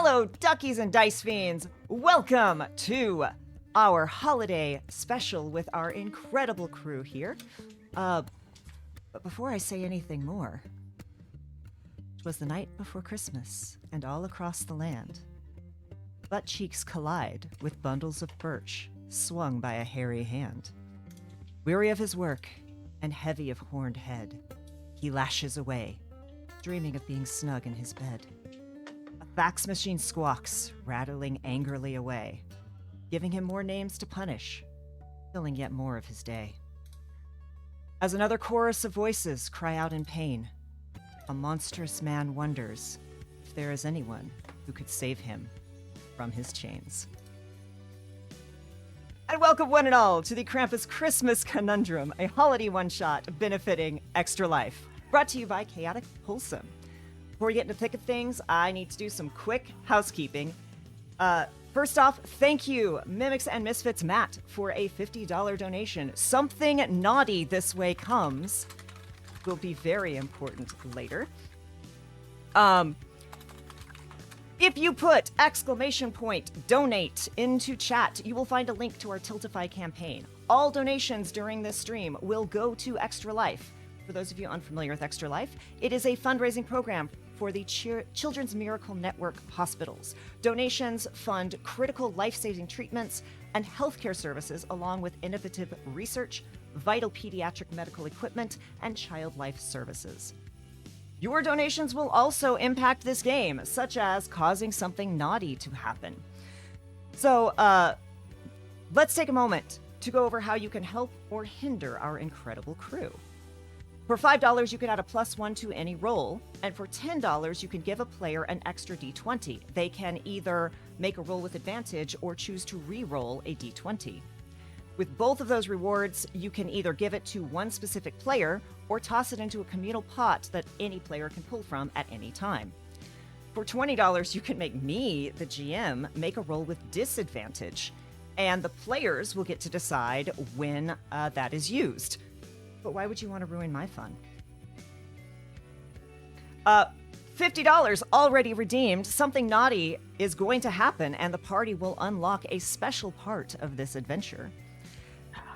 Hello, duckies and dice fiends. Welcome to our holiday special with our incredible crew here. But before I say anything more, it was the night before Christmas, and all across the land, butt cheeks collide with bundles of birch swung by a hairy hand. Weary of his work and heavy of horned head, he lashes away, dreaming of being snug in his bed. A fax machine squawks, rattling angrily away, giving him more names to punish, filling yet more of his day. As another chorus of voices cry out in pain, a monstrous man wonders if there is anyone who could save him from his chains. And welcome one and all to the Krampus Christmas Conundrum, a holiday one-shot benefiting Extra Life, brought to you by Chaotic Wholesome. Before we get into the thick of things, I need to do some quick housekeeping. First off, thank you, Mimics and Misfits Matt, for a $50 donation. Something naughty this way comes will be very important later. If you put !donate into chat, you will find a link to our Tiltify campaign. All donations during this stream will go to Extra Life. For those of you unfamiliar with Extra Life, it is a fundraising program for the Children's Miracle Network hospitals. Donations fund critical life-saving treatments and healthcare services, along with innovative research, vital pediatric medical equipment, and child life services. Your donations will also impact this game, such as causing something naughty to happen. So, let's take a moment to go over how you can help or hinder our incredible crew. For $5, you can add a +1 to any roll, and for $10, you can give a player an extra d20. They can either make a roll with advantage or choose to re-roll a d20. With both of those rewards, you can either give it to one specific player or toss it into a communal pot that any player can pull from at any time. For $20, you can make me, the GM, make a roll with disadvantage, and the players will get to decide when that is used. But why would you want to ruin my fun? $50 already redeemed. Something naughty is going to happen, and the party will unlock a special part of this adventure.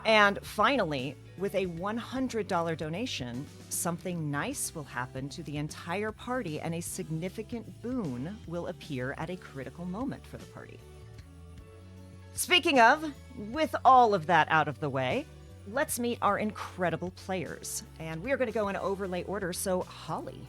And finally, with a $100 donation, something nice will happen to the entire party, and a significant boon will appear at a critical moment for the party. Speaking of, with all of that out of the way, let's meet our incredible players. And we are going to go in overlay order, so Holly.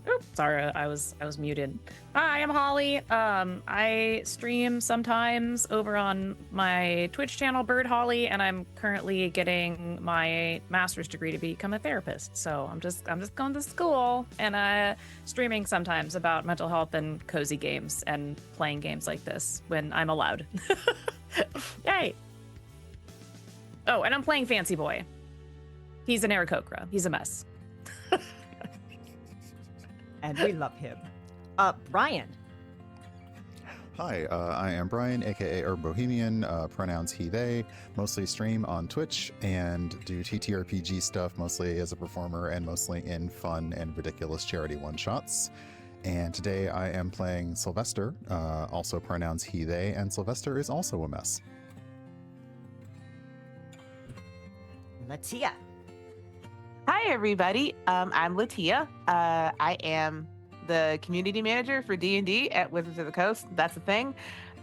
Oh, sorry, I was muted. Hi, I'm Holly. I stream sometimes over on my Twitch channel, Bird Holly, and I'm currently getting my master's degree to become a therapist. So I'm just going to school and streaming sometimes about mental health and cozy games and playing games like this when I'm allowed. Yay! Oh, and I'm playing Fancy Boy. He's an Aarakocra. He's a mess. And we love him. Brian. Hi, I am Brian, aka Herb Bohemian, pronouns he, they, mostly stream on Twitch and do TTRPG stuff, mostly as a performer and mostly in fun and ridiculous charity one-shots. And today I am playing Sylvester, also pronouns he, they, and Sylvester is also a mess. Latia. Hi, everybody. I'm Latia. I am the community manager for D&D at Wizards of the Coast. That's a thing.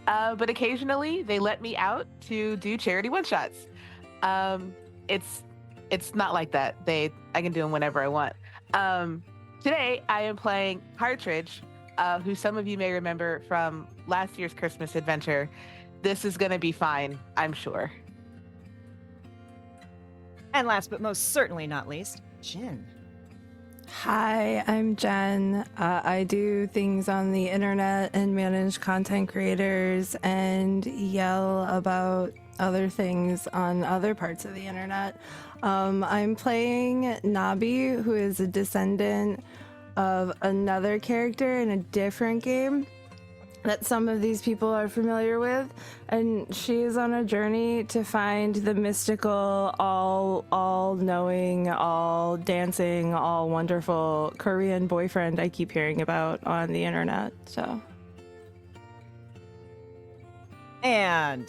But occasionally they let me out to do charity one-shots. It's not like that. I can do them whenever I want. Today I am playing Partridge, who some of you may remember from last year's Christmas adventure. This is going to be fine, I'm sure. And last but most certainly not least, Jen. Hi, I'm Jen. I do things on the internet and manage content creators and yell about other things on other parts of the internet. I'm playing Nabi, who is a descendant of another character in a different game. that some of these people are familiar with, and she is on a journey to find the mystical, all-knowing, all-dancing, all-wonderful Korean boyfriend I keep hearing about on the internet, so... And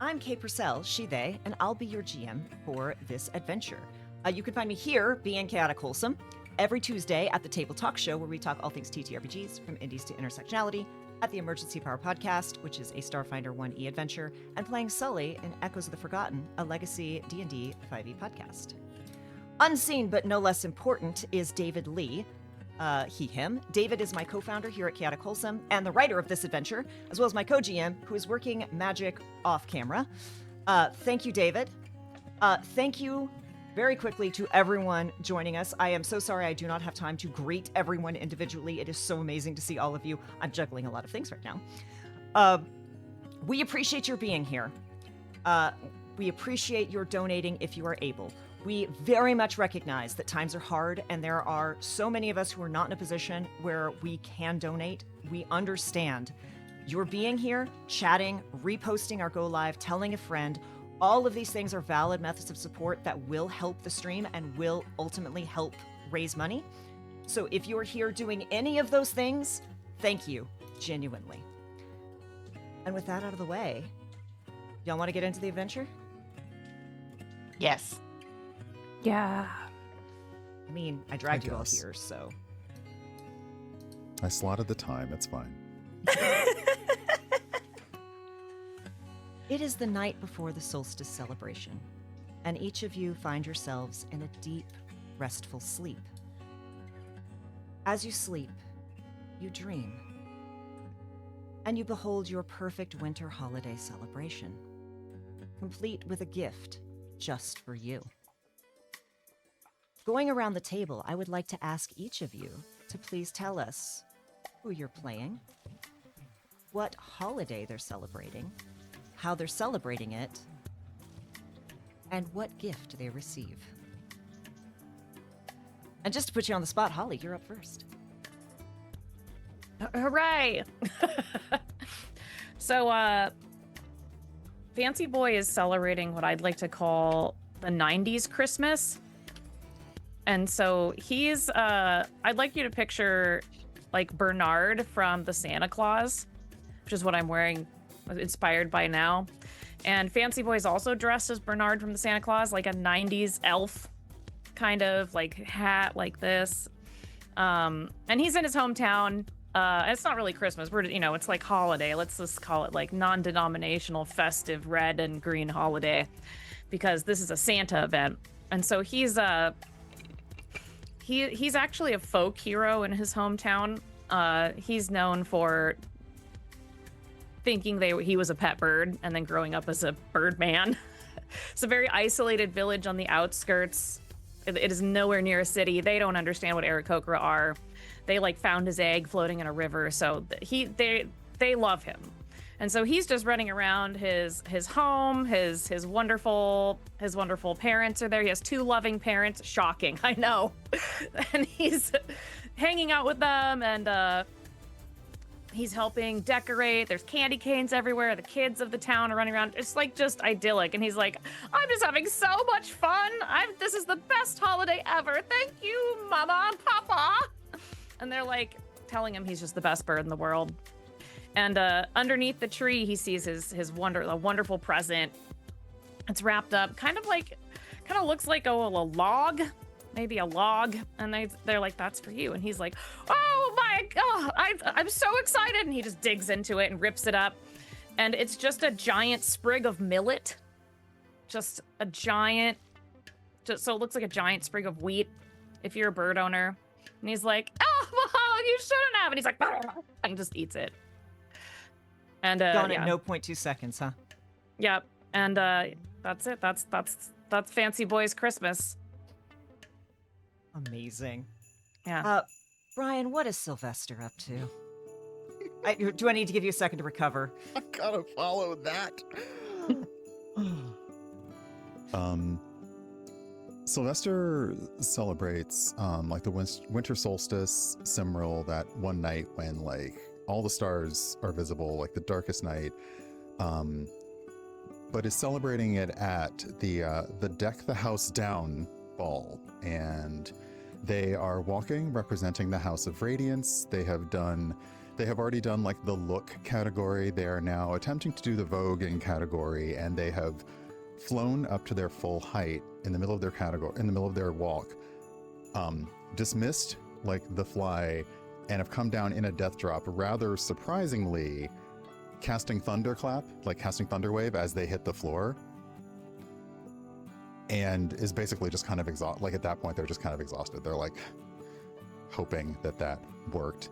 I'm Kay Purcell, she, they, and I'll be your GM for this adventure. You can find me here, being Chaotic Wholesome, every Tuesday at the Table Talk Show, where we talk all things TTRPGs, from indies to intersectionality, at the Emergency Power Podcast, which is a Starfinder 1E adventure, and playing Sully in Echoes of the Forgotten, a legacy D&D 5e podcast. Unseen but no less important is David Lee. He, him. David is my co-founder here at Chaotic Wholesome and the writer of this adventure, as well as my co-GM, who is working magic off camera. Thank you, David. Thank you very quickly to everyone joining us. I am so sorry I do not have time to greet everyone individually. It is so amazing to see all of you. I'm juggling a lot of things right now. We appreciate your being here. We appreciate your donating if you are able. We very much recognize that times are hard and there are so many of us who are not in a position where we can donate. We understand your being here, chatting, reposting our Go Live, telling a friend. All of these things are valid methods of support that will help the stream and will ultimately help raise money. So if you're here doing any of those things, thank you, genuinely. And with that out of the way, y'all want to get into the adventure? Yes. Yeah. I mean, I dragged I you all guess. here, so... I slotted the time. It's fine. It is the night before the solstice celebration, and each of you find yourselves in a deep, restful sleep. As you sleep, you dream, and you behold your perfect winter holiday celebration, complete with a gift just for you. Going around the table, I would like to ask each of you to please tell us who you're playing, what holiday they're celebrating, how they're celebrating it, and what gift they receive. And just to put you on the spot, Holly, you're up first. Hooray! So, Fancy Boy is celebrating what I'd like to call the 90s Christmas. And so he's, I'd like you to picture like Bernard from the Santa Claus, which is what I'm wearing, inspired by now. And Fancy Boy's also dressed as Bernard from the Santa Claus, like a 90s elf kind of like hat like this. And he's in his hometown. It's not really Christmas. It's like holiday. Let's just call it like non-denominational, festive, red and green holiday, because this is a Santa event. And so he's actually a folk hero in his hometown. He's known for thinking he was a pet bird and then growing up as a bird man. It's a very isolated village on the outskirts. It is nowhere near a city. They don't understand what Aarakocra are. They like found his egg floating in a river, so they love him. And so he's just running around his home. His wonderful parents are there. He has 2 loving parents. Shocking, I know. And he's hanging out with them, and he's helping decorate. There's candy canes everywhere. The kids of the town are running around. It's like just idyllic. And he's like, I'm just having so much fun. This is the best holiday ever. Thank you, Mama and Papa. And they're like telling him he's just the best bird in the world. And underneath the tree, he sees a wonderful present. It's wrapped up, kind of looks like a log, maybe a log. And they're like, that's for you. And he's like, oh my God, I'm so excited. And he just digs into it and rips it up. And it's just a giant sprig of millet. So it looks like a giant sprig of wheat if you're a bird owner. And he's like, oh, you shouldn't have. And he's like, and just eats it. And Gone at no 0.2 seconds, huh? Yep. And that's it. That's Fancy Boy's Christmas. Amazing. Yeah. Brian, what is Sylvester up to? Do I need to give you a second to recover? I gotta follow that. Sylvester celebrates like the winter solstice, Simril, that one night when like all the stars are visible, like the darkest night, but is celebrating it at the Deck the House Down ball. And they are walking, representing the House of Radiance. They have already done like the look category. They are now attempting to do the voguing category, and they have flown up to their full height in the middle of their category, in the middle of their walk, dismissed like the fly, and have come down in a death drop, rather surprisingly, casting thunderclap, like casting thunderwave as they hit the floor, and is basically just kind of exhausted. Like at that point, they're just kind of exhausted. They're like hoping that worked.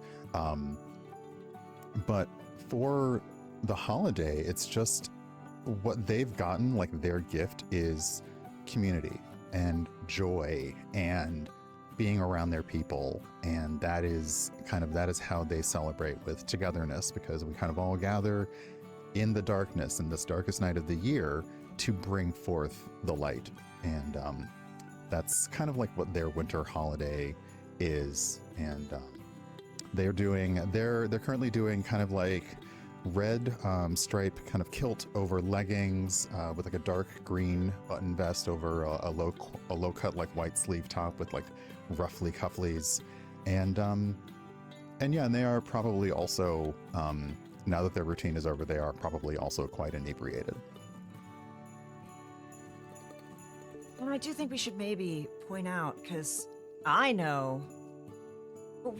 But for the holiday, it's just what they've gotten, like their gift is community and joy and being around their people. And that is how they celebrate with togetherness, because we kind of all gather in the darkness, in this darkest night of the year, to bring forth the light. And that's kind of like what their winter holiday is. And they're currently doing kind of like red stripe kind of kilt over leggings, with like a dark green button vest over a low cut like white sleeve top with like roughly cufflies. And they are probably also, now that their routine is over, they are probably also quite inebriated. And I do think we should maybe point out, because I know,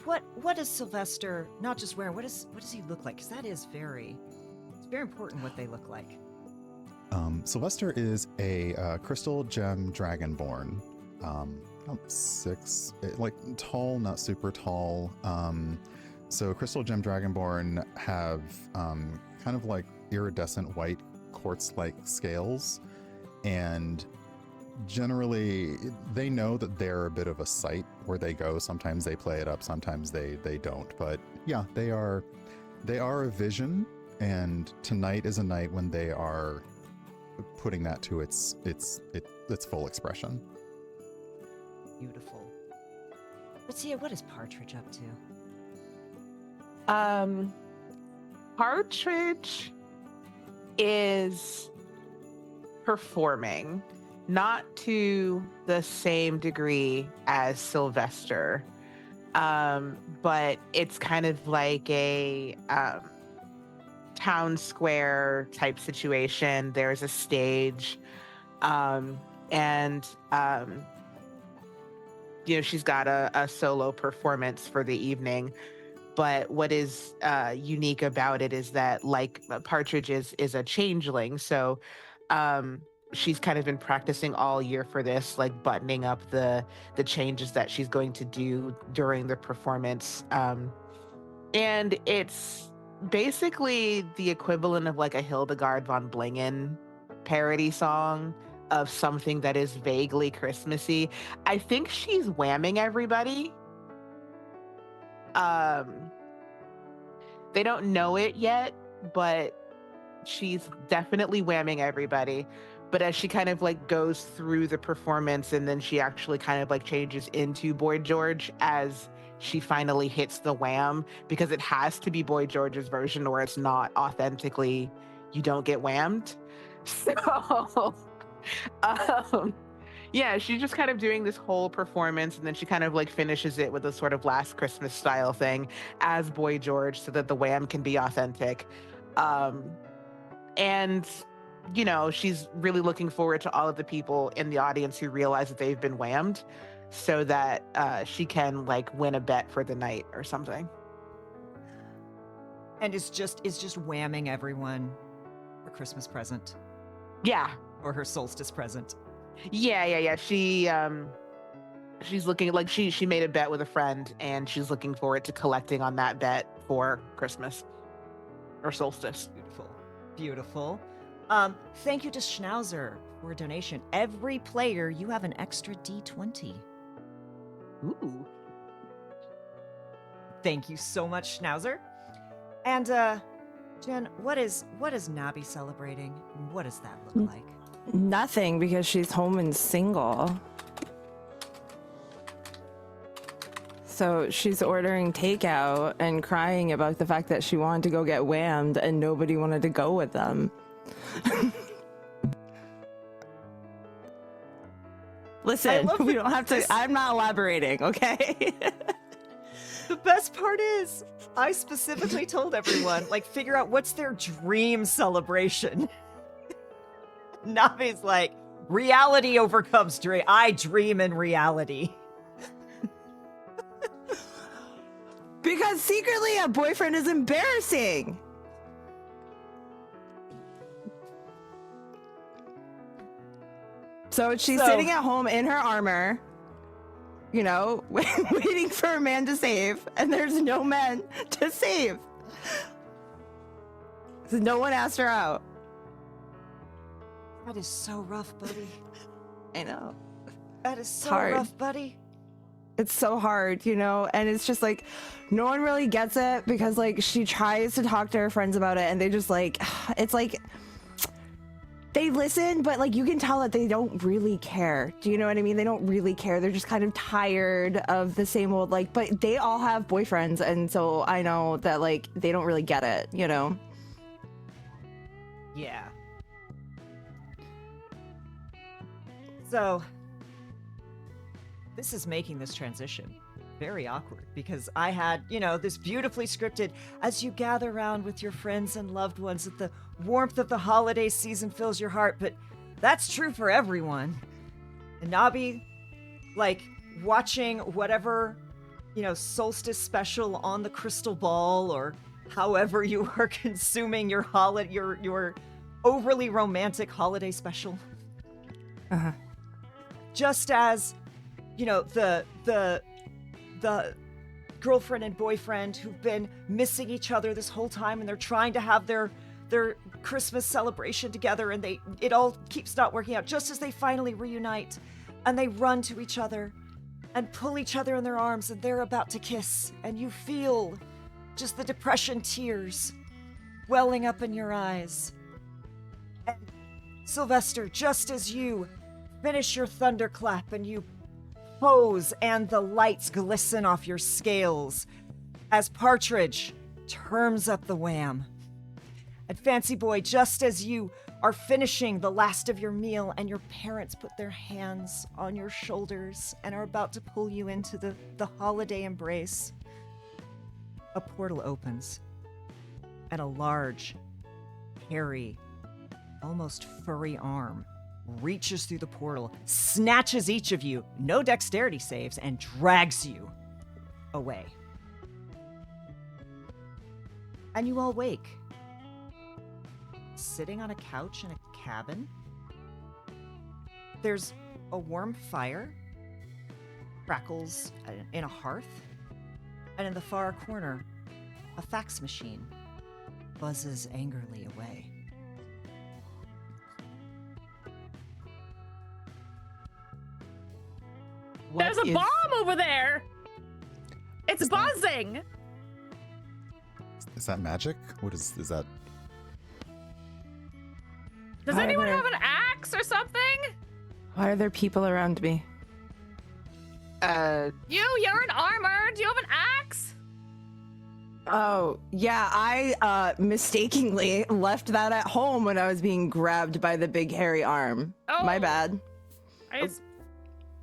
but what is Sylvester not just wearing? What does he look like? Because that is it's very important what they look like. Sylvester is a crystal gem dragonborn, about 6, like tall, not super tall. So crystal gem dragonborn have kind of like iridescent white quartz-like scales, and generally they know that they're a bit of a sight where they go. Sometimes they play it up, sometimes they don't, but yeah, they are a vision, and tonight is a night when they are putting that to its full expression. Beautiful. But Tia, what is Partridge up to? Partridge is performing, not to the same degree as Sylvester, but it's kind of like a town square type situation. There's a stage, and she's got a solo performance for the evening. But what is unique about it is that, like, Partridge is a changeling, so she's kind of been practicing all year for this, like buttoning up the changes that she's going to do during the performance. And it's basically the equivalent of like a Hildegard von Blingen parody song of something that is vaguely Christmassy. I think she's whamming everybody. They don't know it yet, but she's definitely whamming everybody. But as she kind of like goes through the performance, and then she actually kind of like changes into Boy George as she finally hits the wham, because it has to be Boy George's version or it's not authentically, you don't get whammed. So yeah, she's just kind of doing this whole performance, and then she kind of like finishes it with a sort of Last Christmas style thing as Boy George, so that the wham can be authentic. And she's really looking forward to all of the people in the audience who realize that they've been whammed, so that she can like win a bet for the night or something. And is just whamming everyone her Christmas present. Yeah. Or her solstice present. Yeah. She's looking like she made a bet with a friend, and she's looking forward to collecting on that bet for Christmas or solstice. Beautiful. Thank you to Schnauzer for a donation. Every player, you have an extra D20. Ooh. Thank you so much, Schnauzer. And Jen, what is Nabi celebrating? What does that look like? Nothing, because she's home and single. So she's ordering takeout and crying about the fact that she wanted to go get whammed and nobody wanted to go with them. Listen, we don't have to. I'm not elaborating, okay? The best part is, I specifically told everyone, like, figure out what's their dream celebration. Navi's like, reality overcomes dream. I dream in reality. Because secretly a boyfriend is embarrassing. So she's sitting at home in her armor, you know, waiting for a man to save, and there's no men to save. So no one asked her out. That is so rough, buddy. I know. That is so hard. rough, buddy. It's so hard, you know, and it's just like no one really gets it because like she tries to talk to her friends about it and they just like, it's like they listen, but like you can tell that they don't really care. Do you know what I mean? They don't really care. They're just kind of tired of the same old, like, but they all have boyfriends, and so I know that like they don't really get it, you know? Yeah. So this is making this transition very awkward because I had, you know, this beautifully scripted, as you gather around with your friends and loved ones, that the warmth of the holiday season fills your heart, but that's true for everyone. And Nabi, like, watching whatever, you know, solstice special on the crystal ball, or however you are consuming your your overly romantic holiday special. Uh-huh. Just as, you know, the girlfriend and boyfriend who've been missing each other this whole time, and they're trying to have their Christmas celebration together, and it all keeps not working out. Just as they finally reunite, and they run to each other and pull each other in their arms, and they're about to kiss, and you feel just the depression tears welling up in your eyes. And Sylvester, just as you finish your thunderclap and you pose and the lights glisten off your scales as Partridge turns up the wham. And Fancy Boy, just as you are finishing the last of your meal and your parents put their hands on your shoulders and are about to pull you into the holiday embrace, a portal opens and a large, hairy, almost furry arm reaches through the portal, snatches each of you, no dexterity saves, and drags you away. And you all wake, sitting on a couch in a cabin. There's a warm fire, crackles in a hearth, and in the far corner, a fax machine buzzes angrily away. There's a bomb over there! It's buzzing! Is that magic? What is that? Does anyone have an axe or something? Why are there people around me? You're in armor. Do you have an axe? Oh, yeah, I mistakenly left that at home when I was being grabbed by the big hairy arm. Oh. My bad.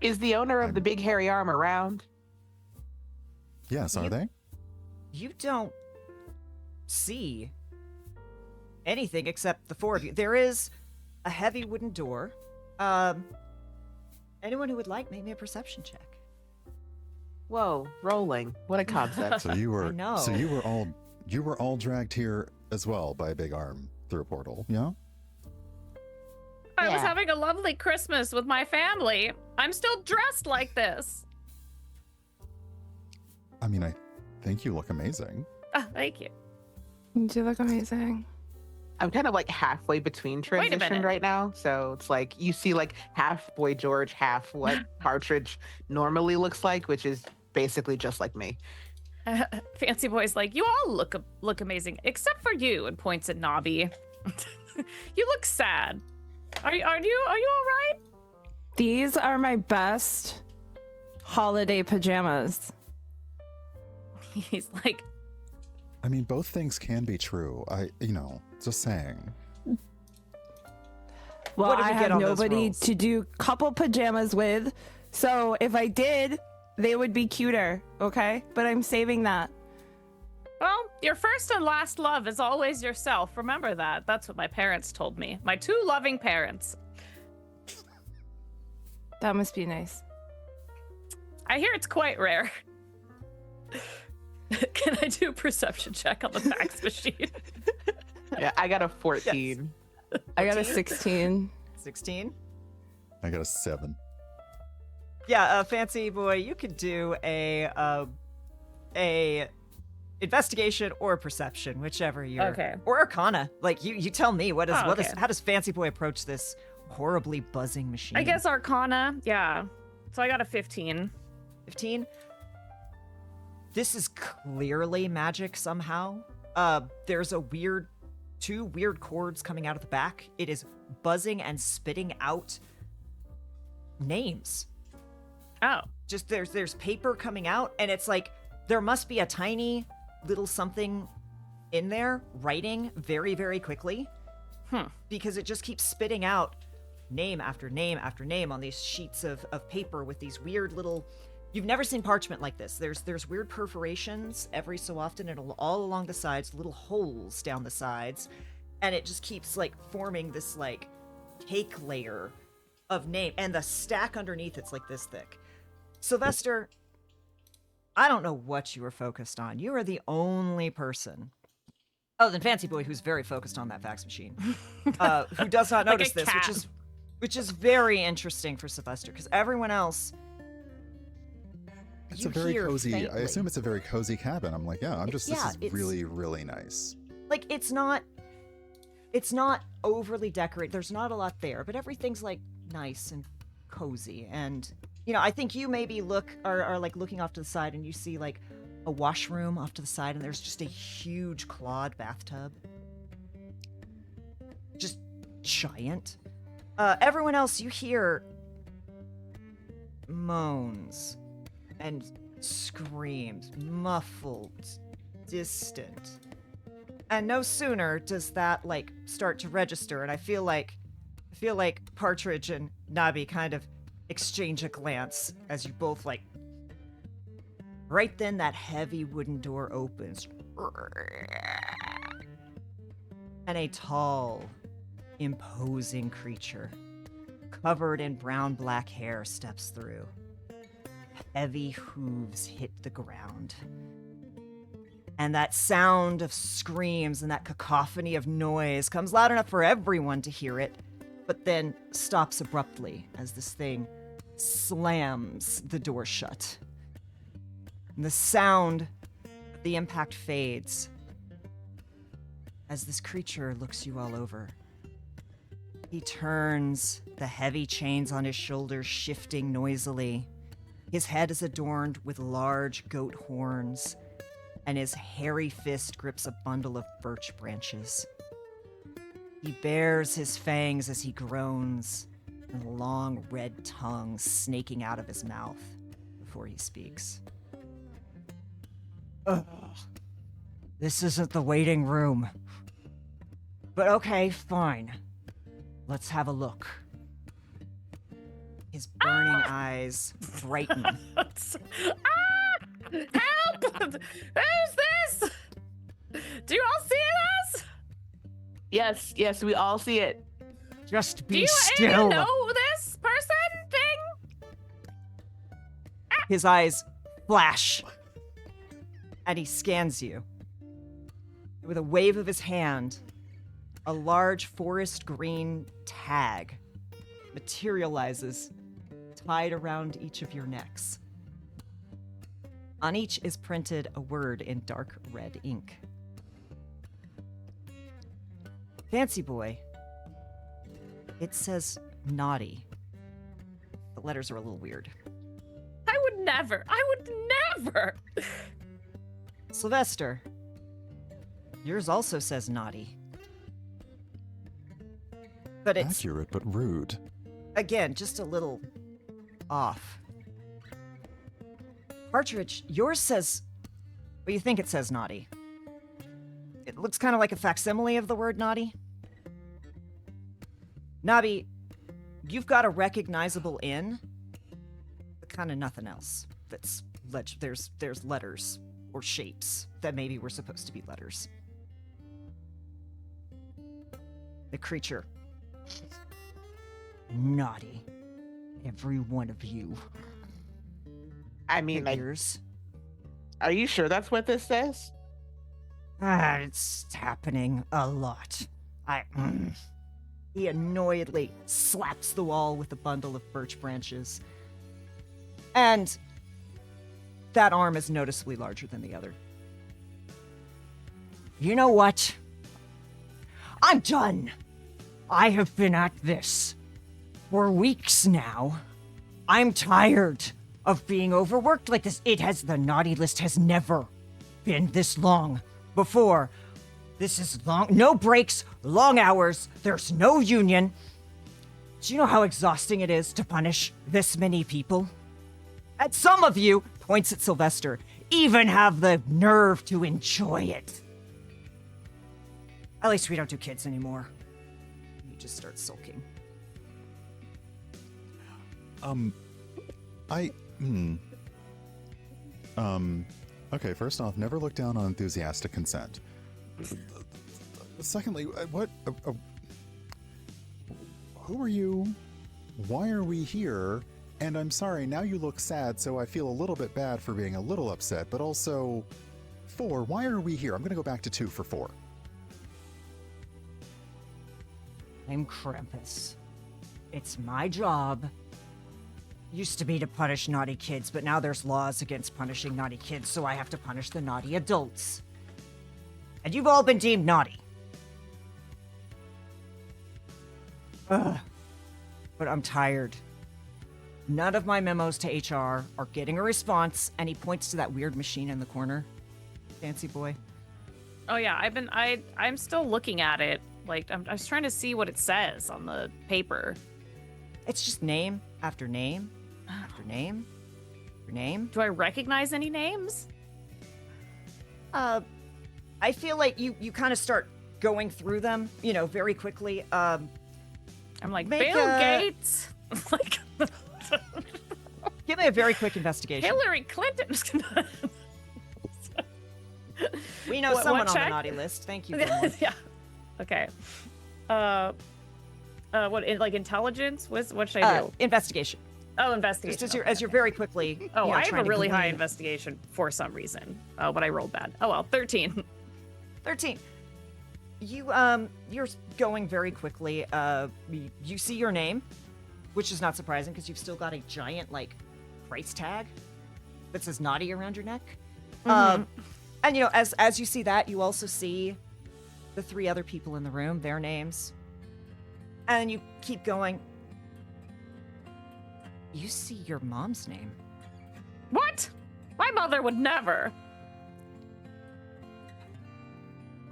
Is the owner of the big hairy arm around? Yes, are they? You don't see anything except the four of you. There is a heavy wooden door. Anyone who would like, make me a perception check. Whoa, rolling. What a concept. So you were I know. so you were all dragged here as well by a big arm through a portal, yeah? I was Yeah. having a lovely Christmas with my family. I'm still dressed like this. I mean, I think you look amazing. Thank you. You do look amazing. I'm kind of like halfway between transition minute. right now. So it's like you see like half Boy George, half what Partridge normally looks like, which is basically just like me. Fancy Boy's like, you all look amazing, except for you, and points at Nabi. You look sad. Are you all right? These are my best holiday pajamas. He's like, I mean, both things can be true. Just saying. Well, What did I we have get on those nobody rolls? to do couple pajamas with, so if I did, they would be cuter, okay? But I'm saving that. well, your first and last love is always yourself. Remember that. That's what my parents told me. My two loving parents. That must be nice. I hear it's quite rare. Can I do a perception check on the fax machine? Yeah, I got a 14. I got a 16. 16. I got a 7. Yeah, Fancy Boy, you could do a investigation or perception, whichever you're. Okay. Or Arcana. Like you tell me what is Oh, okay. how does Fancy Boy approach this horribly buzzing machine? I guess Arcana, yeah. So I got a 15. 15. This is clearly magic somehow. There's two weird cords coming out of the back. It is buzzing and spitting out names. Oh. Just there's paper coming out, and it's like there must be a tiny little something in there writing very, very quickly. Because it just keeps spitting out name after name after name on these sheets of paper with these weird little. You've never seen parchment like this. There's weird perforations every so often, and all along the sides, little holes down the sides, and it just keeps like forming this like cake layer of name, and the stack underneath it's like this thick. Sylvester, I don't know what you were focused on. You are the only person, other than Fancy Boy, who's very focused on that fax machine, who does not Like notice a this, cat. which is very interesting for Sylvester, because everyone else. It's you a very hear cozy. I faintly. assume it's a very cozy cabin. I'm like, yeah, this is it's- really, really nice. Like it's not overly decorated. There's not a lot there, but everything's like nice and cozy. And I think you maybe are like looking off to the side, and you see like a washroom off to the side, and there's just a huge clawed bathtub, just giant. Everyone else, you hear moans and screams, muffled, distant. And no sooner does that like start to register, and I feel like Partridge and Nabi kind of exchange a glance as you both like. Right then, that heavy wooden door opens, and a tall, imposing creature, covered in brown-black hair, steps through. Heavy hooves hit the ground. And that sound of screams and that cacophony of noise comes loud enough for everyone to hear it, but then stops abruptly as this thing slams the door shut. And the sound of the impact fades as this creature looks you all over. He turns, the heavy chains on his shoulders shifting noisily. His head is adorned with large goat horns, and his hairy fist grips a bundle of birch branches. He bares his fangs as he groans, and a long red tongue snaking out of his mouth before he speaks. Ugh. This isn't the waiting room. But okay, fine. Let's have a look. His burning eyes brighten. Help! Who's this? Do you all see this? Yes, we all see it. Just Do be you still. know this person thing? His eyes flash, and he scans you. With a wave of his hand, a large forest green tag materializes, tied around each of your necks. On each is printed a word in dark red ink. Fancy Boy. It says naughty. The letters are a little weird. I would never. Sylvester. Yours also says naughty. But it's, Accurate but rude. again, just a little off. Partridge, yours says but you think it says naughty. It looks kind of like a facsimile of the word naughty. Nabi, you've got a recognizable inn, but kind of nothing else. That's there's letters or shapes that maybe were supposed to be letters. The creature. Naughty. Every one of you. I mean, like, Ears. are you sure that's what this says? It's happening a lot. He annoyedly slaps the wall with a bundle of birch branches. And that arm is noticeably larger than the other. You know what? I'm done. I have been at this for weeks now. I'm tired of being overworked like this. The naughty list has never been this long before. This is long, no breaks, long hours, there's no union. Do you know how exhausting it is to punish this many people? And some of you, points at Sylvester, even have the nerve to enjoy it. At least we don't do kids anymore. You just start sulking. Okay, first off, never look down on enthusiastic consent. Secondly, who are you? Why are we here? And I'm sorry, now you look sad, so I feel a little bit bad for being a little upset, but also, 4, why are we here? I'm gonna go back to 2 for 4. I'm Krampus. It's my job. Used to be to punish naughty kids, but now there's laws against punishing naughty kids, so I have to punish the naughty adults. And you've all been deemed naughty. Ugh. But I'm tired. None of my memos to HR are getting a response, and he points to that weird machine in the corner. Fancy boy. Oh yeah, I'm still looking at it. Like I was trying to see what it says on the paper. It's just name after name after name after name. Do I recognize any names? I feel like you kind of start going through them, very quickly. I'm like, Make Bill a- Gates. Like Give me a very quick investigation. Hillary Clinton. We know What someone on the check? naughty list. Thank you, Gilmore. Yeah. Okay. Like intelligence? What should I do? Investigation. Oh, investigation. Just Okay, as you're okay. very quickly. Oh, I have trying a to really high glean. investigation for some reason. Oh, but I rolled bad. Oh well, 13. 13. You're going very quickly. You see your name, which is not surprising because you've still got a giant price tag that says naughty around your neck. And as you see that, you also see the 3 other people in the room, their names, and you keep going. You see your mom's name. What? My mother would never.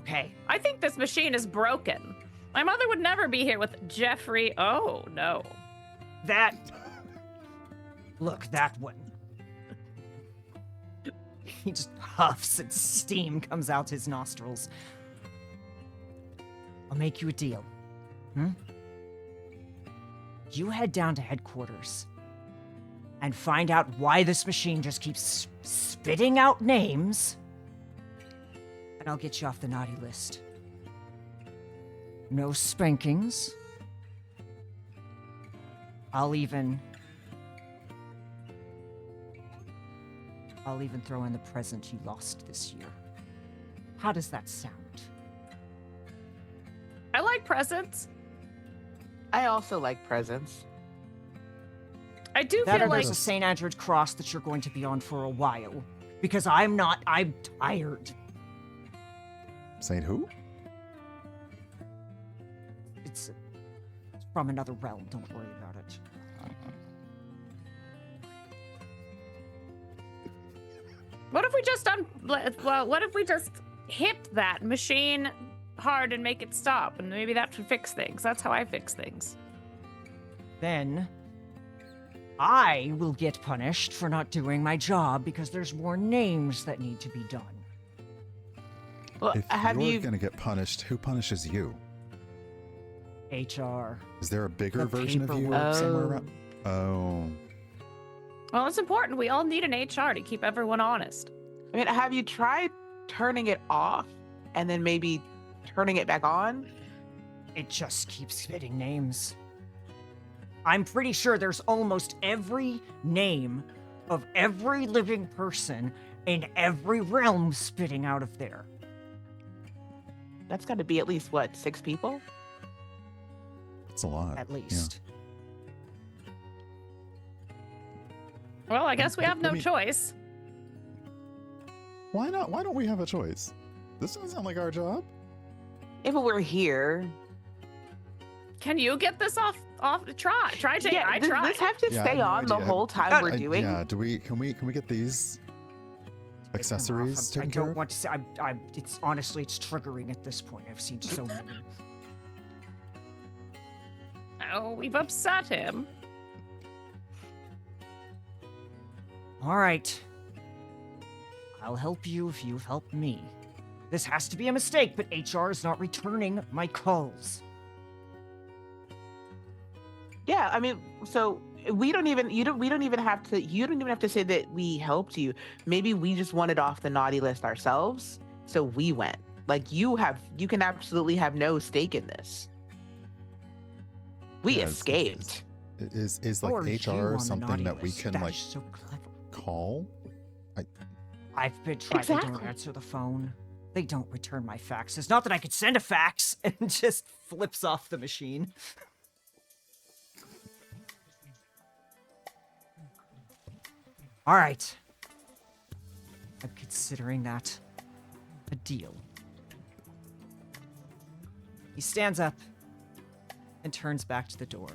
Okay. I think this machine is broken. My mother would never be here with Jeffrey. Oh no. Look, that one. He just huffs and steam comes out his nostrils. I'll make you a deal. You head down to headquarters and find out why this machine just keeps spitting out names, and I'll get you off the naughty list. No spankings. I'll even throw in the present you lost this year. How does that sound? I like presents. I also like presents. I do That feel or like there's a St. Andrew's cross that you're going to be on for a while. Because I'm tired. Saint who? It's from another realm, don't worry about it. what if we just hit that machine hard and make it stop, and maybe that should fix things. That's how I fix things. Then I will get punished for not doing my job because there's more names that need to be done. Well, If have you're you? gonna get punished, who punishes you? HR. Is there a bigger The version of you paperwork. somewhere Oh. around? Oh, Well, it's important. We all need an HR to keep everyone honest. I mean, have you tried turning it off and then maybe turning it back on? It just keeps spitting names. I'm pretty sure there's almost every name of every living person in every realm spitting out of there. That's got to be at least what, 6 people? it's a lot. At least. Well, I guess we have no I mean- choice. Why not? Why don't we have a choice? This doesn't sound like our job. If it were here, Can you get this off? Try. Try. yeah, I does tried. this have to Yeah, I stay have no on the idea. whole time we're doing? Yeah. Can we get these accessories I taken care don't of? want to say. It's honestly, it's triggering at this point. I've seen so many. Oh, we've upset him. All right. I'll help you if you've helped me. This has to be a mistake, but HR is not returning my calls. Yeah, I mean, so we don't even have to say that we helped you. Maybe we just wanted off the naughty list ourselves, so we went. Like you can absolutely have no stake in this. We Yeah, escaped. Is Or like you on HR the something naughty that we list. can That like is so clever. call? I've been trying. They Exactly. don't answer the phone. They don't return my faxes. Not that I could send a fax, and just flips off the machine. All right. I'm considering that a deal. He stands up and turns back to the door.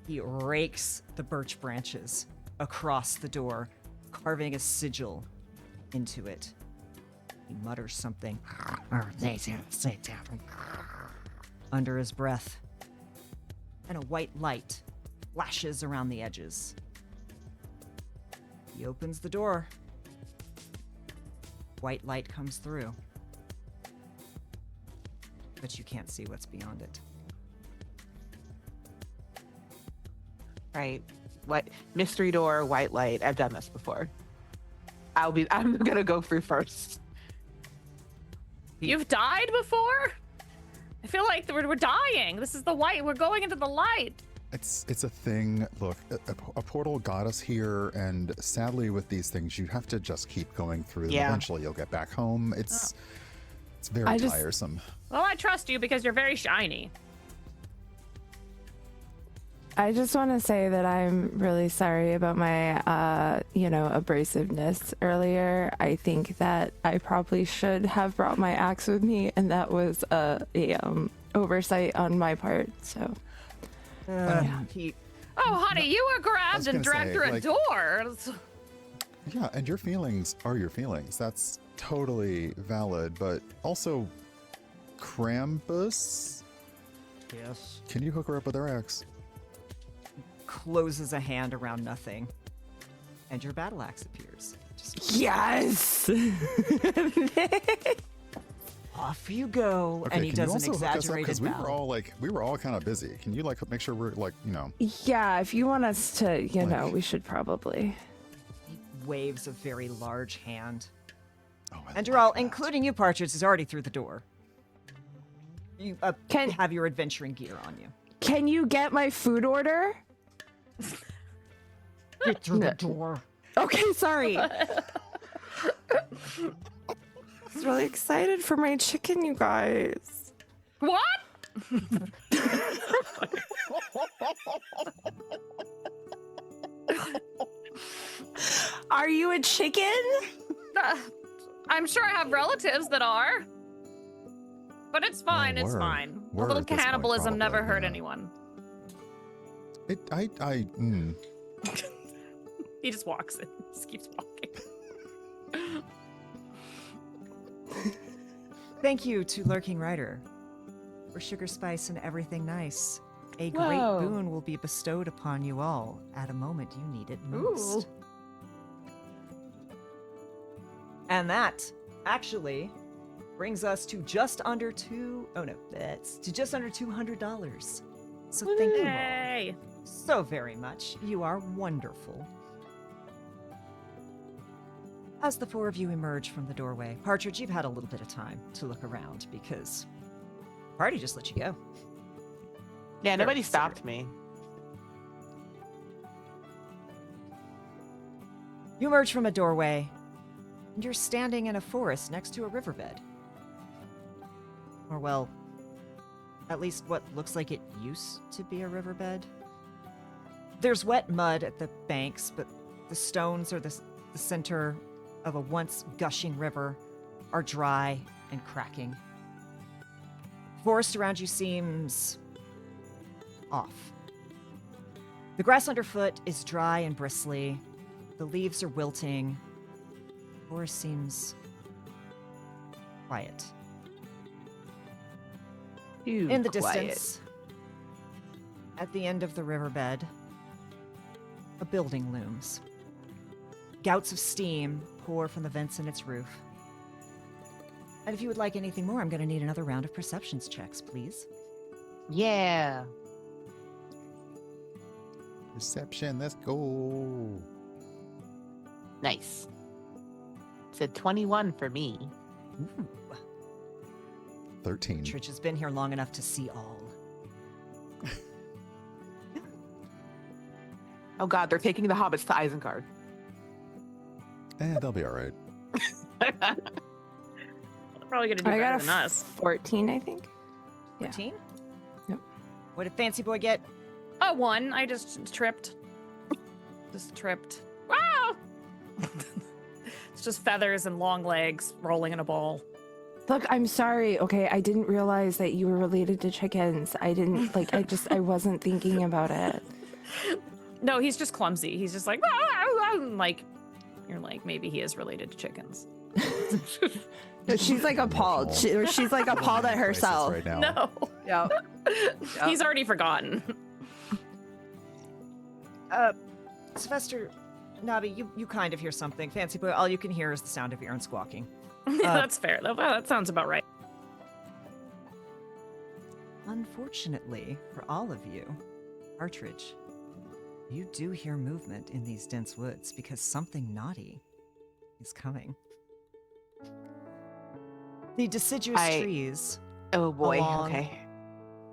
He rakes the birch branches across the door, carving a sigil into it. He mutters something under his breath, and a white light flashes around the edges. He opens the door. White light comes through, but you can't see what's beyond it. Right. What mystery door, white light. I've done this before. I'm gonna go through first. You've died before? I feel like we're dying. This is the white. We're going into the light. It's a thing. Look, a portal got us here, and sadly, with these things, you have to just keep going through them. Yeah. Eventually, you'll get back home. It's very I just- tiresome. Well, I trust you because you're very shiny. I just want to say that I'm really sorry about my, abrasiveness earlier. I think that I probably should have brought my axe with me, and that was a oversight on my part. So, He Oh, honey, you were I was grabbed and gonna dragged say, through a like- door. Yeah, and your feelings are your feelings. That's totally valid. But also, Krampus, yes. can you hook her up with her axe? Closes a hand around nothing, and your battle axe appears. Just yes! off you go, Okay, and he can you does an also hook us up? exaggerated Because bow. we were all kind of busy. Can you make sure we're Yeah, if you want us to, Like- we should probably. He waves a very large hand. Oh, I And love Dural, that. including you, Partridge, is already through the door. You Can- have your adventuring gear on you. Can you get my food order? Get through the door. Okay, sorry. I was really excited for my chicken, you guys. What? Are you a chicken? I'm sure I have relatives that are. But it's fine, it's word. fine. A Word little at this point, cannibalism never probably, hurt yeah. anyone. He just walks in. Just keeps walking. Thank you to Lurking Rider for sugar spice and everything nice. A great Whoa. boon will be bestowed upon you all at a moment you need it most. Ooh. And that actually brings us to just under $200. So thank you all Yay! so very much. You are wonderful. As the four of you emerge from the doorway, Partridge, you've had a little bit of time to look around because party just let you go. Yeah, Very nobody stopped me. You emerge from a doorway, and you're standing in a forest next to a riverbed. Or, well, at least what looks like it used to be a riverbed. There's wet mud at the banks, but the stones or the center of a once gushing river are dry and cracking. Forest around you seems off. The grass underfoot is dry and bristly. The leaves are wilting. The forest seems quiet. Too In the quiet. distance, at the end of the riverbed, a building looms. Gouts of steam pour from the vents in its roof. And if you would like anything more, I'm going to need another round of perceptions checks, please. Yeah. Reception, let's go. Nice. It's a 21 for me. Ooh. 13. Tridge has been here long enough to see all. Oh god, they're taking the hobbits to Isengard. They'll be all right. They're probably gonna do I better got a than us. 14, I think. Yeah. 14? Yep. What did Fancy Boy get? Oh, one. I just tripped. Just tripped. Wow! It's just feathers and long legs rolling in a ball. Look, I'm sorry. Okay, I didn't realize that you were related to chickens. I didn't I wasn't thinking about it. No, he's just clumsy. He's just like, "Wow, wow, wow," and like, you're like, maybe he is related to chickens. No, she's like appalled. She's like appalled at Crisis herself. right now. No, Yeah. he's already forgotten. Sylvester, Nabi, you kind of hear something. Fancy Boy, all you can hear is the sound of Aaron squawking. Yeah, that's fair. That sounds about right. Unfortunately, for all of you, Partridge, you do hear movement in these dense woods because something naughty is coming. The deciduous trees. Oh boy, Along. okay.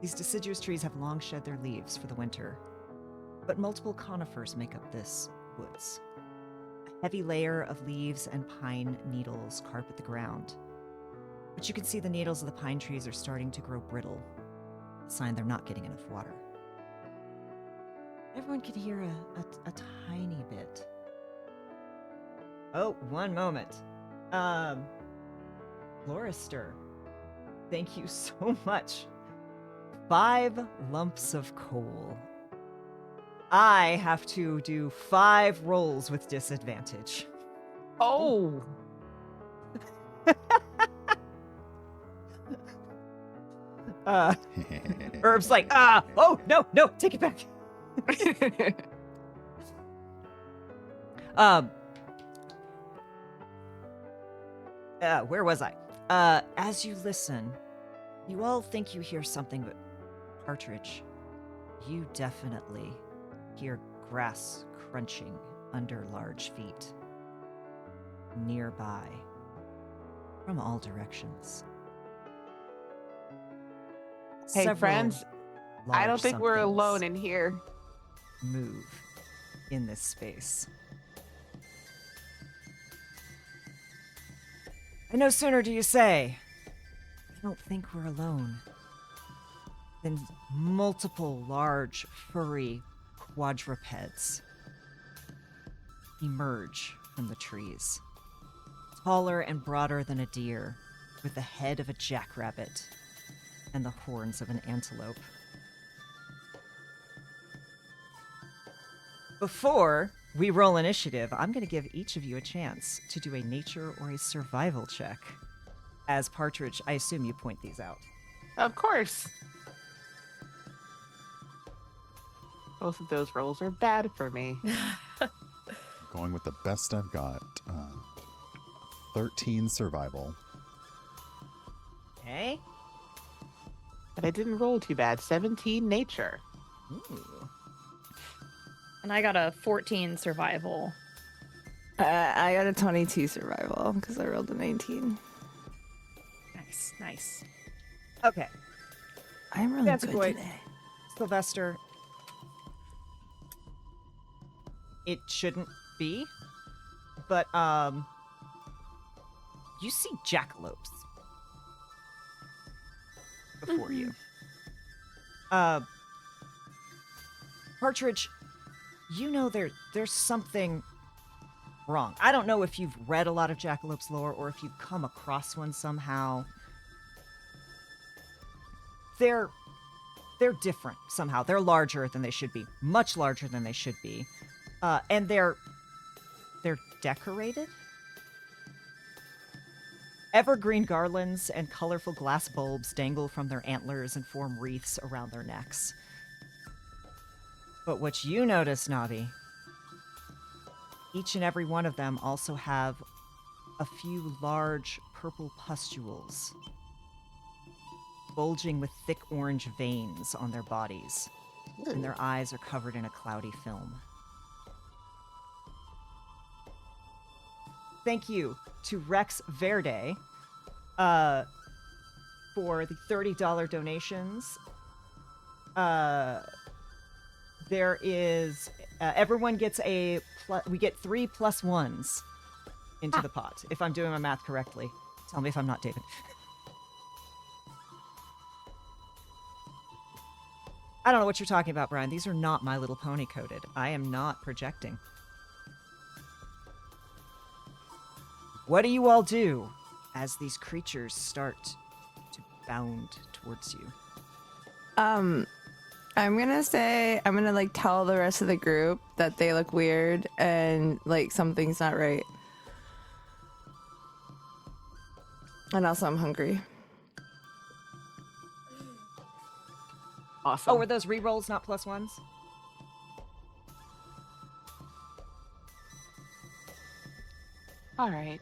These deciduous trees have long shed their leaves for the winter, but multiple conifers make up this woods. A heavy layer of leaves and pine needles carpet the ground, but you can see the needles of the pine trees are starting to grow brittle, a sign they're not getting enough water. Everyone can hear a tiny bit. Oh, one moment. Florister, thank you so much. 5 lumps of coal. I have to do 5 rolls with disadvantage. Oh. Herb's like, oh, no, take it back. Where was I? As you listen, you all think you hear something, but Partridge, you definitely hear grass crunching under large feet. Nearby, from all directions. Hey, Several friends, I don't large think we're somethings alone in here. move in this space. And no sooner do you say, I don't think we're alone, than multiple large, furry quadrupeds emerge from the trees. Taller and broader than a deer, with the head of a jackrabbit and the horns of an antelope. Before we roll initiative, I'm going to give each of you a chance to do a nature or a survival check. As Partridge, I assume you point these out. Of course. Both of those rolls are bad for me. Going with the best I've got. 13 survival. Okay. But I didn't roll too bad. 17 nature. Ooh. And I got a 14 survival. I got a 22 survival because I rolled a 19. Nice, nice. Okay. I'm really That's good great. today. Sylvester. It shouldn't be, but you see jackalopes before you. Partridge, you know there's something wrong. I don't know if you've read a lot of jackalopes lore or if you've come across one somehow. They're different somehow. They're larger than they should be, much larger than they should be, and they're decorated. Evergreen garlands and colorful glass bulbs dangle from their antlers and form wreaths around their necks. But what you notice, Navi, each and every one of them also have a few large purple pustules bulging with thick orange veins on their bodies, and their eyes are covered in a cloudy film. Thank you to Rex Verde for the $30 donations. There is everyone gets we get 3 +1s into the pot, if I'm doing my math correctly. Tell me if I'm not, David. I don't know what you're talking about, Brian. These are not My Little Pony coded. I am not projecting. What do you all do as these creatures start to bound towards you? I'm gonna like tell the rest of the group that they look weird and like something's not right. And also I'm hungry. Awesome. Oh, were those rerolls not +1s? All right.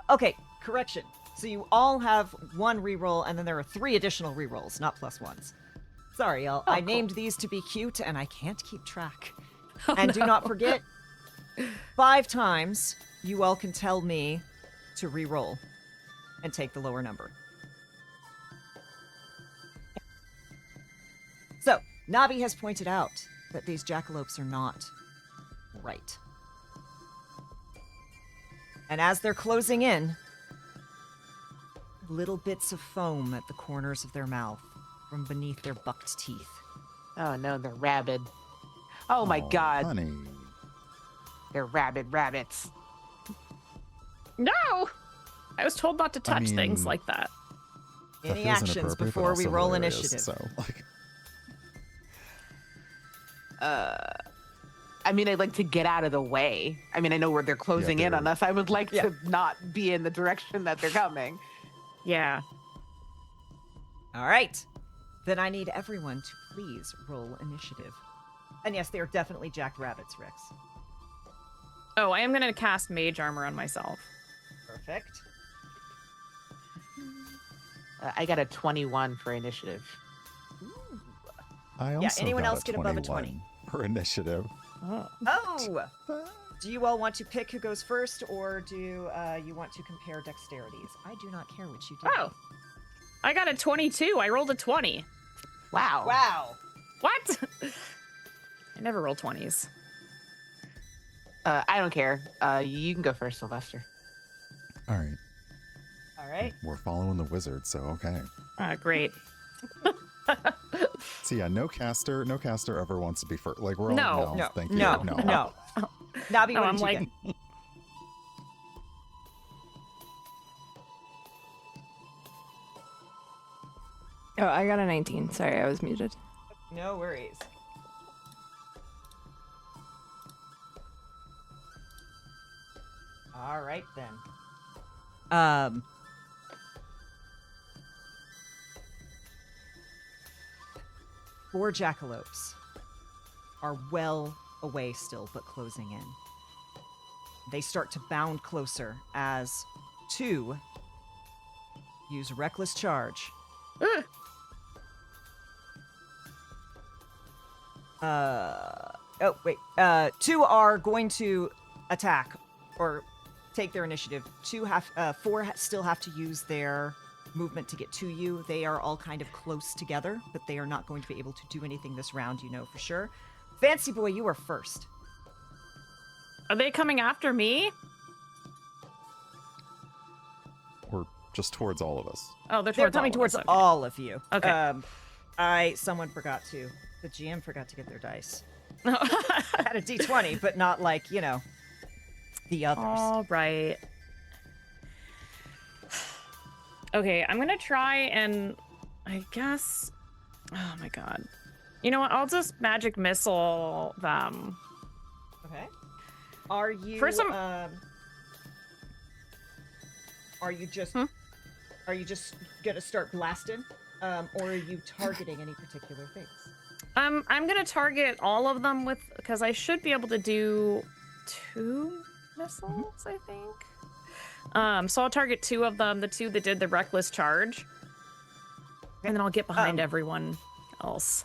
Okay, correction. So you all have 1 reroll, and then there are 3 additional rerolls, not +1s. Sorry, y'all. I named these to be cute, and I can't keep track. And do not forget, 5 times you all can tell me to reroll and take the lower number. So, Navi has pointed out that these jackalopes are not right. And as they're closing in, little bits of foam at the corners of their mouth from beneath their bucked teeth. Oh no, they're rabid. Oh my god, Honey. they're rabid rabbits. No! I was told not to touch mean, things like that. That Any feels actions inappropriate, but before we also roll hilarious, initiative? So, like, I mean, I'd like to get out of the way. I mean, I know where they're closing in they're- on us. I would like Yeah. to not be in the direction that they're coming. Yeah. All right. Then I need everyone to please roll initiative. And yes, they are definitely jackrabbits, Rex. Oh, I am going to cast mage armor on myself. Perfect. I got a 21 for initiative. I also anyone got else get above a 20? for initiative. Oh. Oh! Do you all want to pick who goes first, or do you want to compare dexterities? I do not care what you do. Oh. I got a 22. I rolled a 20. Wow. Wow! What? I never roll 20s. I don't care. You can go first, Sylvester. All right. All right. We're following the wizard, so okay. Great. So yeah, no caster ever wants to be first. Like we're all No, No, thank you. no, no. Navi, No, what I'm did you like, get? Oh, I got a 19. Sorry, I was muted. No worries. All right then. 4 jackalopes are well away still, but closing in. They start to bound closer as 2 use reckless charge. Oh, wait. 2 are going to attack or take their initiative. 4 still have to use their movement to get to you. They are all kind of close together, but they are not going to be able to do anything this round, you know for sure. Fancy Boy, you are first. Are they coming after me? Or just towards all of us. Oh, They're coming towards all of you. Okay. Someone forgot to. The GM forgot to get their dice. I had a D20, but not like, you know, the others. All right. Okay, I'm gonna try and I guess. Oh my god. You know what? I'll just magic missile them. Okay. Are you For some- are you just gonna start blasting? Or are you targeting any particular things? I'm gonna target all of them with because I should be able to do 2 missiles, I think. So I'll target 2 of them, the 2 that did the reckless charge, and then I'll get behind everyone else.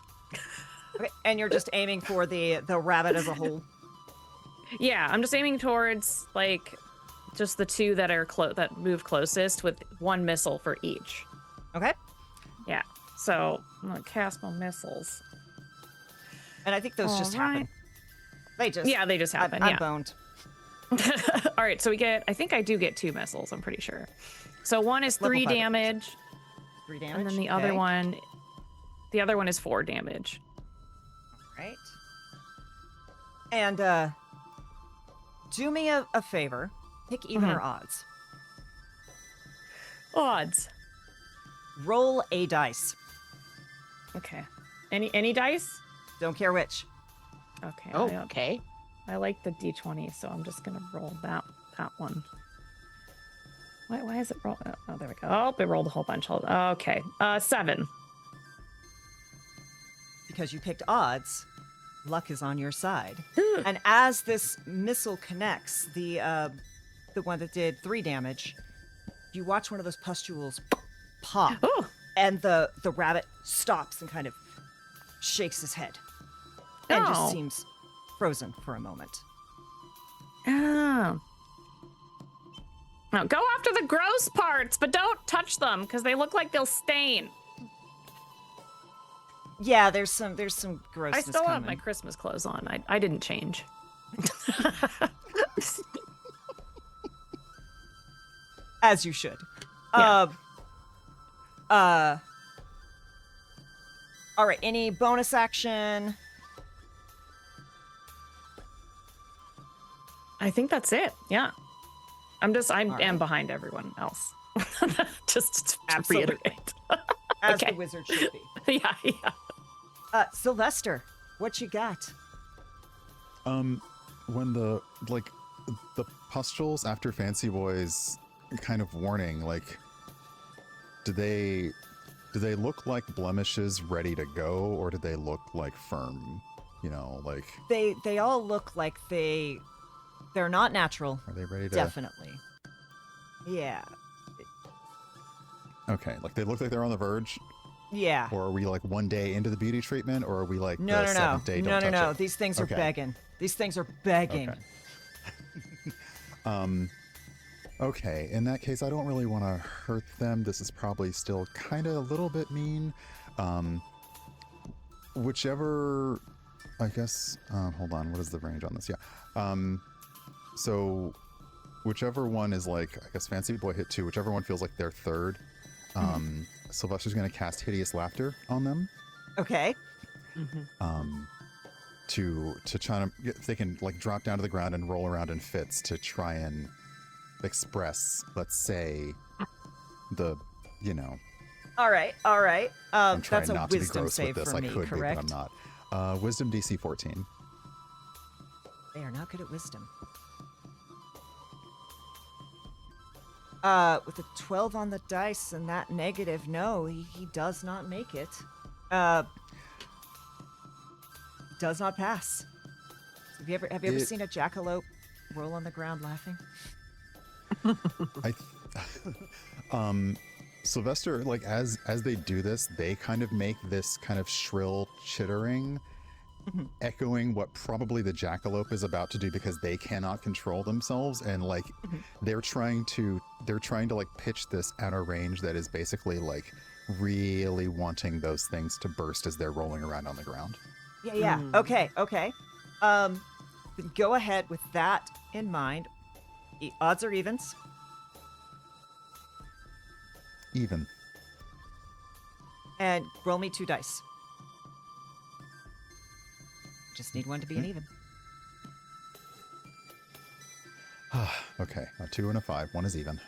Okay, and you're just aiming for the rabbit as a whole. Yeah, I'm just aiming towards like just the 2 that are that move closest with 1 missile for each. Okay. Yeah. So I'm gonna cast my missiles. And I think those just happen. They just They just happen. I'm boned. All right, so I think I do get 2 missiles, I'm pretty sure. So one is Level 3 5. damage, 3 damage. and then the okay. other one is 4 damage. Right. And do me a favor. Pick even or odds. Odds. Roll a dice. Okay. Any dice? Don't care which. Okay. Oh, okay. I like the D20, so I'm just gonna roll that one. Why is it roll? Oh, there we go. Oh, it rolled a whole bunch. Okay. 7. Because you picked odds, luck is on your side. And as this missile connects, the one that did 3 damage, you watch one of those pustules pop, Oh. and the rabbit stops and kind of shakes his head, and Oh. just seems frozen for a moment. Oh. Now go after the gross parts, but don't touch them because they look like they'll stain. Yeah, there's some grossness I still have coming. my Christmas clothes on. I didn't change. As you should. Yeah. All right. Any bonus action? I think that's it. Yeah. I am right. behind everyone else. just to Absolutely. reiterate. As Okay. the wizard should be. yeah. Sylvester, what you got? When the pustules after Fancy Boy's kind of warning, like, do they look like blemishes ready to go, or do they look like firm? You know, like They all look like they're not natural. are they ready to? Definitely. Yeah. Okay, like they look like they're on the verge, Yeah. or are we like one day into the beauty treatment, or are we like No. the seventh day? Don't touch it? These things are Okay. begging. These things are begging. Okay. Okay, in that case, I don't really want to hurt them. This is probably still kind of a little bit mean. Whichever, I guess, hold on, what is the range on this? Yeah. So whichever one is like, I guess Fancy Boy hit 2, whichever one feels like their third, Sylvester's going to cast Hideous Laughter on them. Okay. To try to, if they can like drop down to the ground and roll around in fits to try and express, let's say, the, you know. All right. I'm trying That's a not to be wisdom gross save with this. for I me, could correct? be, but I'm not. Wisdom DC 14. They are not good at wisdom. With a 12 on the dice and that negative, no, he does not make it. does not pass. Have you ever It- seen a jackalope roll on the ground laughing? I, Sylvester, like as they do this, they kind of make this kind of shrill chittering, echoing what probably the jackalope is about to do because they cannot control themselves, and like they're trying to like pitch this at a range that is basically like really wanting those things to burst as they're rolling around on the ground. Yeah. Okay. Go ahead with that in mind. Odds or evens? Even. And roll me 2 dice. Just need one to be an even. Okay, a 2 and a 5. One is even.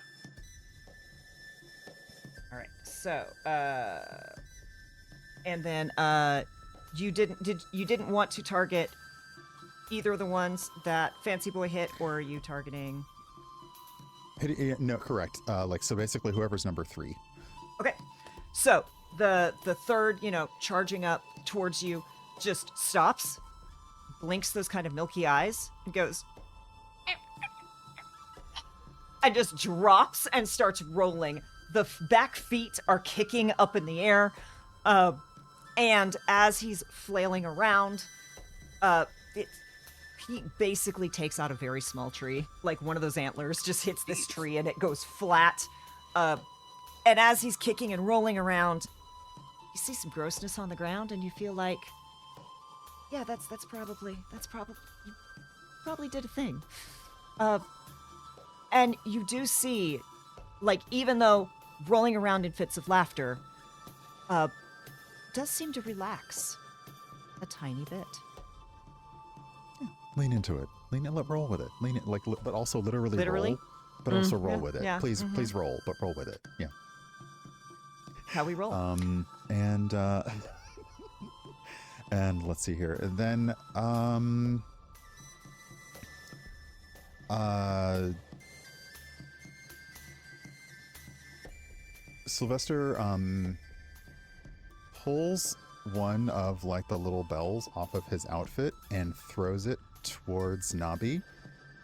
All right. So, and then you didn't want to target either of the ones that Fancy Boy hit, or are you targeting? No, correct. So basically, whoever's number 3. Okay. So the third, charging up towards you, just stops, blinks those kind of milky eyes, and goes, and just drops and starts rolling. The back feet are kicking up in the air, and as he's flailing around, he basically takes out a very small tree. Like one of those antlers just hits this tree and it goes flat. And as he's kicking and rolling around, you see some grossness on the ground, and you feel like, yeah, that's probably you probably did a thing. And you do see, like, even though rolling around in fits of laughter, does seem to relax a tiny bit. Lean into it. Roll with it. Lean it, but also literally roll, but Mm, also roll with it. yeah, Please roll, but roll with it. Yeah. How we roll? And and let's see here. And then Sylvester pulls one of like the little bells off of his outfit and throws it towards Nabi,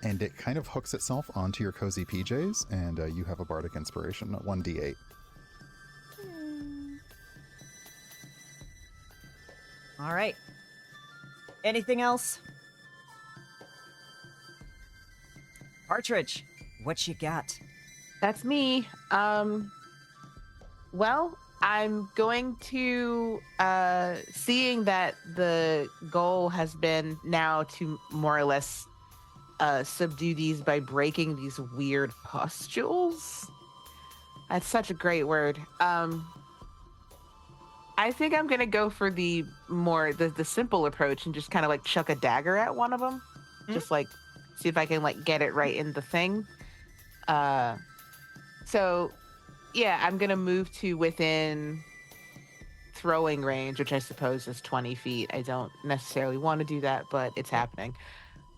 and it kind of hooks itself onto your cozy PJs, and you have a bardic inspiration, 1d8. All right. Anything else? Partridge, what you got? That's me. Well, I'm going to, seeing that the goal has been now to more or less subdue these by breaking these weird pustules. That's such a great word. I think I'm going to go for the simple approach and just kind of like chuck a dagger at one of them. Just like see if I can like get it right in the thing. So yeah, I'm going to move to within throwing range, which I suppose is 20 feet. I don't necessarily want to do that, but it's happening.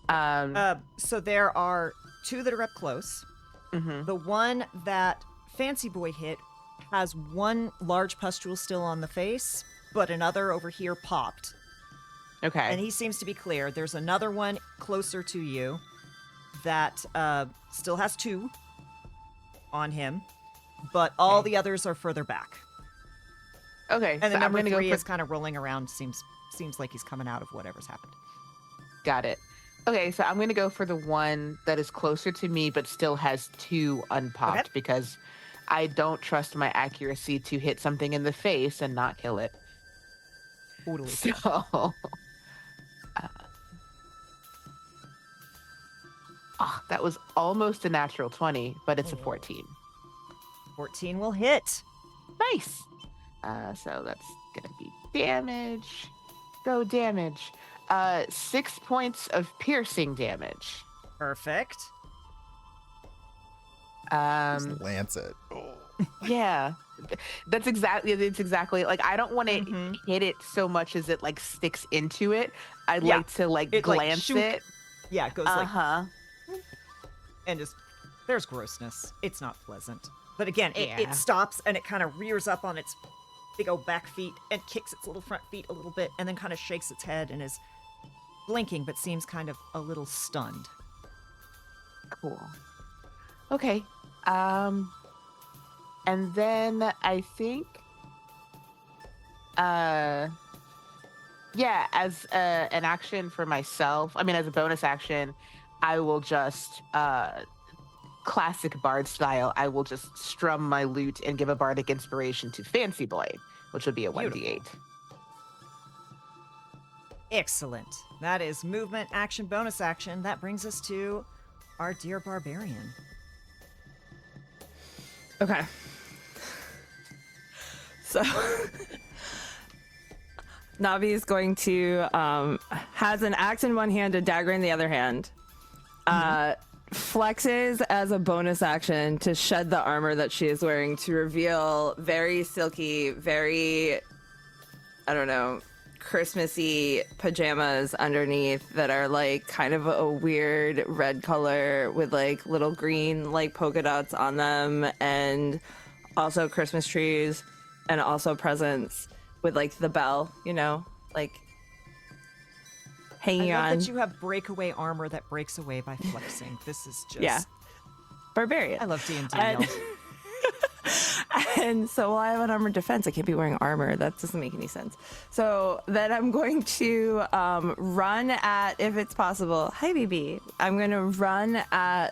So there are 2 that are up close. Mhm. The one that Fancy Boy hit has one large pustule still on the face, but another over here popped. Okay. And he seems to be clear. There's another one closer to you that still has 2 on him, but all the others are further back. Okay. And the so I'm number going to 3 go for is kind of rolling around. Seems like he's coming out of whatever's happened. Got it. Okay, so I'm going to go for the one that is closer to me but still has 2 unpopped Okay. because I don't trust my accuracy to hit something in the face and not kill it. Totally. So, that was almost a natural 20, but it's a 14. 14 will hit. Nice. So that's going to be damage. Go damage. 6 points of piercing damage. Perfect. Just lance it. Oh. Yeah, it's exactly like I don't want to hit it so much as it like sticks into it. I'd like to like glance shoot. it. Yeah, it goes Uh-huh. and just there's grossness. It's not pleasant. But again, Yeah. it stops and it kind of rears up on its big old back feet and kicks its little front feet a little bit and then kind of shakes its head and is blinking, but seems kind of a little stunned. Cool. Okay. And then I think, yeah, as an action for myself, as a bonus action, I will just, classic bard style, I will just strum my lute and give a bardic inspiration to Fancy Boy, which would be a 1d8. Excellent. That is movement, action, bonus action. That brings us to our dear barbarian. Okay. So Navi is going to has an axe in one hand, a dagger in the other hand. Flexes as a bonus action to shed the armor that she is wearing to reveal very silky, very, I don't know, Christmassy pajamas underneath that are like kind of a weird red color with like little green like polka dots on them, and also Christmas trees and also presents with like the bell, like hanging I love on. that you have breakaway armor that breaks away by flexing. This is just barbarian. I love D&D. And- And so while I have an armored defense, I can't be wearing armor. That doesn't make any sense. So then I'm going to run at, if it's possible. Hi, BB. I'm going to run at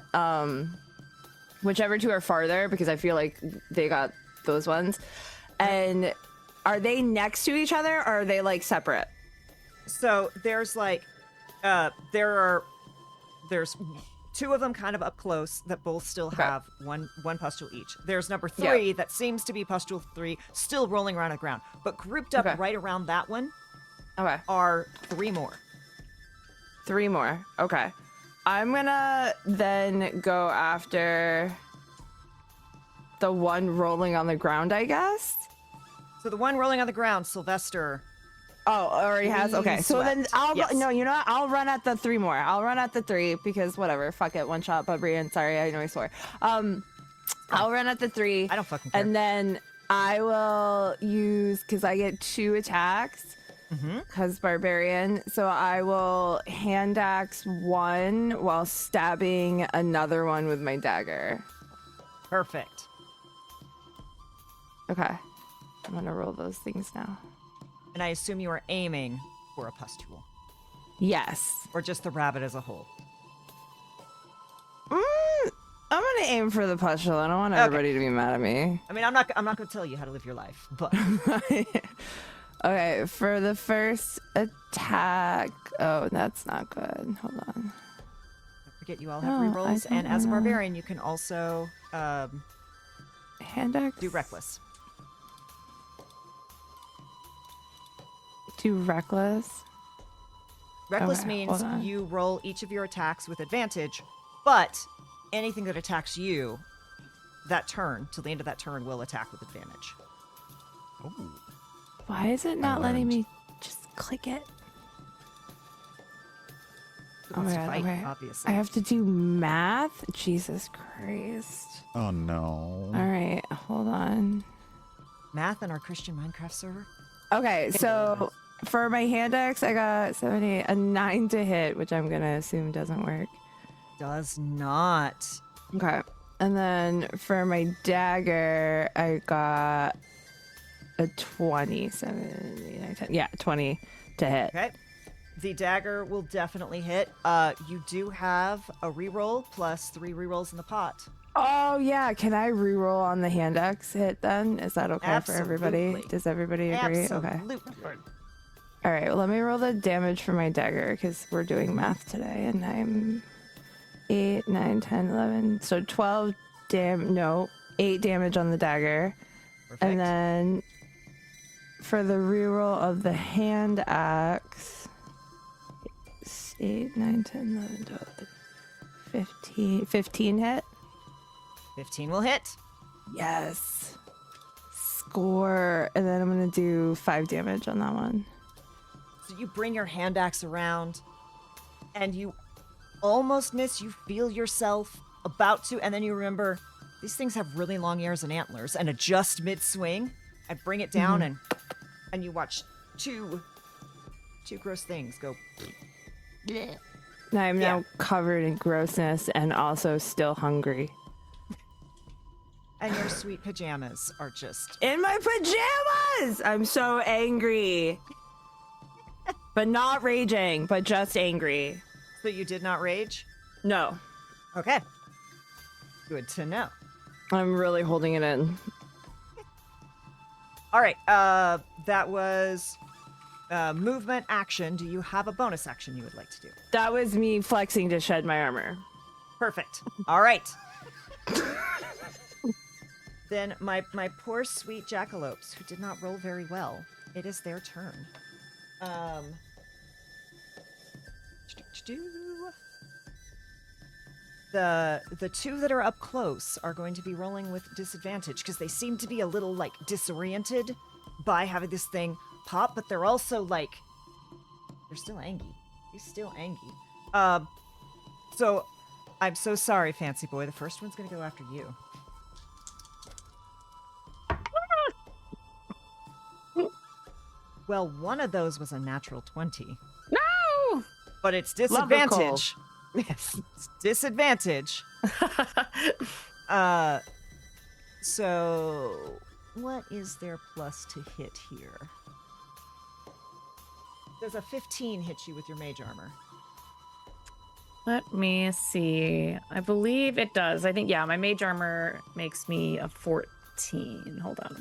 whichever two are farther, because I feel like they got those ones. And are they next to each other, or are they like separate? So there's like, there's two of them kind of up close that both still have one pustule each. There's number 3 that seems to be pustule 3, still rolling around on the ground, but grouped up right around that one are 3 more. 3 more. Okay. I'm gonna then go after the one rolling on the ground, I guess. So the one rolling on the ground, Sylvester. Oh, already has. Okay, Clean so then swept. I'll Yes. no. You know what? I'll run at the 3 more. I'll run at the 3 because whatever. Fuck it. One shot, Barbarian. Sorry, I know I swore. I'll run at the 3. I don't fucking care. And then I will use, because I get 2 attacks. Because Barbarian. So I will hand axe one while stabbing another one with my dagger. Perfect. Okay. I'm gonna roll those things now. And I assume you are aiming for a pustule, Yes. or just the rabbit as a whole. I'm gonna aim for the pustule. I don't want everybody to be mad at me. I mean, I'm not going to tell you how to live your life, but Okay, for the first attack. Oh, that's not good. Hold on. don't forget you all have Oh, I rerolls, and don't as a know. barbarian, you can also Hand axe. do reckless. Do reckless. Reckless Okay, means hold on. you roll each of your attacks with advantage, but anything that attacks you that turn, till the end of that turn, will attack with advantage. Oh. Why is it not letting me just click it? Who Oh wants my to God, fight, okay. obviously. I have to do math? Jesus Christ. Oh no. All right, hold on. Math in our Christian Minecraft server? Okay, so for my hand axe, I got 78, a 9 to hit, which I'm gonna assume doesn't work. Does not. Okay. And then for my dagger, I got a 20. 7, 8, 9, 10. Yeah, 20 to hit. Okay. The dagger will definitely hit. You do have a reroll plus 3 rerolls in the pot. Oh, yeah. Can I reroll on the hand axe hit then? Is that okay for everybody? Absolutely. Does everybody agree? Okay. Absolutely. All right. Well, let me roll the damage for my dagger because we're doing math today. And I'm 8, 9, 10, 11. So 12 8 damage on the dagger. Perfect. And then for the reroll of the hand axe, 8, 9, 10, 11, 12, 15 hit. 15 will hit. Yes. Score. And then I'm going to do 5 damage on that one. So you bring your hand axe around and you almost miss. You feel yourself about to, and then you remember these things have really long ears and antlers, and adjust mid-swing. I bring it down and you watch two gross things go I'm Yeah. now covered in grossness and also still hungry. And your sweet pajamas are just. In my pajamas! I'm so angry. But not raging, but just angry. So you did not rage? No. Okay. Good to know. I'm really holding it in. All right. That was movement action. Do you have a bonus action you would like to do? That was me flexing to shed my armor. Perfect. All right. Then my poor sweet jackalopes, who did not roll very well, it is their turn. The two that are up close are going to be rolling with disadvantage because they seem to be a little like disoriented by having this thing pop, but they're also like they're still angry. He's still angry. So I'm so sorry, Fancy Boy. The first one's gonna go after you. Well, one of those was a natural 20. No! But it's Love the cold. disadvantage. Yes. It's disadvantage. So what is their plus to hit here? Does a 15 hit you with your mage armor? Let me see. I believe it does. I think, yeah, my mage armor makes me a 14. Hold on.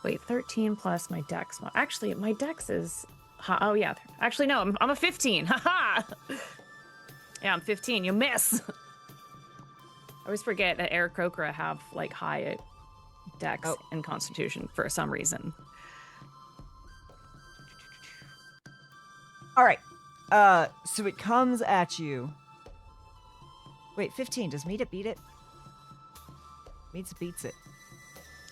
Wait, 13 plus my dex. Actually, my dex is... Oh, yeah. Actually, no, I'm a 15. Haha! Yeah, I'm 15. You miss! I always forget that Eric Crocra have, like, high dex and constitution for some reason. All right. So it comes at you. Wait, 15. Does Meet It beat it? Meets beats it.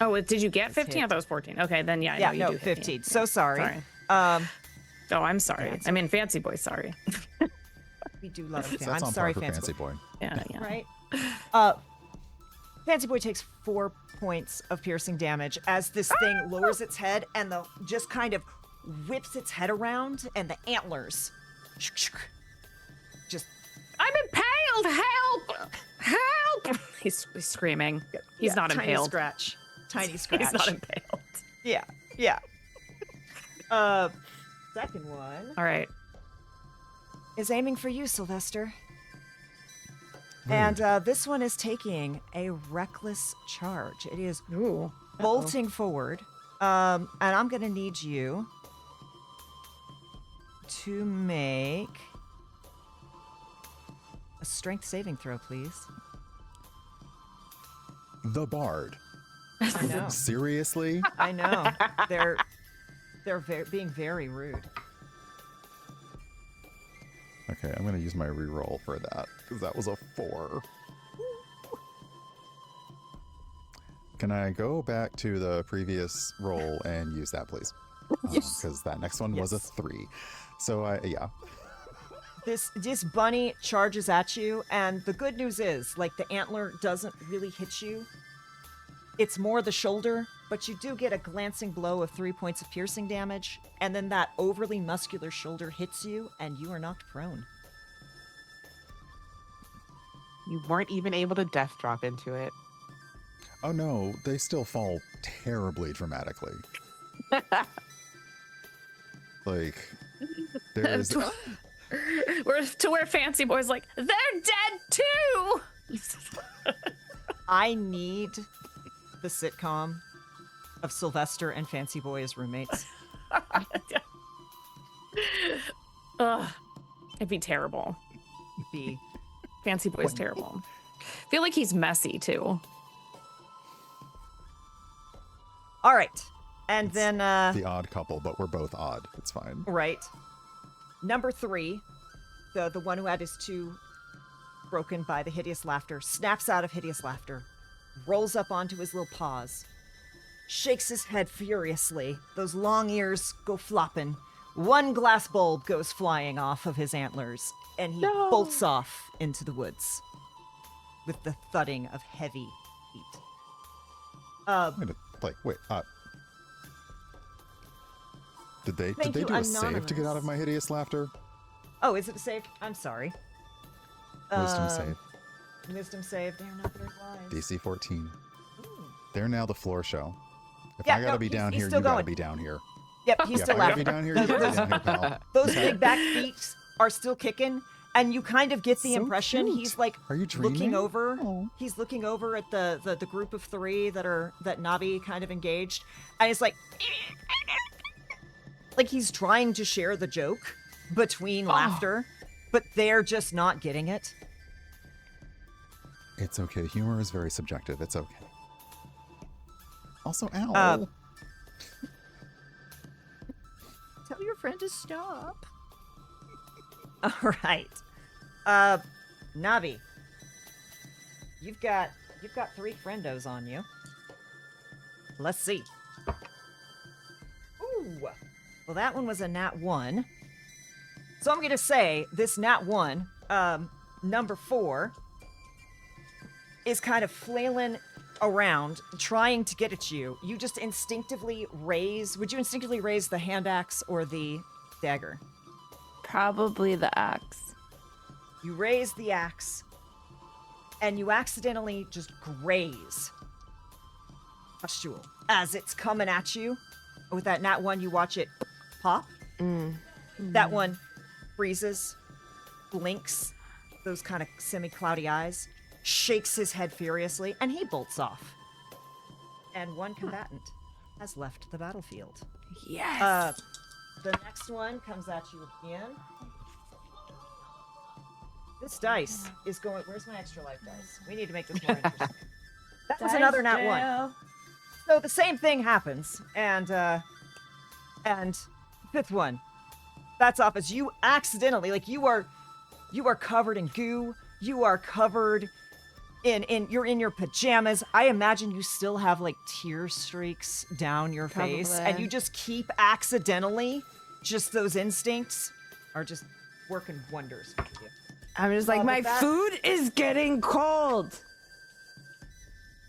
Oh, did you get 15? I hit. thought it was 14. Okay, then yeah, Yeah, no, you no, do 15. So sorry. Oh, I'm sorry. Yeah, it's I mean, Fancy Boy, sorry. We do love That's I'm on sorry, par for Fancy Fancy Boy. Yeah, yeah. Right? Fancy Boy takes 4 points of piercing damage as this thing lowers its head and just kind of whips its head around, and the antlers just I'm impaled! Help! Help! He's screaming. He's not tiny impaled. scratch. Tiny scratch. He's not impaled. Yeah. Second one All right. is aiming for you, Sylvester. And this one is taking a reckless charge. It is Ooh. bolting forward. And I'm going to need you to make a strength saving throw, please. The Bard. I know. Seriously? I know. They're being very rude. Okay, I'm gonna use my reroll for that because that was a 4. Can I go back to the previous roll and use that, please? Yes. Because that next one was a 3. So yeah. This bunny charges at you, and the good news is, like, the antler doesn't really hit you. It's more the shoulder, but you do get a glancing blow of 3 points of piercing damage, and then that overly muscular shoulder hits you, and you are knocked prone. You weren't even able to death drop into it. Oh no, they still fall terribly dramatically. Like, there's where Fancy Boy's like, they're dead too! I need the sitcom of Sylvester and Fancy Boy as roommates. Ugh. It'd be terrible. Be Fancy Boy's terrible. I feel like he's messy too. all right, and then the odd couple, but we're both odd. It's fine. right, number 3, the one who had his 2 broken by the hideous laughter, snaps out of hideous laughter, rolls up onto his little paws, shakes his head furiously. Those long ears go flopping. One glass bulb goes flying off of his antlers, and he bolts off into the woods with the thudding of heavy feet. I'm gonna wait. Did they Thank do you, a save to get out of Anonymous. my hideous laughter? Oh, is it a save? I'm sorry. Wisdom save. Wisdom save. They're not very wise. DC 14. Ooh. They're now the floor show. If Yeah, I gotta no, be he's- down he's here, still you gotta going. be down here. Yep, he's Yeah, still if I gotta laughing. be down here, you gotta be down here, pal. Those big back feet are still kicking, and you kind of get the So impression cute. he's like Are you looking dreaming? over. Oh. He's looking over at the group of 3 that Navi kind of engaged, and he's like he's trying to share the joke between laughter, but they're just not getting it. It's okay. Humor is very subjective. It's okay. Also, ow. Tell your friend to stop. All right. Navi. You've got 3 friendos on you. Let's see. Ooh. Well, that one was a nat 1. So I'm going to say this nat 1, number 4, is kind of flailing around, trying to get at you. You just instinctively raise... Would you instinctively raise the hand axe or the dagger? Probably the axe. You raise the axe, and you accidentally just graze Pustule as it's coming at you. With that nat 1, you watch it pop. That one freezes, blinks, those kind of semi-cloudy eyes, shakes his head furiously, and he bolts off. And one combatant has left the battlefield. Yes. The next one comes at you again. This dice is going... Where's my extra life dice? We need to make this more interesting. That was another nat 1. So the same thing happens, and 5th one. That's off as you accidentally, like you are covered in goo. You are covered you're in your pajamas. I imagine you still have like tear streaks down your face, and Probably. you just keep accidentally, just those instincts are just working wonders for you. I'm just like, but my that- food is getting cold.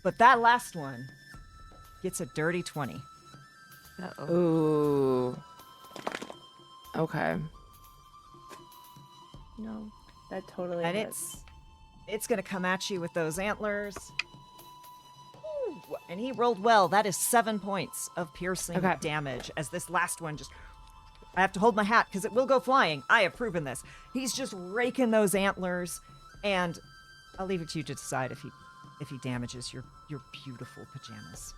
But that last one gets a dirty 20. Ooh. Okay. No, that totally And hits. it's gonna come at you with those antlers. Ooh, and he rolled well. That is 7 points of piercing Okay. damage as this last one just... I have to hold my hat because it will go flying. I have proven this. He's just raking those antlers, and I'll leave it to you to decide if he damages your beautiful pajamas.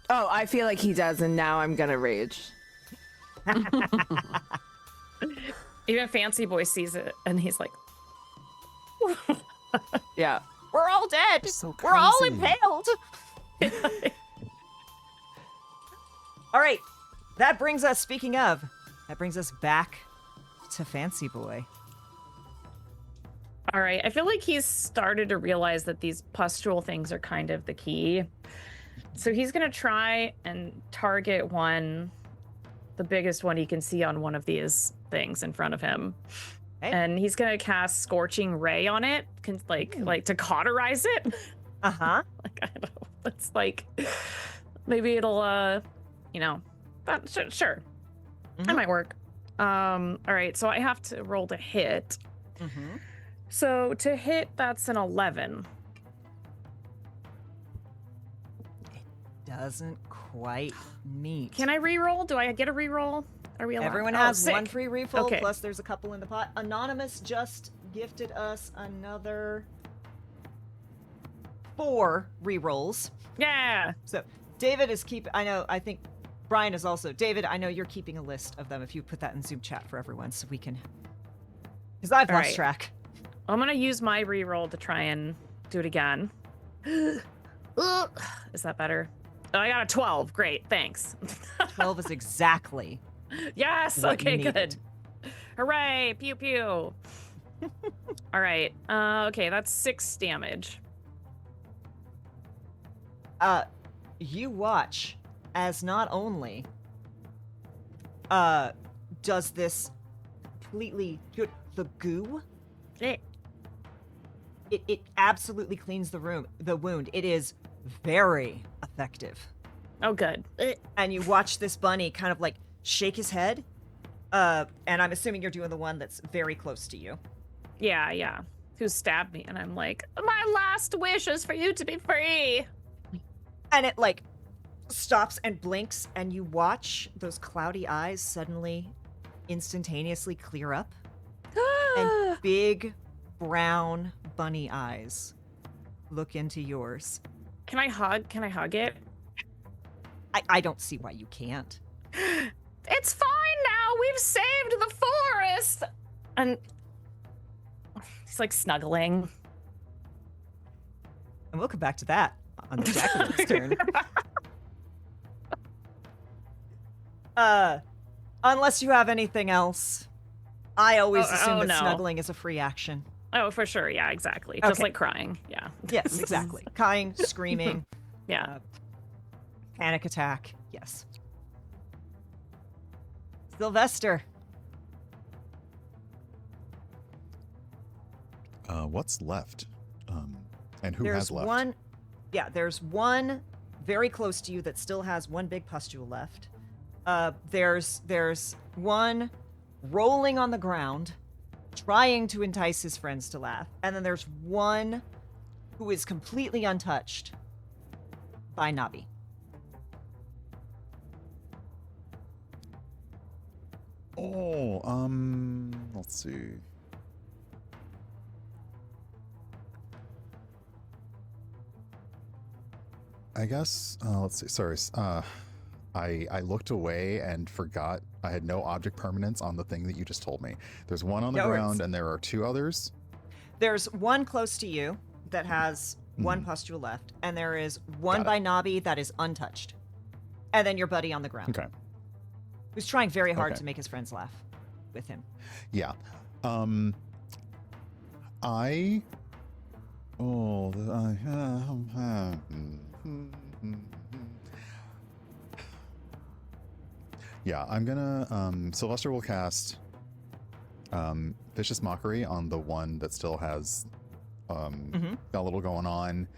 Oh, I feel like he does, and now I'm gonna rage. Even Fancy Boy sees it, and he's like, Yeah. We're all dead. So We're all crazy. impaled. All right. That brings us back to Fancy Boy. all right. I feel like he's started to realize that these pustule things are kind of the key. So he's going to try and target the biggest one he can see on one of these things in front of him. Okay. And he's going to cast Scorching Ray on it, like to cauterize it. Uh-huh. Like, I don't know. It's like, maybe it'll, that, sure. That Mhm. might work. All right. So I have to roll to hit. Mm-hmm. So to hit, that's an 11. Doesn't quite meet. Can I re-roll? Do I get a re-roll? Are we allowed? Everyone Oh, has sick. one free refill, Okay. plus there's a couple in the pot. Anonymous just gifted us another 4 re-rolls. Yeah. So David is I think Brian is also. David, I know you're keeping a list of them. If you put that in Zoom chat for everyone so we can... Because I've All lost right. track. I'm going to use my re-roll to try and do it again. Is that better? Oh, I got a 12. Great. Thanks. 12 is exactly... Yes. what you Okay, needed. good. Hooray. Pew pew. All right. Okay, that's 6 damage. You watch as not only does this completely good the goo, Eh. it absolutely cleans the wound. It is very effective. Oh, good. And you watch this bunny kind of like shake his head And I'm assuming you're doing the one that's very close to you. Yeah. Who stabbed me? And I'm like, my last wish is for you to be free. And it like stops and blinks, and you watch those cloudy eyes suddenly instantaneously clear up. And big brown bunny eyes look into yours. Can I hug it? I don't see why you can't. It's fine now. We've saved the forest. And he's like snuggling. And we'll come back to that on the Jacqueline's turn. Unless you have anything else. I always assume that snuggling is a free action. Oh, for sure. Yeah, exactly. Okay. Just like crying. Yeah. Yes, exactly. Crying, screaming. Yeah. Panic attack. Yes. Sylvester. What's left? And who There's has left? There's one very close to you that still has one big pustule left. There's one rolling on the ground, trying to entice his friends to laugh. And then there's one who is completely untouched by Nabi. Oh, let's see. I guess, let's see, sorry. I looked away and forgot I had no object permanence on the thing that you just told me. There's one on the ground and there are two others. There's one close to you that has one pustule left, and there is one by Nabi that is untouched. And then your buddy on the ground. Okay. Who's trying very hard to make his friends laugh with him. Yeah. Yeah, I'm gonna, Sylvester will cast Vicious Mockery on the one that still has got a little going on.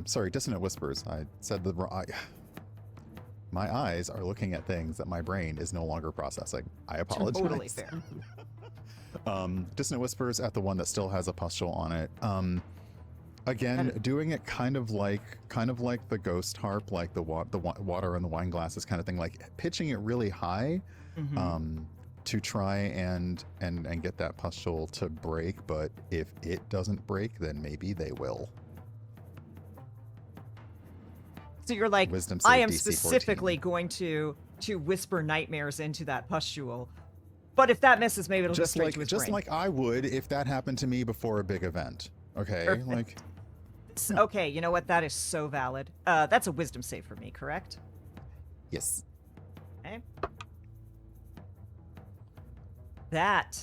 Sorry, Dissonant Whispers. I said the wrong... My eyes are looking at things that my brain is no longer processing. I apologize. Totally fair. Dissonant Whispers at the one that still has a pustule on it. Again, doing it kind of like the ghost harp, like the water and the wine glasses kind of thing, like pitching it really high to try and get that pustule to break. But if it doesn't break, then maybe they will. So you're like, Wisdom I save am DC specifically 14. going to whisper nightmares into that pustule. But if that misses, maybe it'll Just go straight like to his just brain. like I would if that happened to me before a big event. Okay, Perfect. like Okay, you know what? That is so valid. That's a wisdom save for me, correct? yes. Okay. That.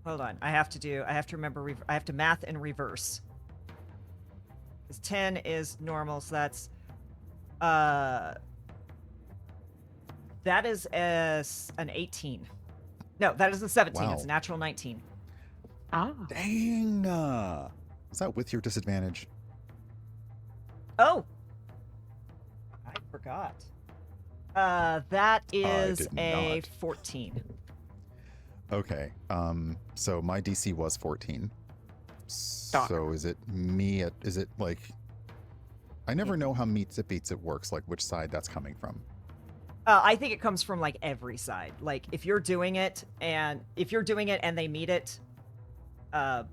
Hold on. I have to remember. I have to math in reverse. Because 10 is normal, so that's. That is an 18. No, that is a 17. Wow. It's a natural 19. Ah. Dang. Is that with your disadvantage? Oh. I forgot. That is did a not. 14. Okay. So my DC was 14. So is it me? Is it like? I never know how meets it beats it works. Like which side that's coming from. I think it comes from like every side. Like if you're doing it and they meet it, that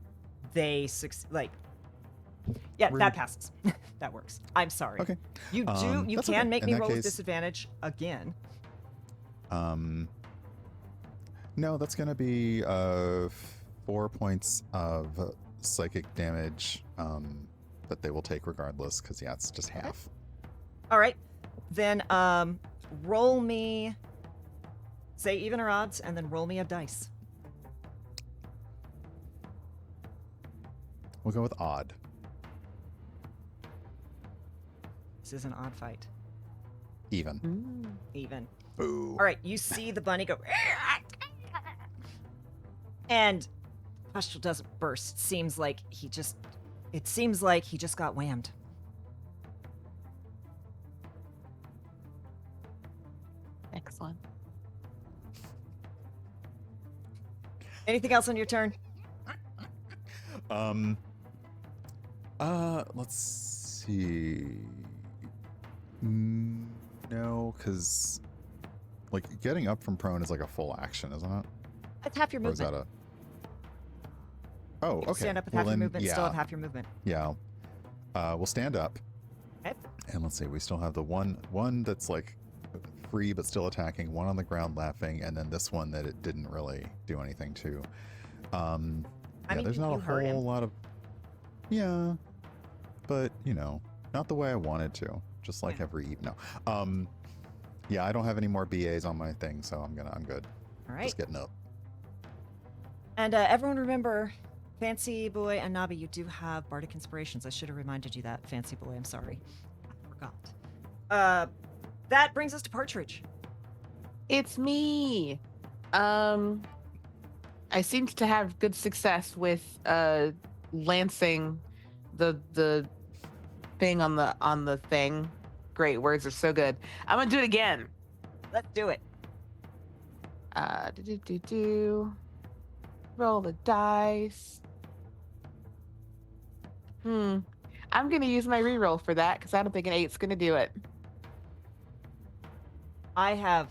passes. That works. I'm sorry. Okay. You That's can okay. make In me that roll with case- disadvantage again. No, that's gonna be 4 points of psychic damage that they will take regardless. Because yeah, it's just half. All right. Then roll me, say even or odds, and then roll me a dice. We'll go with odd. This is an odd fight. Even. Even. Boo. All right, you see the bunny go, and pustule doesn't burst. It seems like he just got whammed. Excellent. Anything else on your turn? Let's see. No, because like getting up from prone is like a full action, isn't it? That's half your Or is movement. that a? Oh, You can okay. stand up with Well, half your then, movement, yeah, still have half your movement. yeah. We'll stand up, Okay. and let's see. We still have the one that's like free but still attacking, one on the ground laughing, and then this one that it didn't really do anything to. Yeah, mean, there's you not a hurt him. whole lot of. Yeah, but you know, not the way I wanted to. Just like Yeah. every no. Yeah, I don't have any more BAs on my thing, so I'm good. All right. Just getting up. And everyone remember, Fancy Boy and Nabi, you do have Bardic Inspirations. I should have reminded you that, Fancy Boy. I'm sorry. I forgot. That brings us to Partridge. It's me. I seemed to have good success with lancing the thing on the thing. Great, words are so good. I'm gonna do it again. Let's do it. Roll the dice. I'm gonna use my reroll for that because I don't think an 8's gonna do it. I have.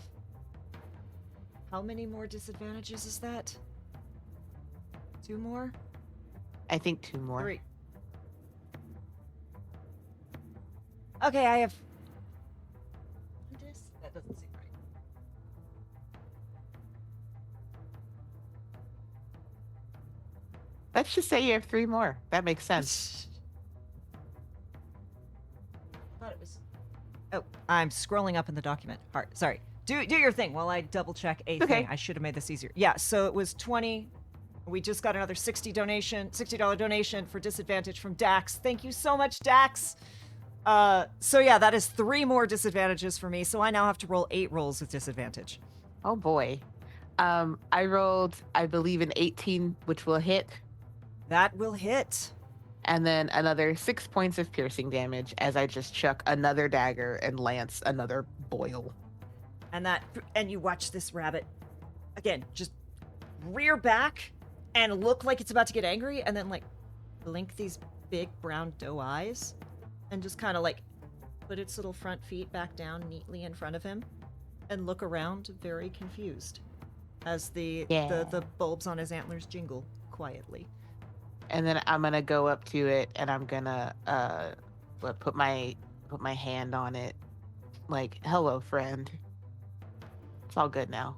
How many more disadvantages is that? 2 more? I think 2 more. 3. Okay, I have. That doesn't seem right. Let's just say you have 3 more. That makes sense. Thought it was. Oh, I'm scrolling up in the document. All right, sorry. Do your thing while I double check a Okay. thing. I should have made this easier. Yeah, so it was 20. We just got another $60 donation for disadvantage from Dax. Thank you so much, Dax. So yeah, that is 3 more disadvantages for me. So I now have to roll 8 rolls with disadvantage. Oh boy. I rolled, I believe, an 18, which will hit, That will hit. and then another 6 points of piercing damage as I just chuck another dagger and lance another boil. And you watch this rabbit again, just rear back and look like it's about to get angry, and then like blink these big brown doe eyes, and just kind of like put its little front feet back down neatly in front of him, and look around very confused as the bulbs on his antlers jingle quietly. And then I'm gonna go up to it and I'm gonna put my hand on it, like, hello, friend. It's all good now.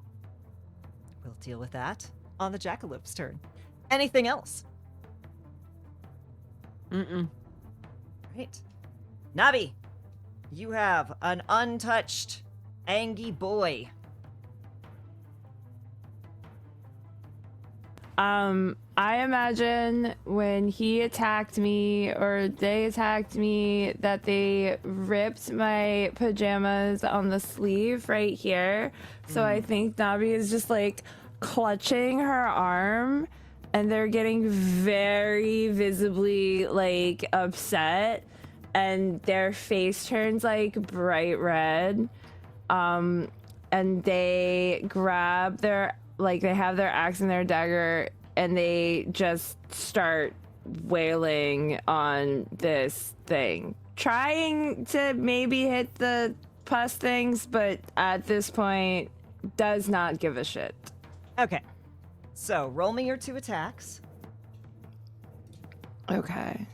We'll deal with that on the Jackalope's turn. Anything else? Mm-mm. Right. Nabi, you have an untouched Angie boy. I imagine when he attacked me or they attacked me that they ripped my pajamas on the sleeve right here. So I think Nabi is just like clutching her arm and they're getting very visibly like upset and their face turns like bright red. And they grab their, like, they have their axe and their dagger and they just start wailing on this thing, trying to maybe hit the pus things, but at this point does not give a shit. Okay. So roll me your 2 attacks. Okay.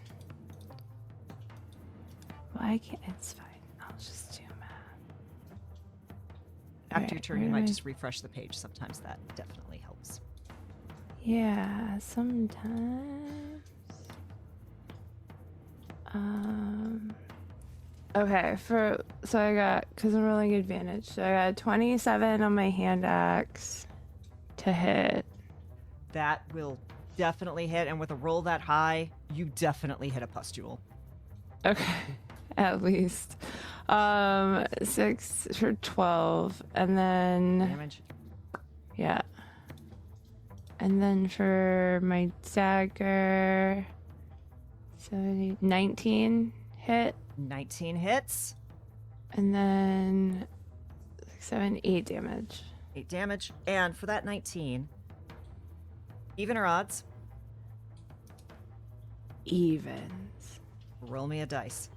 Well, I can't, it's fine. I'll just do math. After Right, your turn, you where might do I- just refresh the page. Sometimes that definitely helps. Yeah, sometimes. Okay, so I got, because I'm rolling advantage, so I got 27 on my hand axe to hit. That will definitely hit, and with a roll that high, you definitely hit a pustule. Okay, at least. 6 for 12, and then, Damage. yeah. And then for my dagger, 19 hit. 19 hits. And then 6, 7, 8 damage. 8 damage. And for that 19, Even or odds? Evens. Roll me a dice.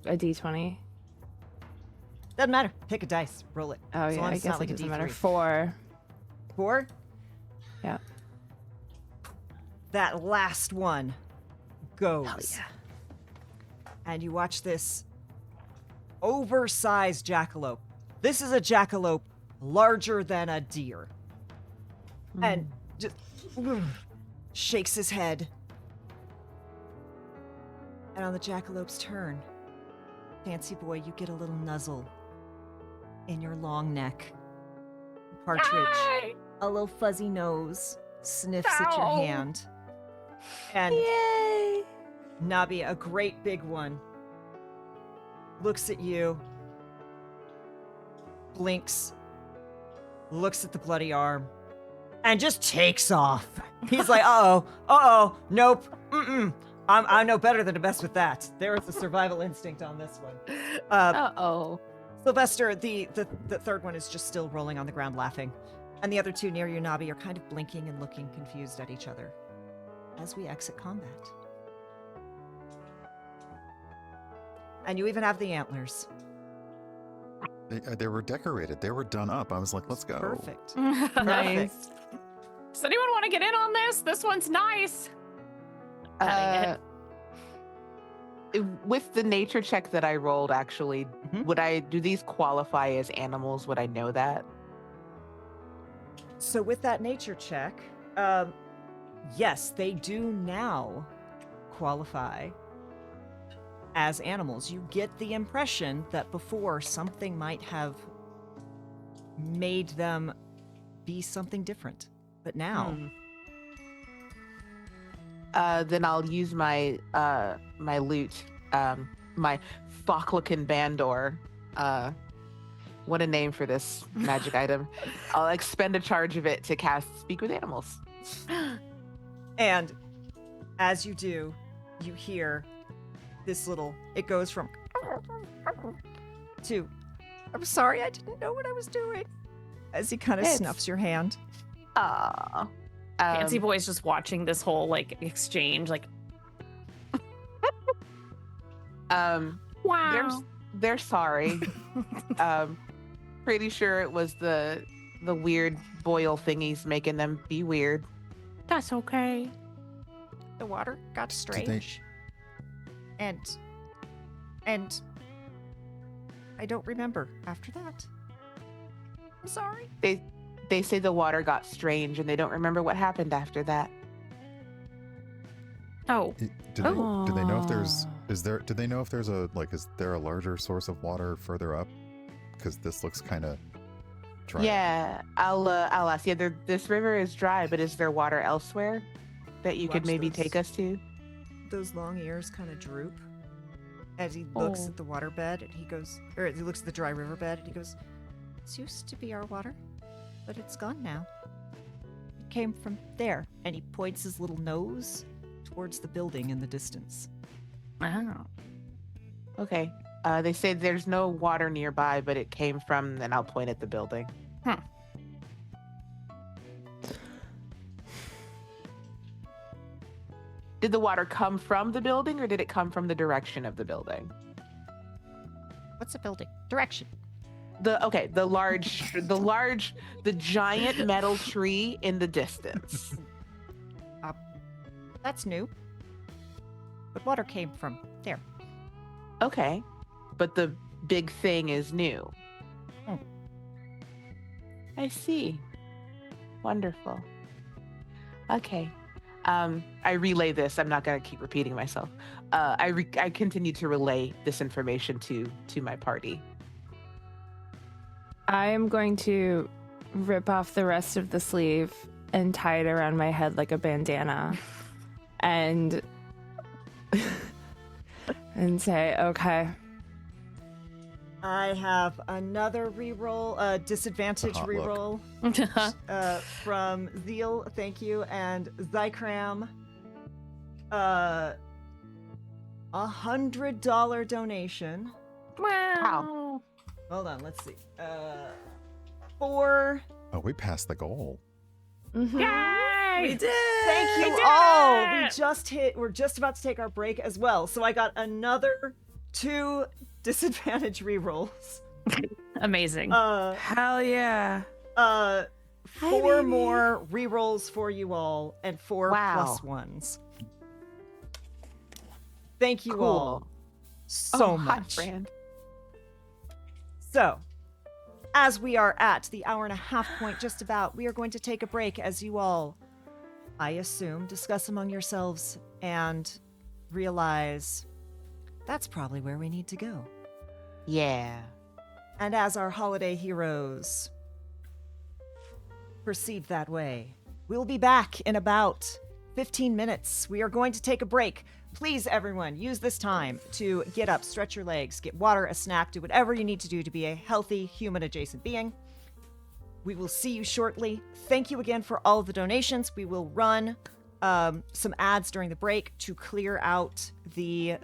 A d20. Doesn't matter. Pick a dice. Roll it. Oh As yeah, long I as it's guess not it like a doesn't matter. D3. 4. 4? Yeah. That last one goes. Hell yeah. And you watch this oversized jackalope. This is a jackalope larger than a deer. And just shakes his head. And on the jackalope's turn, fancy boy, you get a little nuzzle in your long neck. Partridge, a little fuzzy nose, sniffs at your hand. And Yay! Nabi, a great big one, looks at you, blinks, looks at the bloody arm, and just takes off. He's like, nope, I know better than to mess with that. There is a survival instinct on this one. Uh-oh. Sylvester, the third one is just still rolling on the ground laughing. And the other two near you, Nabi, are kind of blinking and looking confused at each other as we exit combat. And you even have the antlers. They were decorated. They were done up. I was like, let's go. Perfect. Nice. Perfect. Does anyone want to get in on this? This one's nice. With the nature check that I rolled, actually, Mhm. do these qualify as animals? Would I know that? So with that nature check, yes, they do now qualify as animals. You get the impression that before something might have made them be something different, but now Then I'll use my my loot, my Foklican Bandor. What a name for this magic item. I'll expend a charge of it to cast Speak with Animals. And as you do, you hear this little, it goes from to, I'm sorry, I didn't know what I was doing, as he kind of It's- snuffs your hand. Ah. Fancy Boy's just watching this whole like exchange, like, wow. They're sorry. Pretty sure it was the weird boil thingies making them be weird. That's okay. The water got they- strange. And I don't remember after that. I'm sorry. They say the water got strange and they don't remember what happened after that. Oh, Do they know if there's Aw. do they know if there's is there a larger source of water further up? Because this looks kind of dry. Yeah, I'll ask. Yeah, this river is dry, but is there water elsewhere that you could Watch maybe this. take us to? Those long ears kind of droop as he looks Oh. at the waterbed, and he goes, or he looks at the dry riverbed, and he goes, "This used to be our water, but it's gone now. It came from there," and he points his little nose towards the building in the distance. wow. Okay. They say there's no water nearby, but it came from, and I'll point at the building. Did the water come from the building, or did it come from the direction of the building? What's a building? Direction. The giant metal tree in the distance. That's new. But water came from there. Okay, but the big thing is new. Hmm. I see. Wonderful. Okay. I relay this. I'm not going to keep repeating myself. I continue to relay this information to my party. I am going to rip off the rest of the sleeve and tie it around my head like a bandana and and say, okay. I have another reroll, disadvantage A hot look. reroll from Zeal, thank you, and Zykram. $100 donation. Wow. Hold on, let's see. 4 Oh, we passed the goal. Mhm. Yay! Yay! We did. Thank you did all. it! We're just about to take our break as well. So I got another 2 disadvantage rerolls. Amazing. Hell yeah. 4 baby. more rerolls for you all, and 4 Wow. +1s. Thank you Cool. all so Hi, much. friend. So, as we are at the hour-and-a-half point just about, we are going to take a break as you all, I assume, discuss among yourselves and realize that's probably where we need to go. Yeah. And as our holiday heroes proceed that way, we'll be back in about 15 minutes. We are going to take a break. Please, everyone, use this time to get up, stretch your legs, get water, a snack, do whatever you need to do to be a healthy human-adjacent being. We will see you shortly. Thank you again for all of the donations. We will run some ads during the break to clear out the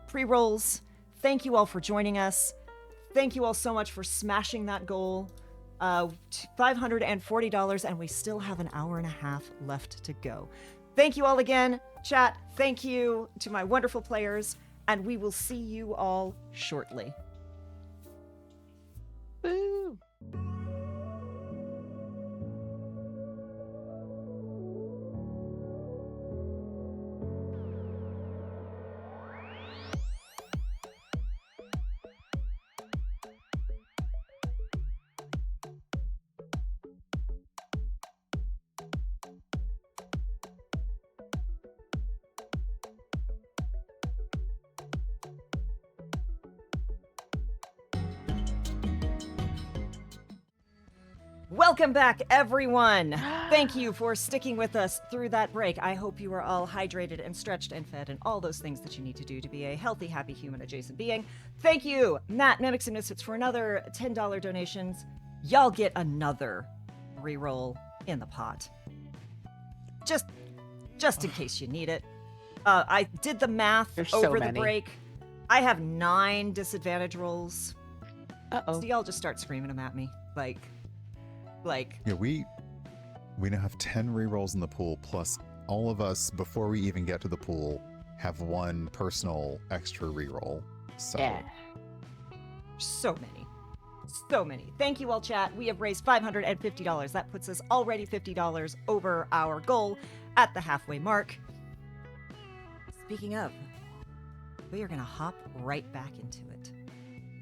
pre-rolls. Thank you all for joining us. Thank you all so much for smashing that goal. $540, and we still have an hour-and-a-half left to go. Thank you all again, chat. Thank you to my wonderful players, and we will see you all shortly. Woo. Welcome back, everyone. Thank you for sticking with us through that break. I hope you are all hydrated and stretched and fed and all those things that you need to do to be a healthy, happy human-adjacent being. Thank you, Matt, Mimics and Misfits, for another $10 donations. Y'all get another reroll in the pot. Just in case you need it. I did the math There's so over the many. break. I have 9 disadvantage rolls. Uh-oh. So y'all just start screaming them at me. Like, Yeah, we now have 10 rerolls in the pool, plus all of us, before we even get to the pool, have 1 personal extra reroll. So Yeah. so many. So many. Thank you all, chat. We have raised $550. That puts us already $50 over our goal at the halfway mark. Speaking of, we are going to hop right back into it.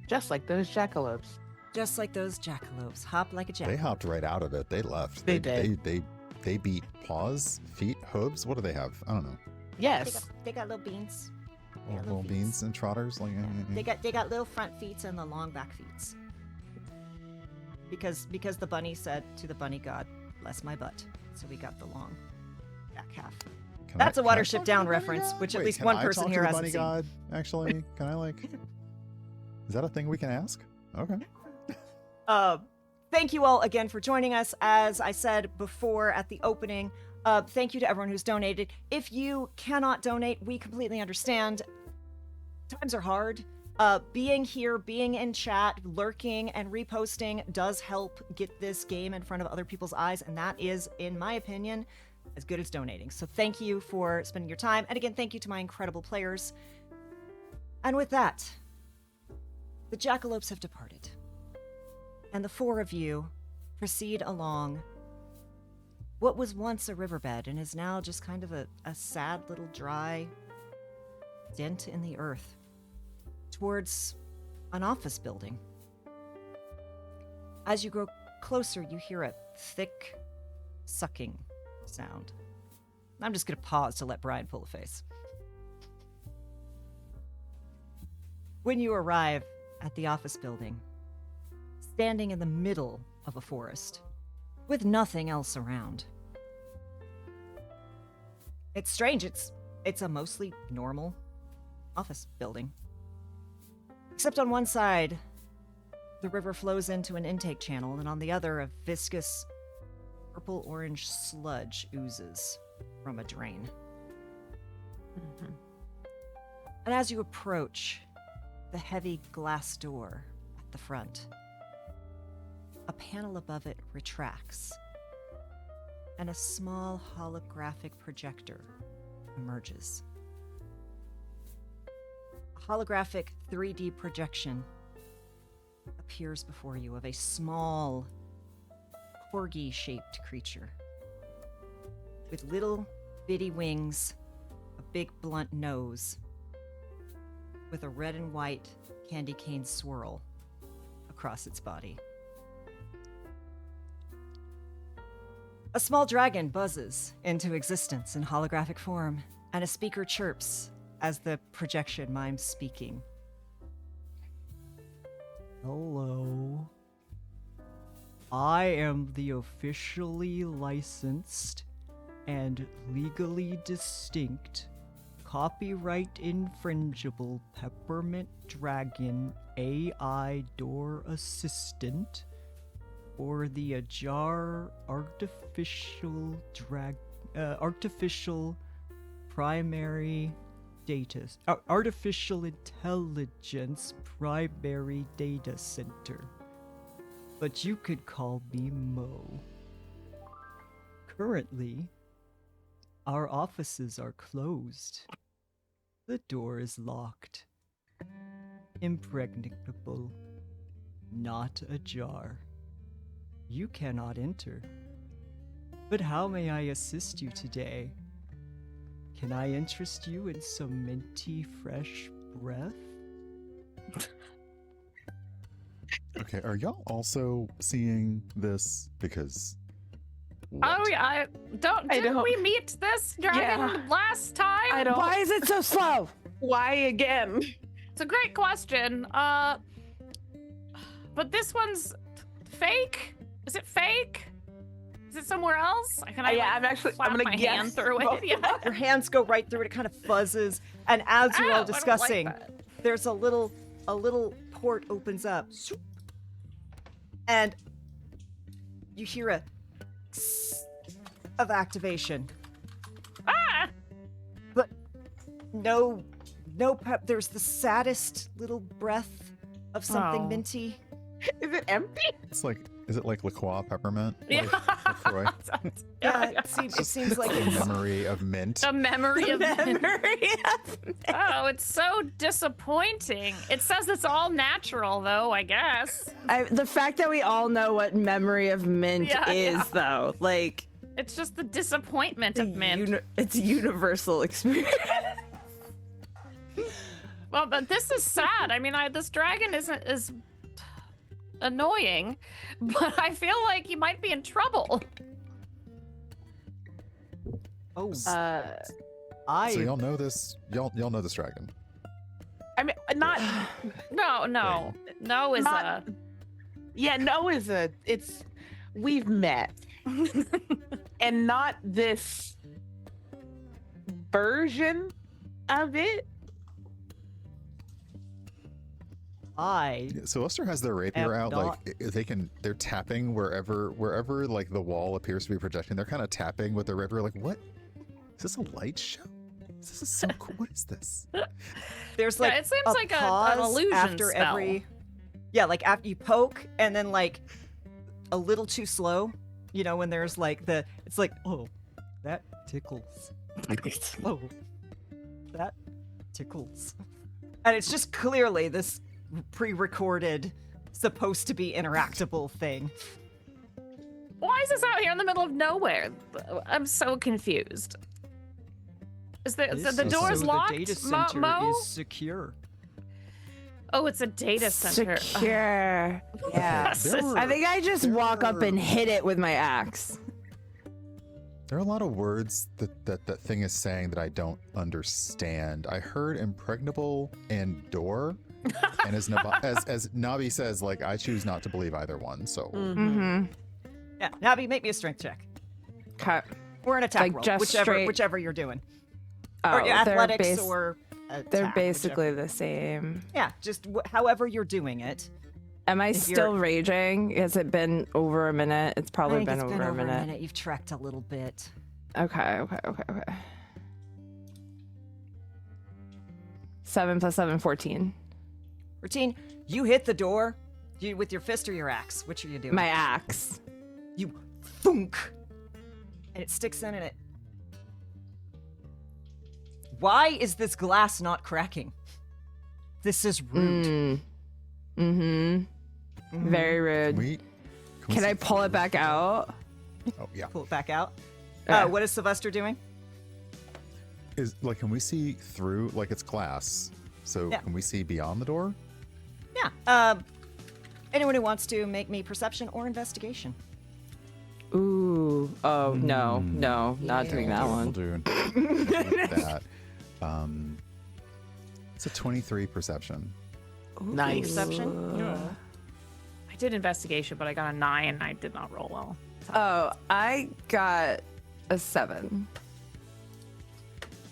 Just like those jackalopes. Just like those jackalopes. Hop like a jackalope. they hopped right out of it. They left. They did. They beat paws, feet, hooves. What do they have? I don't know. Yes. They got little beans. They got Little beans and trotters. Like They got little front feet and the long back feet. Because the bunny said to the bunny god, "Bless my butt." So we got the long back half. That's a Watership Down reference, which at least one person here has hasn't bunny seen. god, actually, can I like? Is that a thing we can ask? Okay. Thank you all again for joining us. As I said before at the opening, thank you to everyone who's donated. If you cannot donate, we completely understand. Times are hard. Being here, being in chat, lurking, and reposting does help get this game in front of other people's eyes, and that is, in my opinion, as good as donating. So thank you for spending your time. And again, thank you to my incredible players. And with that, the jackalopes have departed. And the 4 of you proceed along what was once a riverbed and is now just kind of a sad little dry dent in the earth towards an office building. As you grow closer, you hear a thick, sucking sound. I'm just going to pause to let Brian pull a face. When you arrive at the office building, standing in the middle of a forest, with nothing else around. It's strange, it's a mostly normal office building. Except on one side, the river flows into an intake channel, and on the other, a viscous purple-orange sludge oozes from a drain. Mhm. And as you approach the heavy glass door at the front, a panel above it retracts, and a small holographic projector emerges. A holographic 3D projection appears before you of a small, corgi-shaped creature with little bitty wings, a big blunt nose, with a red and white candy cane swirl across its body. A small dragon buzzes into existence in holographic form, and a speaker chirps as the projection mimes speaking. Hello. I am the officially licensed and legally distinct, copyright infringible Peppermint Dragon AI door assistant for the Ajar artificial primary data artificial intelligence primary data center. But you could call me Mo. Currently, our offices are closed. The door is locked. Impregnable. Not ajar. You cannot enter. But how may I assist you today? Can I interest you in some minty, fresh breath? Okay, are y'all also seeing this? Because. Oh yeah, didn't we meet this dragon last time? I don't. Why is it so slow? Why again? It's a great question. But this one's fake. Is it fake? Is it somewhere else? I'm gonna my guess. hand through it. Yeah. Your hands go right through it. It kind of fuzzes, and as you're Ow, I all don't like discussing, that. there's a little port opens up, and you hear a of activation. Ah! But no pep. There's the saddest little breath of something Oh. minty. Is it empty? It's like, is it like LaCroix peppermint? Yeah. LaCroix? Yeah, it seems like A it's memory of mint. A memory of Memory. Oh, it's so disappointing. It says it's all natural, though, I guess. The fact that we all know what memory of mint Yeah, is, yeah. though, like It's just the disappointment of mint. it's a universal experience. Well, but this is sad. I mean, this dragon is annoying, but I feel like he might be in trouble. oh, Uh, I So y'all know this. Y'all know this dragon. I mean, not. No is Not- Yeah, no is a. It's. We've met, and not this version of it. I So Lester has their rapier Am out. not- Like they're tapping wherever like the wall appears to be projecting. They're kind of tapping with their rapier. Like, what? Is this a light show? This is so cool. What is this? there's Yeah, like it seems a like an pause illusion after spell. every. Yeah, like after you poke, and then like a little too slow. You know, when there's like it's like, oh, that tickles. Oh, that tickles. And it's just clearly this pre-recorded, supposed to be interactable thing. Why is this out here in the middle of nowhere? I'm so confused. Is the door's so locked? The data center Mo? is secure. Oh, it's a data center. Secure. Yeah. There were- I think I just walk up and hit it with my axe. There are a lot of words that thing is saying that I don't understand. I heard impregnable and door, and as Nabi says, like, I choose not to believe either one. So Mm-hmm. Yeah, Nabi, make me a strength check. Cut. Or an attack Like roll, just straight- whichever you're doing. Oh, or yeah, they're athletics bas- or attack, they're whichever. basically the same. Yeah, just however you're doing it. Am I If still you're- raging? Has it been over a minute? It's probably I think been it's over been a over minute. You've trekked a little bit. Okay. 7 + 7, 14. Routine, you hit the door. With your fist or your axe? Which are you doing? My axe. You thunk. and it sticks in and it. Why is this glass not cracking? This is rude. Very rude. Can I pull it back out? Oh yeah. Pull it back out. Yeah. What is Sylvester doing? Can we see through? Like it's glass, so Yeah. can we see beyond the door? Yeah. Anyone who wants to make me perception or investigation. Ooh. Oh, no, not doing that We'll one. do that. It's a 23 perception. Nice. Perception? I did investigation, but I got a 9 and I did not roll well. Oh, I got a 7.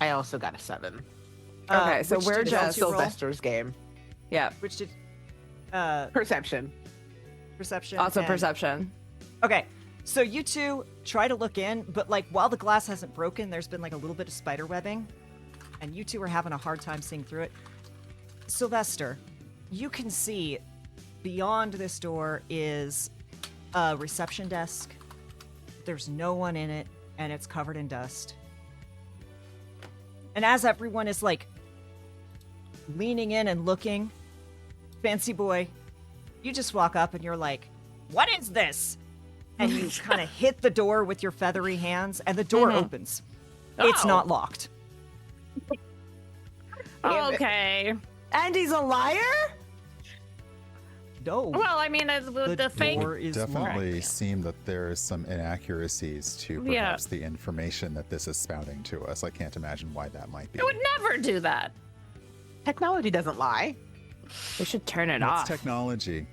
I also got a 7. Okay, so which we're did just- you roll? Sylvester's game. Yeah. Which did Perception. perception? Also and- perception. Okay, so you two try to look in, but like while the glass hasn't broken, there's been like a little bit of spider webbing, and you two are having a hard time seeing through it. Sylvester, you can see beyond this door is a reception desk. There's no one in it, and it's covered in dust. And as everyone is like leaning in and looking, Fancy Boy, you just walk up and you're like, "What is this?" And you kind of hit the door with your feathery hands, and the door opens. It's Oh. not locked. Okay. And he's a liar? No. Well, I mean, the fake. door is Definitely locked. seem that there is some inaccuracies to Yeah. perhaps the information that this is spouting to us. I can't imagine why that might be. I would never do that. Technology doesn't lie. We should turn it What's off. technology?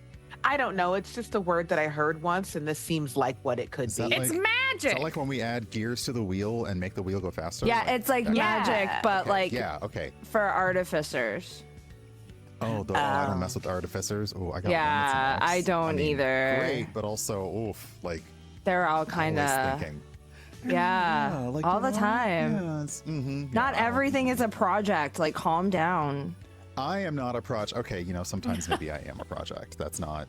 I don't know. It's just a word that I heard once, and this seems like what it could Is that be. It's Like- Is magic. that like when we add gears to the wheel and make the wheel go faster? Yeah, it's like that- magic, but okay, like yeah, okay. for artificers. Oh, I don't mess with artificers. Oh, I got one Yeah, that's I nice. don't mean, either. Great, but also, oof, like They're all kind always of, thinking. yeah, like, all the you know, time. Yes, Not everything is a project. Like, calm down. I am not a project. Okay, sometimes maybe I am a project. That's not,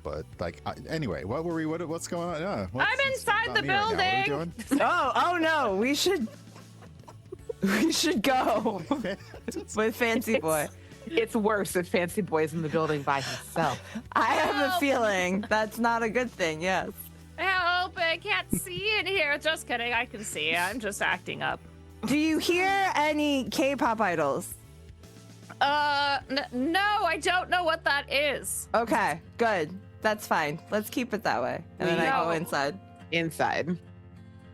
but like, anyway, what were we? What's going on? Yeah, I'm inside not the me right now. What are we building. doing? Oh no, we should go with Fancy Boy. It's worse if Fancy Boy's in the building by himself. I have a Help. feeling that's not a good thing. Yes. Help! I can't see in here. Just kidding. I can see. I'm just acting up. Do you hear any K-pop idols? No, I don't know what that is. Okay, good. That's fine. Let's keep it that way. And then I go No. inside. Inside.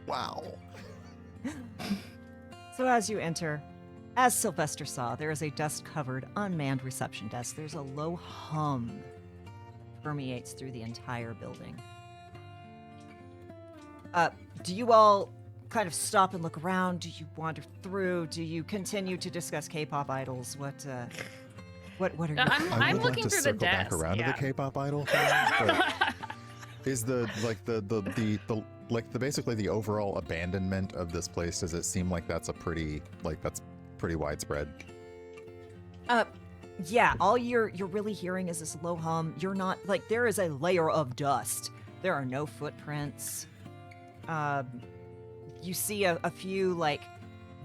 Wow. So as you enter, as Sylvester saw, there is a dust-covered, unmanned reception desk. There's a low hum permeates through the entire building. Do you all kind of stop and look around? Do you wander through? Do you continue to discuss K-pop idols? What are you? I'm I would looking like to through the circle desk. back around yeah. to the K-pop idol thing, but is basically the overall abandonment of this place? Does it seem like that's pretty widespread? Yeah, all you're really hearing is this low hum. You're not like there is a layer of dust. There are no footprints. You see a few like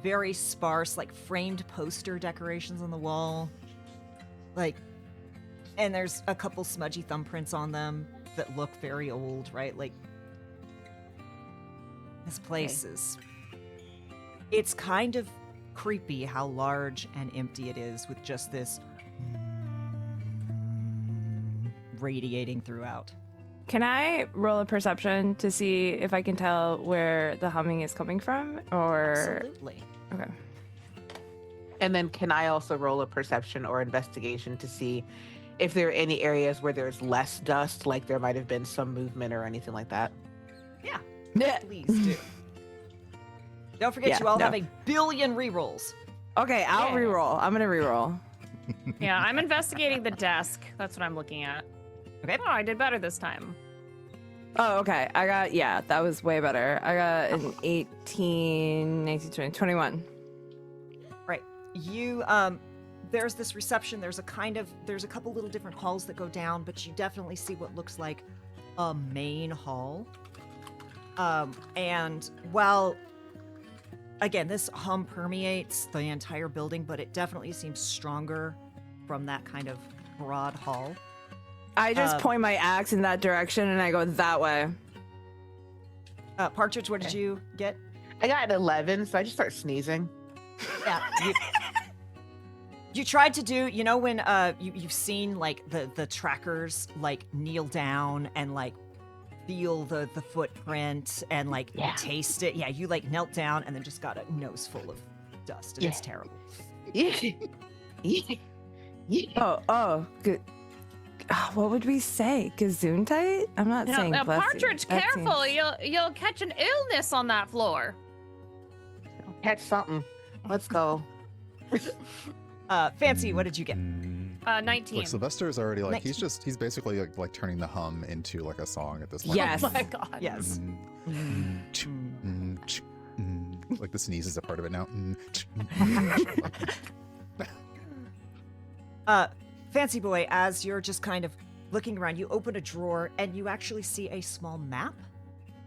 very sparse like framed poster decorations on the wall. Like, and there's a couple smudgy thumbprints on them that look very old, right? Like this place is it's kind of creepy how large and empty it is with just this radiating throughout. Can I roll a perception to see if I can tell where the humming is coming from? Or Absolutely. okay. And then can I also roll a perception or investigation to see if there are any areas where there's less dust, like there might have been some movement or anything like that? Yeah, Yeah. please do. Don't forget, Yeah, you all no. have a billion rerolls. Okay, I'll Yeah. reroll. I'm gonna reroll. Yeah, I'm investigating the desk. That's what I'm looking at. Okay. Oh, I did better this time. Oh, okay. That was way better. I got an 18, 19, 20, 21. Right. You there's this reception, there's a couple little different halls that go down, but you definitely see what looks like a main hall. And while, again, this hum permeates the entire building, but it definitely seems stronger from that kind of broad hall. I just point my axe in that direction and I go that way. Partridge, what did you get? I got an 11, so I just start sneezing. Yeah. You tried to do, you know, when you've seen like the trackers like kneel down and like feel the footprint and like taste it. Yeah, you like knelt down and then just got a nose full of dust. And it's terrible. Oh, good. What would we say? Gesundheit? I'm not saying Now, bless you. Partridge, That careful! seems- You'll catch an illness on that floor. Catch something. Let's go. Fancy, what did you get? 19. Like Sylvester's already like 19. he's basically like turning the hum into like a song at this point. Yes. Oh my god. Yes. Like the sneeze is a part of it now. Fancy boy, as you're just kind of looking around, you open a drawer and you actually see a small map.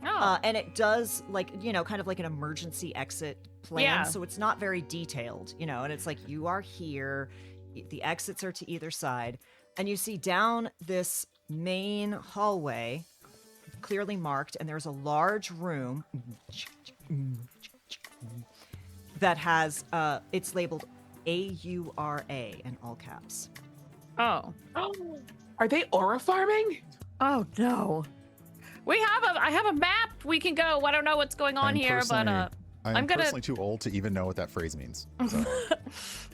Oh. And it does like, you know, kind of like an emergency exit plan. Yeah. So it's not very detailed, you know, and it's like you are here, the exits are to either side, and you see down this main hallway, clearly marked, and there's a large room that has, it's labeled AURA in all caps. Oh. Are they aura farming? Oh no. I have a map. We can go. I don't know what's going on here, but I'm I'm gonna- personally too old to even know what that phrase means. So.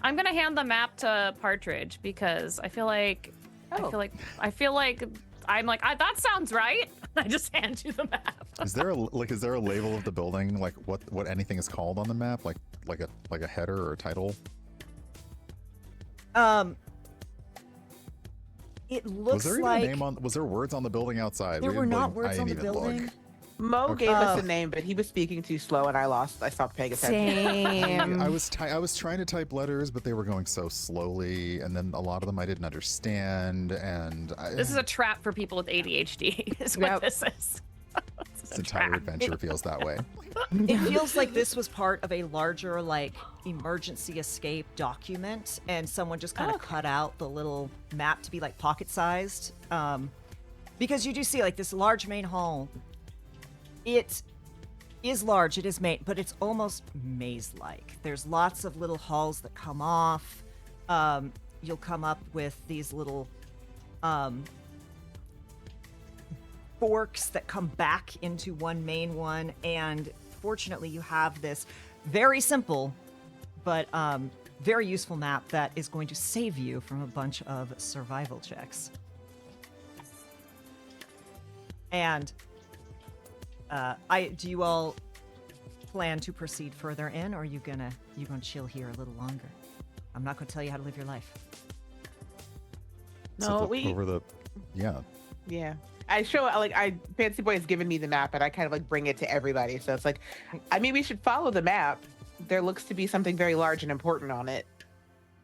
I'm gonna hand the map to Partridge because I feel like I'm like that sounds right. I just hand you the map. Is there a label of the building, like what anything is called on the map, like a header or a title? It looks Was there even like a name on? Was there words on the building outside? there We were didn't not blink- I words on the didn't even look. building. Mo Okay. gave us a name, but he was speaking too slow, and I stopped paying attention. Same. I was trying to type letters, but they were going so slowly, and then a lot of them I didn't understand. And This is a trap for people with ADHD. Is what Yep. this is. this entire adventure feels that way. It feels like this was part of a larger, like, emergency escape document, and someone just kind of cut out the little map to be, like, pocket-sized. Because you do see, like, this large main hall. It is large, it is but it's almost maze-like. There's lots of little halls that come off. You'll come up with these little forks that come back into one main one, and fortunately you have this very simple but very useful map that is going to save you from a bunch of survival checks. And do you all plan to proceed further in, or are you gonna chill here a little longer? I'm not gonna tell you how to live your life. No, Yeah. I show Fancy Boy has given me the map, and I kind of like bring it to everybody. So it's like, I mean, we should follow the map. There looks to be something very large and important on it.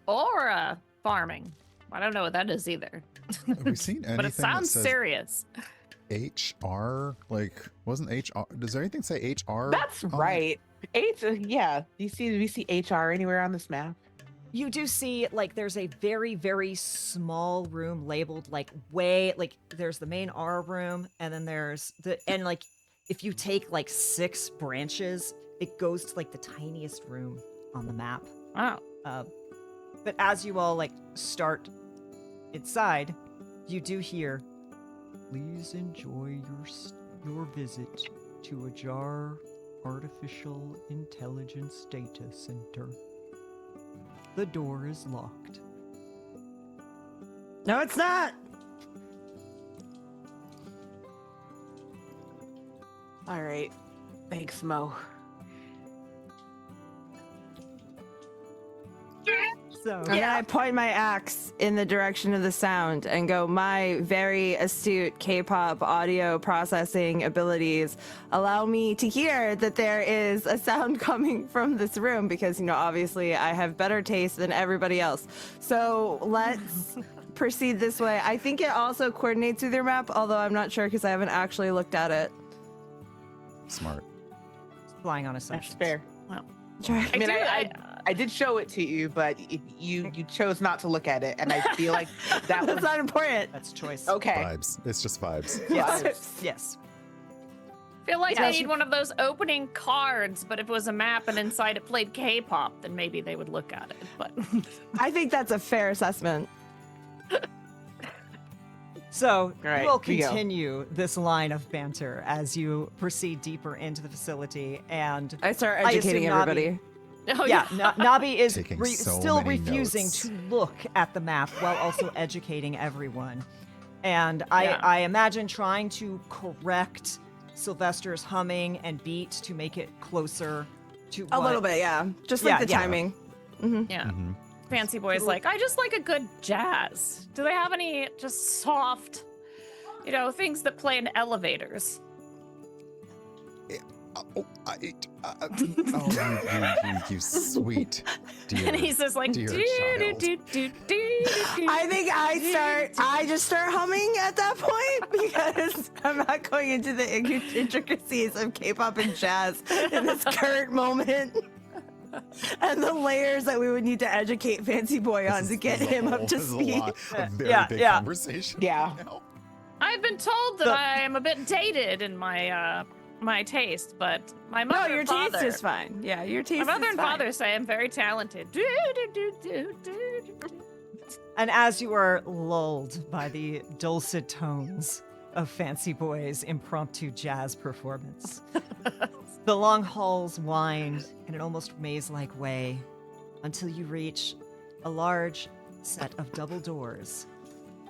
Or farming. I don't know what that is either. Have we seen anything But it sounds that says serious. HR? Like, wasn't HR? Does there anything say HR? That's on it? right. Yeah. Do we see HR anywhere on this map? You do see, like, there's a very, very small room labeled, like, there's the main R room, and then there's like, if you take, like, 6 branches, it goes to, like, the tiniest room on the map. Oh. But as you all, like, start inside, you do hear, please enjoy your visit to Ajar Artificial Intelligence Data Center. The door is locked. No, it's not. All right. Thanks, Mo. So, And then I point my axe in the direction of the sound and go, my very astute K-pop audio processing abilities allow me to hear that there is a sound coming from this room because, obviously I have better taste than everybody else. So let's proceed this way. I think it also coordinates with your map, although I'm not sure because I haven't actually looked at it. Smart. Flying on That's assumptions. fair. Sure. I mean, I did show it to you, but you chose not to look at it, and I feel like that That's was not important. That's choice. okay. Vibes. It's just vibes. Yes. Yes. I feel like Yeah. they need one of those opening cards, but if it was a map and inside it played K-pop, then maybe they would look at it. But I think that's a fair assessment. So Right, we'll we go. continue this line of banter as you proceed deeper into the facility, and I start I educating assume Nabi- everybody. oh yeah, Nabi is Taking so still many refusing notes. to look at the map while also educating everyone. And Yeah. I imagine trying to correct Sylvester's humming and beat to make it closer to A what- little bit, yeah. Just like Yeah, the yeah. timing. yeah. Mhm. Fancy Boy's like, I just like a good jazz. Do they have any just soft, things that play in elevators? You sweet dear. And he's just like, dear do, do, child. do, do, do, do. I think I just start humming at that point because I'm not going into the intricacies of K-pop and jazz in this current moment. And the layers that we would need to educate Fancy Boy on to get him up to This is speed. a very Yeah, big yeah. conversation. Yeah. now. I've been told that I am a bit dated in my my taste, but my No, mother your and father, taste is fine. Yeah, your taste my mother is and fine. father say I'm very talented. Do, do, do, do, do, do. And as you are lulled by the dulcet tones of Fancy Boy's impromptu jazz performance, the long halls wind in an almost maze-like way until you reach a large set of double doors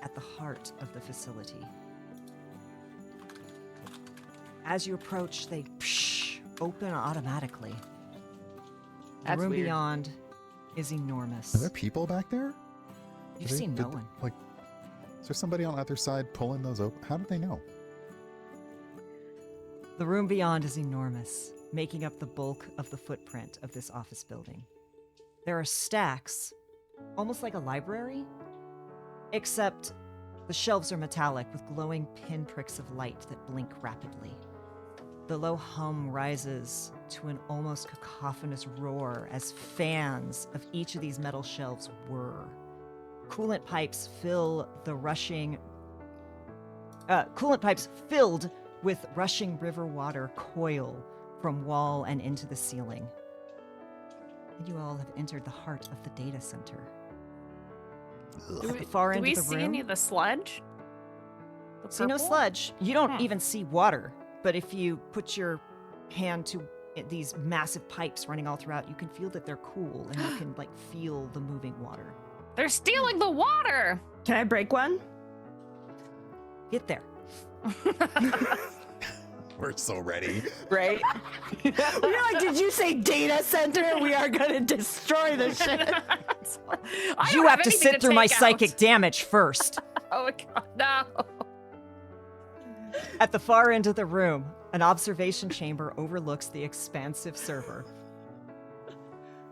at the heart of the facility. As you approach, they open automatically. The That's room weird. beyond is enormous. Are there people back there? You've Did they- seen did- no one. Like, is there somebody on either side pulling those open? How did they know? The room beyond is enormous, making up the bulk of the footprint of this office building. There are stacks, almost like a library, except the shelves are metallic with glowing pinpricks of light that blink rapidly. The low hum rises to an almost cacophonous roar as fans of each of these metal shelves whir. Coolant pipes filled with rushing river water coil from wall and into the ceiling. And you all have entered the heart of the data center. At the far Do end we of the see room, any of the sludge? The see no purple? sludge. You don't Hmm. even see water. But if you put your hand to these massive pipes running all throughout, you can feel that they're cool, and you can feel the moving water. They're stealing the water. Can I break one? Get there. We're so ready. Right? You're like, did you say data center? We are gonna destroy this shit. I You don't have to anything sit through my take out. psychic damage first. Oh my god, no. At the far end of the room, an observation chamber overlooks the expansive server.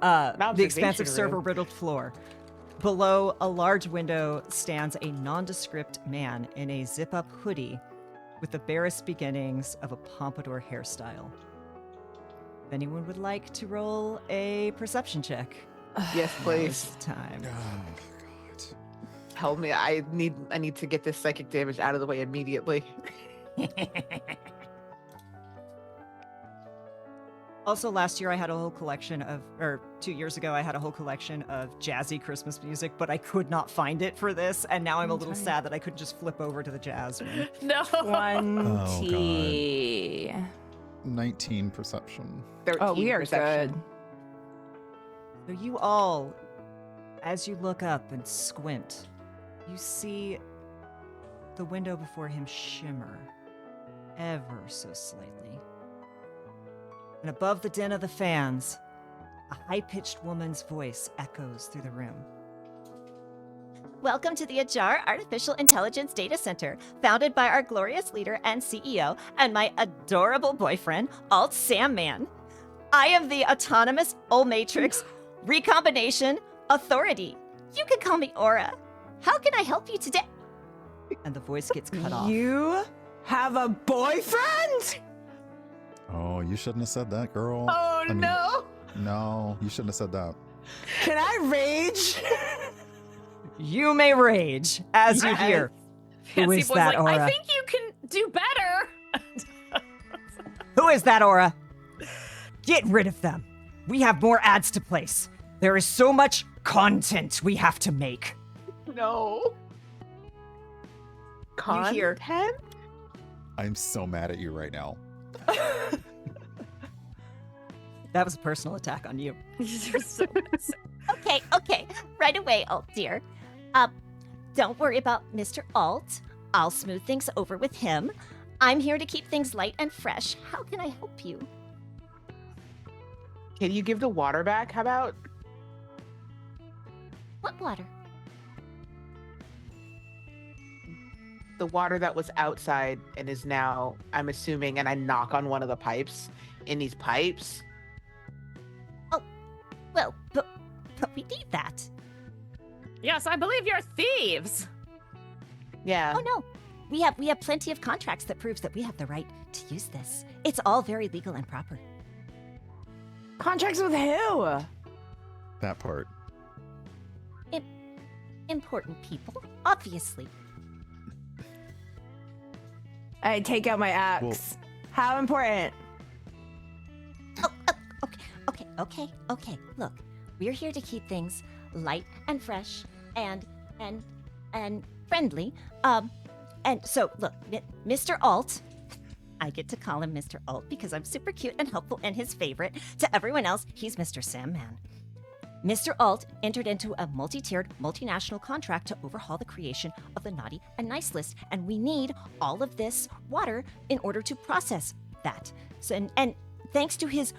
The expansive observation server room. riddled floor. Below a large window stands a nondescript man in a zip-up hoodie with the barest beginnings of a pompadour hairstyle. If anyone would like to roll a perception check, Yes, please. now's the time. Oh, God. Help me. I need to get this psychic damage out of the way immediately. Also, last year I had a whole collection of, or 2 years ago I had a whole collection of jazzy Christmas music, but I could not find it for this, and now I'm a little sad that I couldn't just flip over to the jazz one. No. 20. 19 perception. 13 Oh, we are perception. good. So you all, as you look up and squint, you see the window before him shimmer ever so slightly. And above the din of the fans, a high-pitched woman's voice echoes through the room. Welcome to the Ajar Artificial Intelligence Data Center, founded by our glorious leader and CEO and my adorable boyfriend, Alt Sam Man. I am the autonomous Matrix Recombination Authority. You can call me Aura. How can I help you today? And the voice gets cut off. You have a boyfriend? Oh, you shouldn't have said that, girl. Oh I mean, no! No, you shouldn't have said that. Can I rage? You may rage as you hear. Who Fancy is Boy's that like, aura? I think you can do better. Who is that aura? Get rid of them. We have more ads to place. There is so much content we have to make. No. You hear- Content? I'm so mad at you right now. That was a personal attack on you. Okay, right away, Alt dear. Don't worry about Mr. Alt. I'll smooth things over with him. I'm here to keep things light and fresh. How can I help you? Can you give the water back? How about What water? the water that was outside and is now, I'm assuming, and I knock on one of the pipes in these pipes? Well, but we need that. Yes, I believe you're thieves. Yeah. Oh no. We have plenty of contracts that proves that we have the right to use this. It's all very legal and proper. Contracts with who? That part. Important people, obviously. I take out my axe. Well- How important? Okay. Look, we're here to keep things light and fresh and friendly. And so look, Mr. Alt, I get to call him Mr. Alt because I'm super cute and helpful and his favorite. To everyone else, he's Mr. Sandman. Mr. Alt entered into a multi-tiered, multinational contract to overhaul the creation of the naughty and nice list, and we need all of this water in order to process that. So, and thanks to his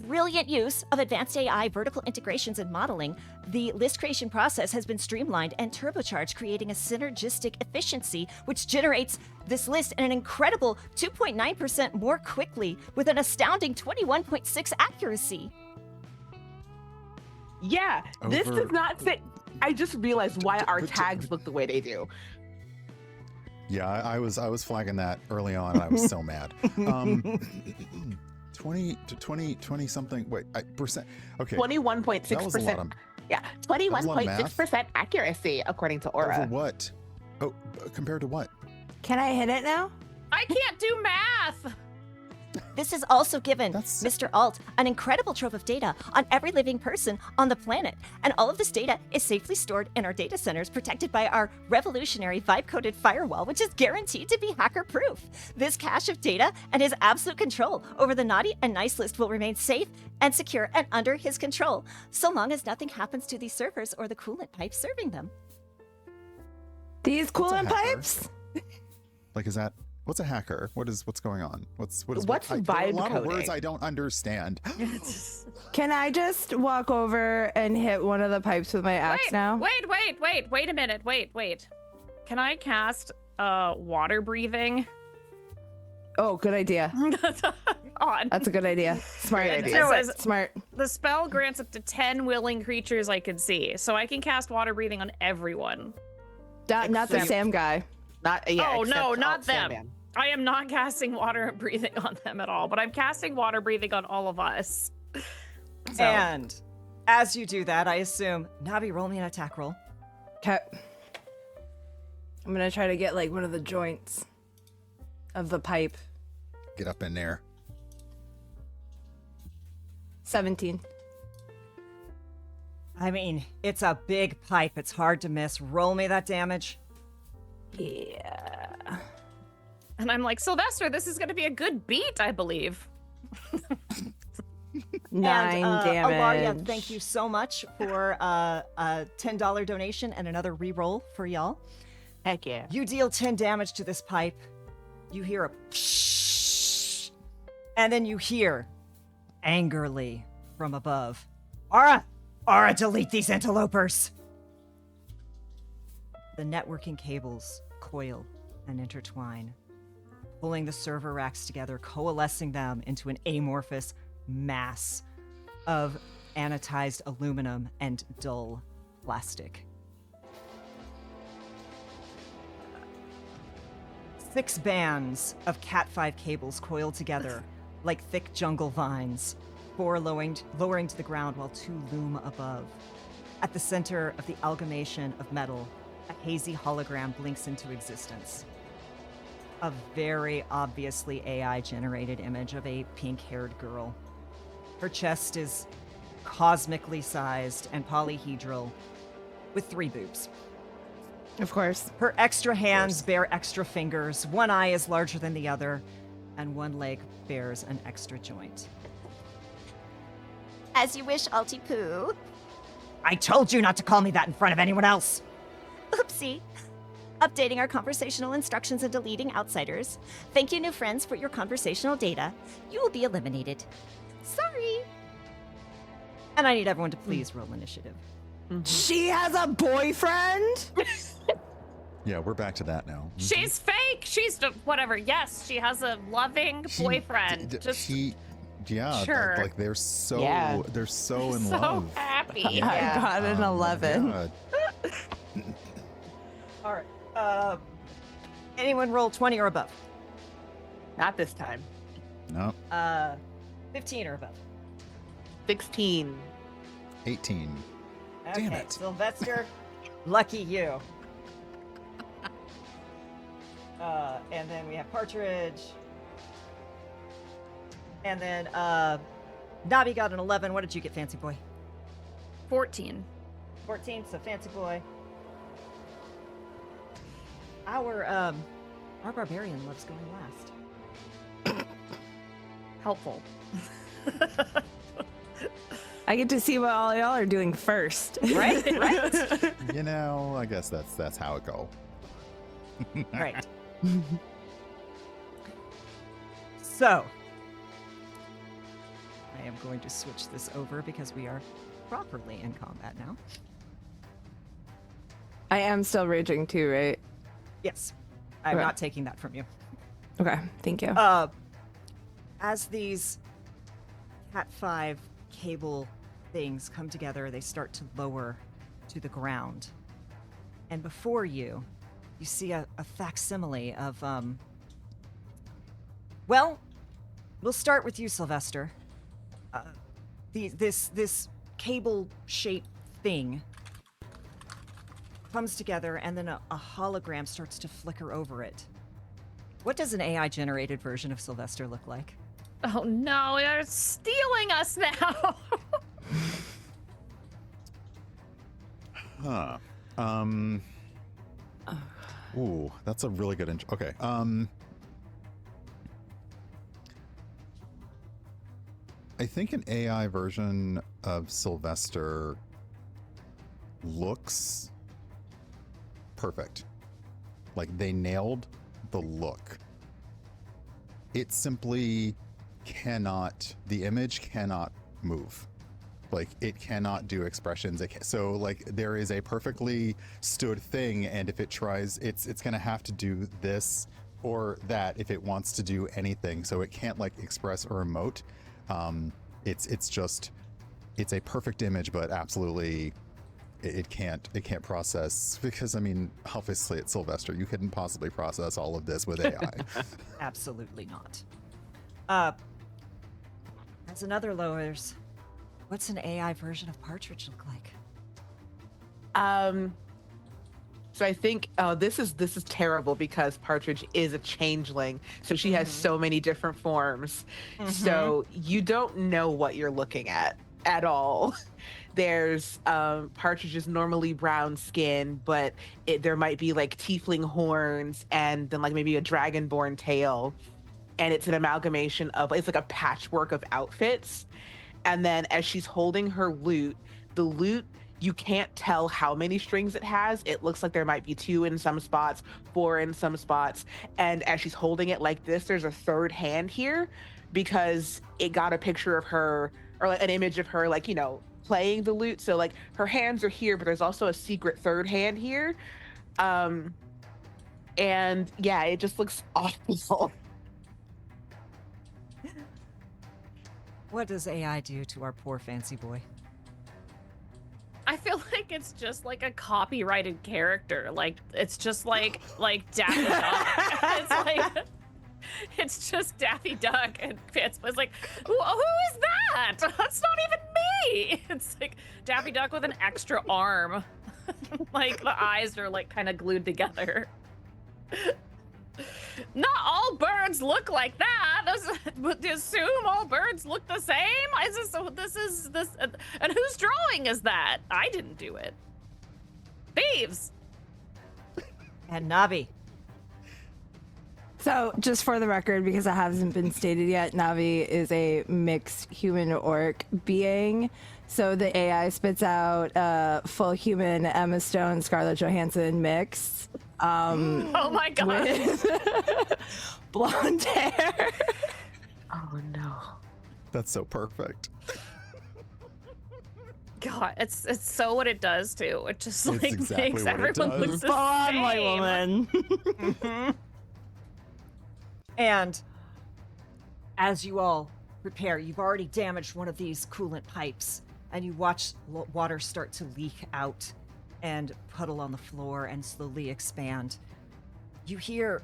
brilliant use of advanced AI, vertical integrations, and modeling, the list creation process has been streamlined and turbocharged, creating a synergistic efficiency which generates this list at an incredible 2.9% more quickly with an astounding 21.6 accuracy. Yeah. This Over- does not say. I just realized why our But- tags look the way they do. Yeah, I was flagging that early on, and I was so mad. 20 something. Wait, percent. Okay, 21.6%. that was a lot of. Yeah, was a lot of 21.6% accuracy according to Aura. Over what? Oh, compared to what? Can I hit it now? I can't do math. This has also given That's- Mr. Alt an incredible trove of data on every living person on the planet. And all of this data is safely stored in our data centers, protected by our revolutionary vibe-coded firewall, which is guaranteed to be hacker-proof. This cache of data and his absolute control over the naughty and nice list will remain safe and secure and under his control, so long as nothing happens to these servers or the coolant pipes serving them. These What's a coolant hacker? pipes? Like, is that what's a hacker? What's going on? What's What's there are a vibe lot of words coding? I don't understand. Can I just walk over and hit one of the pipes with my axe now? Wait a minute. Wait. Can I cast water breathing Oh, good idea. on? That's a good idea. Smart. Great It idea. says, Smart. the spell grants up to 10 willing creatures I can see, so I can cast water breathing on everyone. Not the Except- Sam guy. Not yeah. Oh, except no, Alt not them. Sandman. I am not casting water breathing on them at all, but I'm casting water breathing on all of us. So, And as you do that, I assume, Navi, roll me an attack roll. Okay. I'm gonna try to get like one of the joints of the pipe. Get up in there. 17. I mean, it's a big pipe. It's hard to miss. Roll me that damage. Yeah. and I'm like, Sylvester, this is going to be a good beat, I believe. 9 and, damage. Alaria, thank you so much for a $10 donation and another re-roll for y'all. Heck yeah. You deal 10 damage to this pipe. You hear a psh, and then you hear angrily from above, Aura, delete these interlopers. The networking cables coil and intertwine, pulling the server racks together, coalescing them into an amorphous mass of anodized aluminum and dull plastic. 6 bands of Cat5 cables coiled together, like thick jungle vines, 4 lowering to the ground while 2 loom above. At the center of the amalgamation of metal, a hazy hologram blinks into existence. A very obviously AI-generated image of a pink-haired girl. Her chest is cosmically sized and polyhedral, with 3 boobs. Of course. Her extra hands bear extra fingers, one eye is larger than the other, and one leg bears an extra joint. As you wish, Alti Poo. I told you not to call me that in front of anyone else! Oopsie. Updating our conversational instructions and deleting outsiders. Thank you, new friends, for your conversational data. You will be eliminated. Sorry. And I need everyone to please roll initiative. She has a boyfriend? Yeah, we're back to that now. She's fake. She's whatever. Yes, she has a loving boyfriend. Yeah, Sure. like they're so Yeah. they're so in so love. happy. I got an 11. God. All right. Anyone roll 20 or above? Not this time. No, 15 or above. 16. 18. Okay, Damn it. Sylvester, lucky you. And then we have Partridge. And then Nabi got an 11. What did you get, Fancy Boy? 14. 14, so Fancy Boy. Our barbarian loves going last. Helpful. I get to see what all y'all are doing first. Right? Right? You know, I guess that's how it go. Right. So, I am going to switch this over because we are properly in combat now. I am still raging too, right? Yes, I'm Okay. not taking that from you. Okay, thank you. As these Cat 5 cable things come together, they start to lower to the ground. And before you, you see a facsimile of, well, we'll start with you, Sylvester. This cable-shaped thing comes together, and then a hologram starts to flicker over it. What does an AI-generated version of Sylvester look like? Oh no, they're stealing us now. Huh. Ooh, that's a really good intro. Okay. I think an AI version of Sylvester looks perfect. Like they nailed the look. It simply cannot, the image cannot move. Like it cannot do expressions. So like there is a perfectly stood thing, and if it tries, it's gonna have to do this or that if it wants to do anything. So it can't like express or emote. It's a perfect image, but absolutely it can't process, because I mean obviously it's Sylvester. You couldn't possibly process all of this with AI. Absolutely not. As another lowers, what's an AI version of Partridge look like? So I think this is terrible because Partridge is a changeling, so she has so many different forms. So you don't know what you're looking at all. There's Partridge is normally brown skin, but there might be like tiefling horns and then like maybe a dragonborn tail, and it's an amalgamation of, it's like a patchwork of outfits. And then as she's holding her lute, the lute, you can't tell how many strings it has. It looks like there might be 2 in some spots, 4 in some spots. And as she's holding it like this, there's a third hand here because it got a picture of her, or like an image of her, like, you know, playing the lute. So like her hands are here, but there's also a secret third hand here. And yeah, it just looks awful. What does AI do to our poor Fancy Boy? I feel like it's just like a copyrighted character. Like it's just like Daffy Duck. It's like It's just Daffy Duck, and Fitz was like, who is that? That's not even me. It's like Daffy Duck with an extra arm. Like the eyes are like kind of glued together. Not all birds look like that. Assume all birds look the same. And whose drawing is that? I didn't do it. Thieves. And Navi. So, just for the record, because it hasn't been stated yet, Navi is a mixed human-orc being. So the AI spits out full human Emma Stone, Scarlett Johansson mix. Oh my god. With blonde hair. Oh no. That's so perfect. God, it's so what it does too. It just It's like exactly makes what it everyone look does. the Spawn, same. white woman. And as you all prepare, you've already damaged one of these coolant pipes, and you watch water start to leak out and puddle on the floor and slowly expand. You hear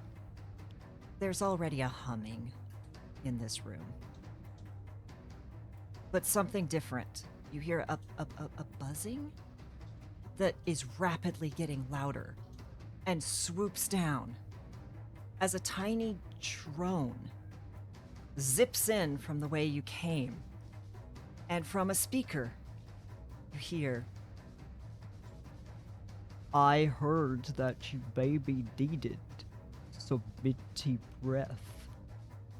there's already a humming in this room, but something different. You hear a buzzing that is rapidly getting louder and swoops down as a tiny drone zips in from the way you came. And from a speaker, you hear, I heard that you baby needed some minty breath.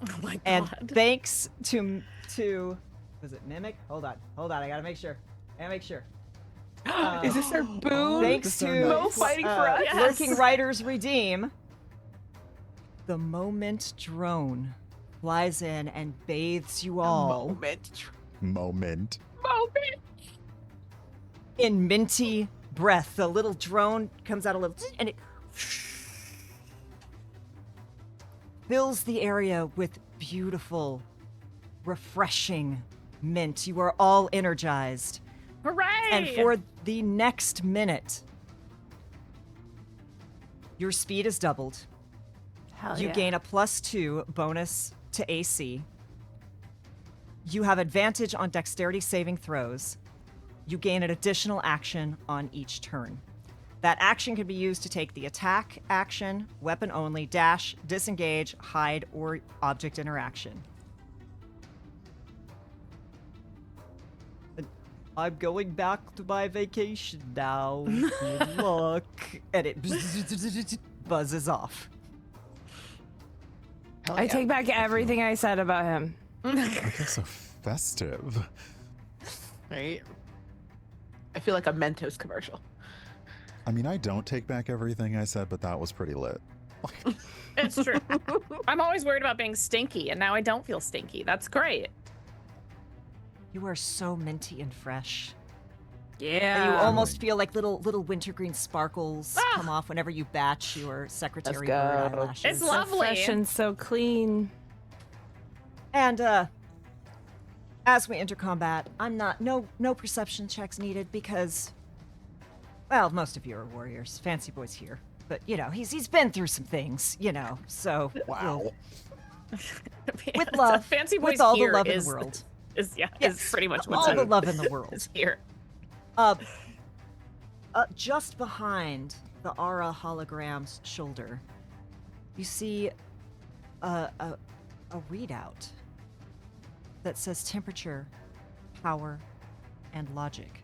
Oh my god. And thanks to was it Mimic? Hold on, I gotta make sure. Is this our boon? Thanks to Mo fighting for us? Yes. Lurking Riders Redeem, the moment drone flies in and bathes you all Moment. in minty breath. The little drone comes out a little and it fills the area with beautiful, refreshing mint. You are all energized. Hooray! And for the next minute, your speed is doubled. Hell You yeah. gain a +2 bonus to AC. You have advantage on dexterity saving throws. You gain an additional action on each turn. That action can be used to take the attack action, weapon only, dash, disengage, hide, or object interaction. I'm going back to my vacation now. Good luck. And it buzzes off. I take back everything I said about him. I feel so festive. Right? I feel like a Mentos commercial. I mean, I don't take back everything I said, but that was pretty lit. It's true. I'm always worried about being stinky, and now I don't feel stinky. That's great. You are so minty and fresh. Yeah. And you almost feel like little wintergreen sparkles Ah. come off whenever you batch your secretary go. bird eyelashes. It's So lovely. fresh and so clean. And as we enter combat, I'm not no perception checks needed because, well, most of you are warriors. Fancy Boy's here, but you know he's been through some things, you know. So Wow. with love, Fancy with Boy's all the here love in is the world, is Yes, pretty much what's all the in- love in the world. is here. Just behind the Aura hologram's shoulder, you see a readout that says temperature, power, and logic.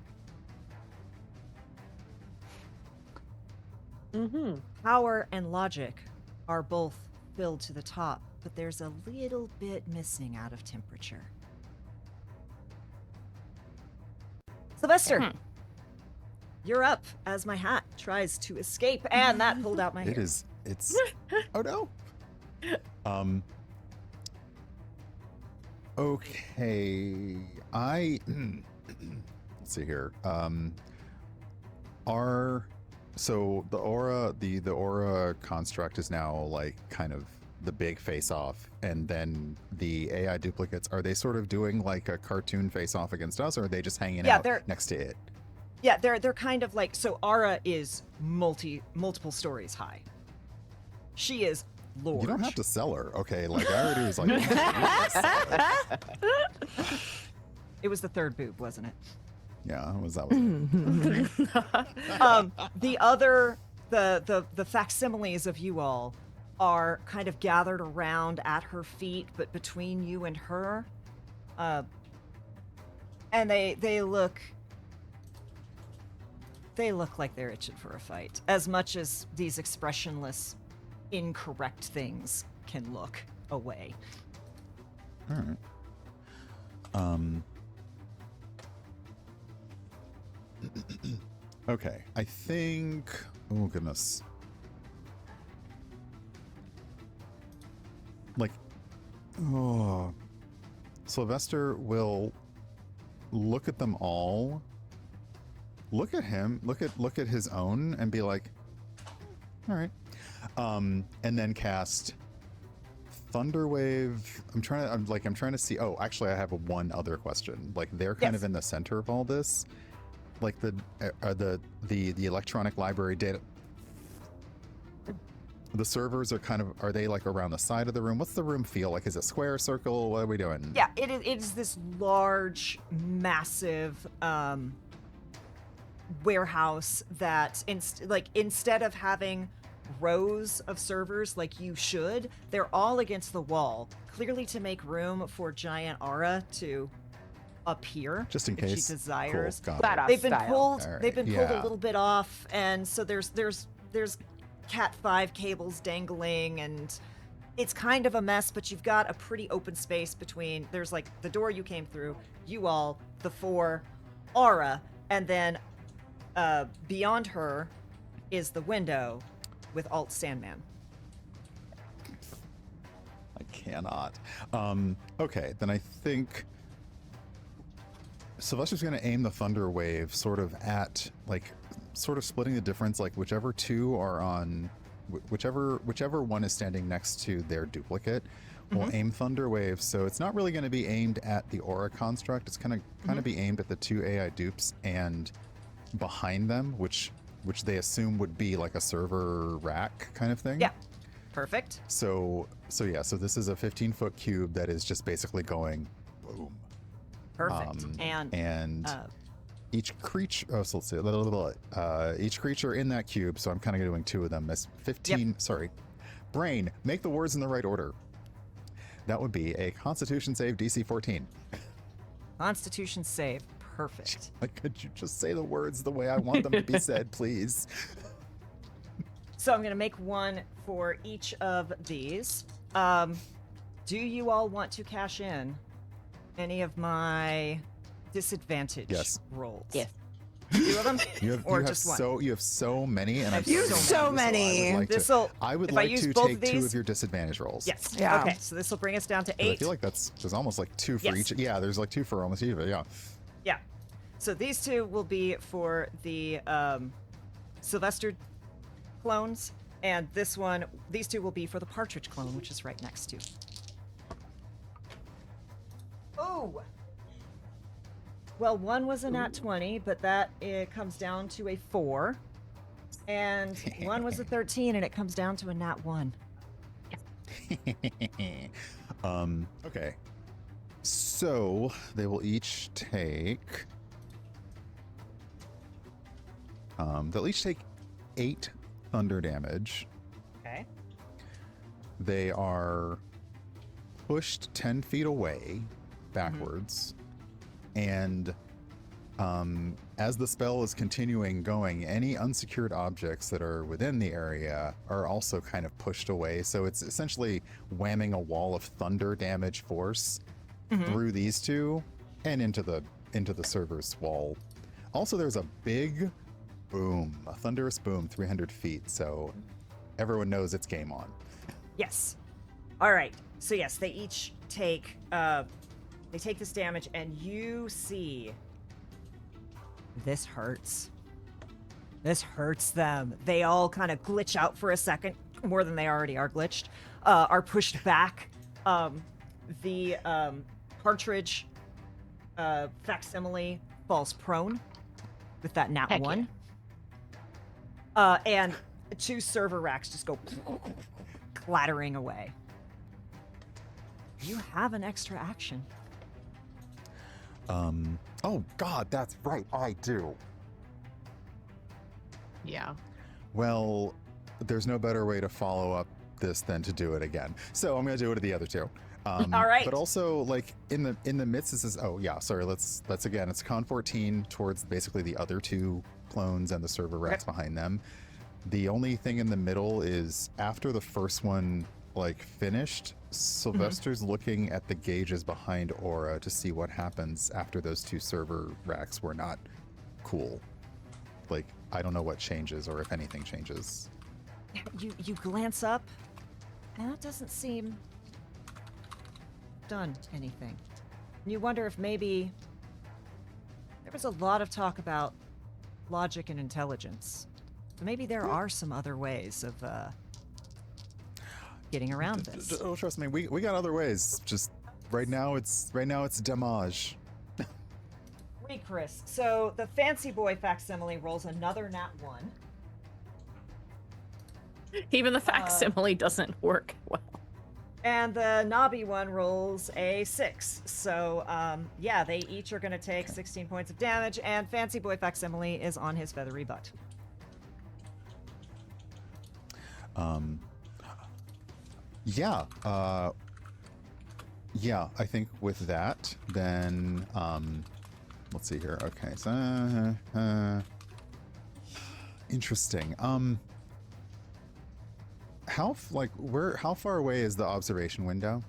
Mm-hmm. Power and logic are both filled to the top, but there's a little bit missing out of temperature. Sylvester, you're up as my hat tries to escape, and that pulled out my hair. It's oh no. Okay. Let's see here. So the aura construct is now like kind of the big face off, and then the AI duplicates, are they sort of doing like a cartoon face off against us, or are they just hanging out they're- next to it? Yeah, they're kind of like, so Aura is multiple stories high. She is Lord. You don't have to sell her, okay? Like I already was like, It was the third boob, wasn't it? yeah, that was it. The facsimiles of you all are kind of gathered around at her feet, but between you and her, and they look like they're itching for a fight, as much as these expressionless, incorrect things can look away. All right. Okay, I think. Oh goodness. Like, oh, Sylvester will look at them all. Look at him. Look at his own, and be like, all right. And then cast Thunderwave. I'm trying to see. Oh, actually, I have one other question. Like, they're kind of in the center of all this. Like the electronic library data. The servers are they like around the side of the room? What's the room feel like? Is it square, circle? What are we doing? Yeah, it is this large, massive warehouse that instead of having rows of servers like you should, they're all against the wall, clearly to make room for giant Aura to appear, just in if case she desires. Cool. Flat out They've been style. pulled. All right. They've been pulled Yeah. a little bit off, and so there's Cat 5 cables dangling, and it's kind of a mess. But you've got a pretty open space between. There's like the door you came through, you all, the 4, Aura, and then beyond her is the window with Alt Sandman. I cannot. Okay, then I think Sylvester's going to aim the Thunder Wave sort of at, like, sort of splitting the difference, like whichever two are on, whichever one is standing next to their duplicate will aim Thunder Wave. So it's not really going to be aimed at the Aura construct. It's kind of be aimed at the 2 AI dupes and behind them, which they assume would be like a server rack kind of thing. Yeah, perfect. So this is a 15-foot cube that is just basically going boom. Perfect. And each creature. Oh, so let's see. Each creature in that cube. So I'm kind of doing 2 of them. As 15. Yep. Sorry, brain. Make the words in the right order. That would be a Constitution save, DC 14. Constitution save. Perfect. Like, could you just say the words the way I want them to be said, please? So I'm going to make one for each of these. Do you all want to cash in any of my disadvantage rolls? Yes. 2 of them? You have just one? you have so many, and have I'm so so many. I would if I like use to both take of these- 2 of your disadvantage rolls. Yes. Yeah. Okay, so this will bring us down to 'Cause I 8. feel like there's almost like 2 for Yes. each. Yeah, there's like 2 for almost each of it. Yeah. Yeah. So these 2 will be for the Sylvester clones, and these 2 will be for the Partridge clone, which is right next to. Oh. Well, one was a nat 20, but that it comes down to a 4, and one was a 13, and it comes down to a nat 1. Okay. So they will each take. They'll each take 8 thunder damage. Okay. They are pushed 10 feet away backwards. And as the spell is continuing going, any unsecured objects that are within the area are also kind of pushed away. So it's essentially whamming a wall of thunder damage force through these 2 and into the server's wall. Also, there's a big boom, a thunderous boom 300 feet. So everyone knows it's game on. Yes. All right. So yes, they each take this damage, and you see this hurts. This hurts them. They all kind of glitch out for a second, more than they already are glitched. Are pushed back. The Partridge facsimile falls prone with that nat Heck 1. And 2 server racks just go clattering away. You have an extra action. Oh God, that's right, I do. Yeah. Well, there's no better way to follow up this than to do it again. So I'm gonna do it to the other two. All right. But also, like in the midst, this is let's again. It's con 14 towards basically the other two clones and the server racks behind them. The only thing in the middle is after the first one like finished, Sylvester's looking at the gauges behind Aura to see what happens after those two server racks were not cool. Like, I don't know what changes or if anything changes. You glance up, and that doesn't seem done anything. You wonder if maybe there was a lot of talk about logic and intelligence. So maybe there are some other ways of getting around this. Oh, trust me, we got other ways. Just right now it's damage. Wait, Chris. So the fancy boy facsimile rolls another nat 1. Even the facsimile doesn't work well. And the knobby one rolls a 6. So, yeah, they each are going to take 16 points of damage, and Fancy Boy Facsimile is on his feathery butt. Yeah, I think with that, then, let's see here. Okay, so, interesting. How far away is the observation window?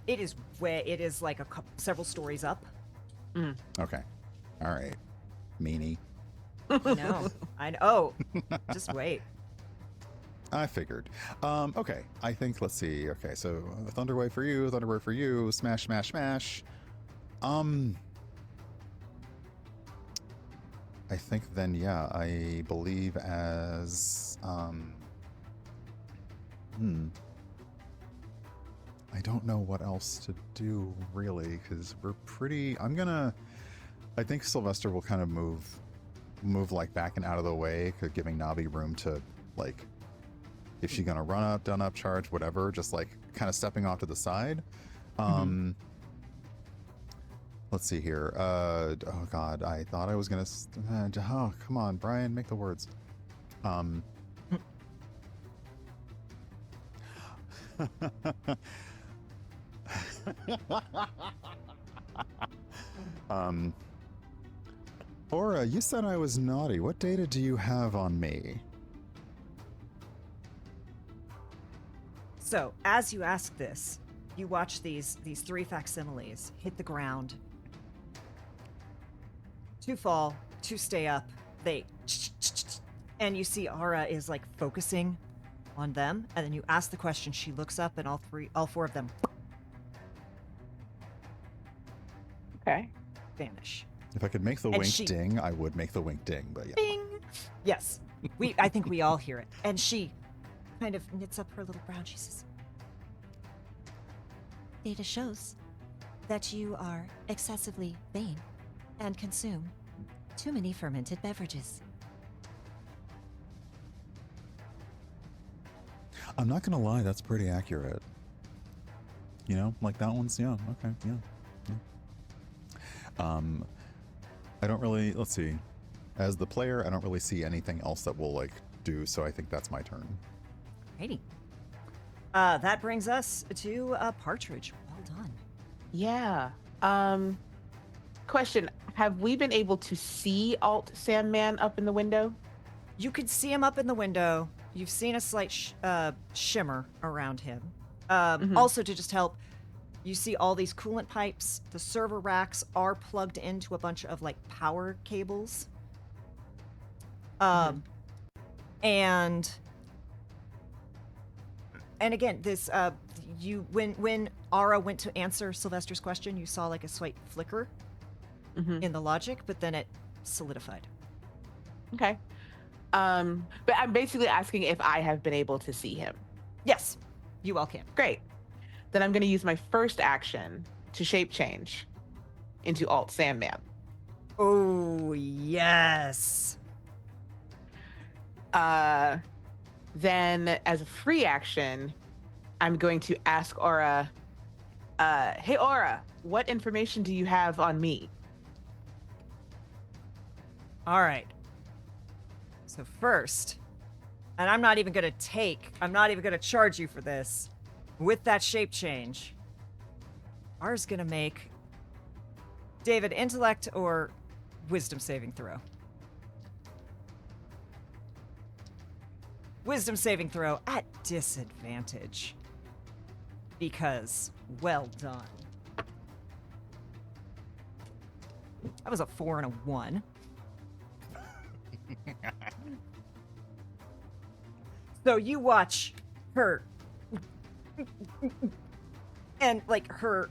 It is like several stories up. Okay. All right. Meanie. I know. Just wait. I figured. Okay. I think, let's see. Okay, so Thunderwave for you, Thunderwave for you, smash, smash, smash. I think then, yeah, I believe as, I don't know what else to do, really, because we're pretty... I think Sylvester will kind of move like back and out of the way, giving Navi room to, like, if she's gonna run up, done up, charge, whatever, just, like, kind of stepping off to the side. Let's see here. Oh, God, I thought I was gonna... oh, come on, Brian, make the words. Aura, you said I was naughty. What data do you have on me? So, as you ask this, you watch these 3 facsimiles hit the ground. 2 fall, 2 stay up. They... And you see Aura is, like, focusing on them, and then you ask the question, she looks up, and all 4 of them vanish. If I could make the wink ding, I would make the wink ding, but yeah. Bing! Yes. I think we all hear it. And she kind of knits up her little brow, and she says, Data shows that you are excessively vain and consume too many fermented beverages. I'm not gonna lie, that's pretty accurate. You know, like that one's, yeah, okay, yeah. I don't really, let's see. As the player, I don't really see anything else that will, like, do, so I think that's my turn. Righty. That brings us to Partridge. Well done. Yeah. Question, have we been able to see Alt Sandman up in the window? You could see him up in the window. You've seen a slight shimmer around him. Also, to just help, you see all these coolant pipes. The server racks are plugged into a bunch of, like, power cables. And again, this when Ara went to answer Sylvester's question, you saw, like, a slight flicker in the logic, but then it solidified. Okay. But I'm basically asking if I have been able to see him. Yes, you all can. Great. Then I'm going to use my first action to shape change into Alt Sandman. Oh, yes. Then as a free action, I'm going to ask Aura, hey Aura, what information do you have on me? All right. So first, and I'm not even going to charge you for this. With that shape change, Aura's going to make David intellect or wisdom saving throw. Wisdom saving throw at disadvantage. Because, well done. That was a 4 and a 1. So you watch her and like her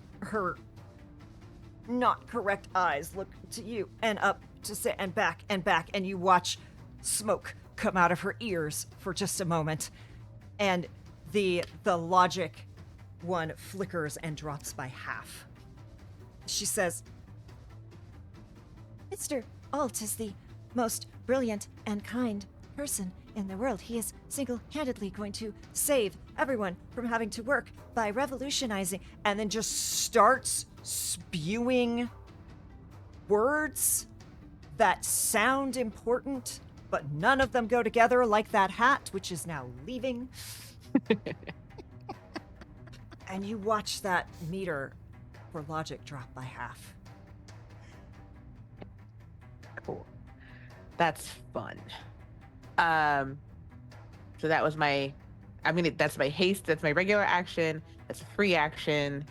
not correct eyes look to you and up to say and back, and you watch smoke come out of her ears for just a moment, and the logic one flickers and drops by half. She says, Mr. Alt is the most brilliant and kind person in the world. He is single-handedly going to save everyone from having to work by revolutionizing, and then just starts spewing words that sound important, but none of them go together, like that hat, which is now leaving. And you watch that meter for logic drop by half. Cool. That's fun. So that was that's my haste, that's my regular action, that's a free action.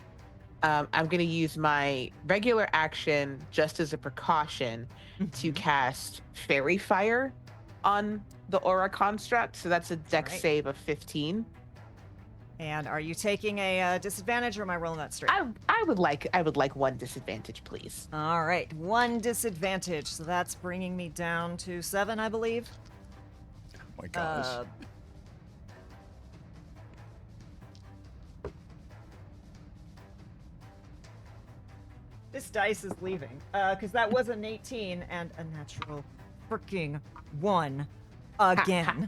I'm gonna use my regular action just as a precaution to cast Fairy Fire on the aura construct. So that's a dex save of 15. And are you taking a disadvantage, or am I rolling that straight? I would like one disadvantage, please. All right, 1 disadvantage. So that's bringing me down to 7, I believe. Oh my gosh. This dice is leaving, because that was an 18 and a natural freaking 1 again.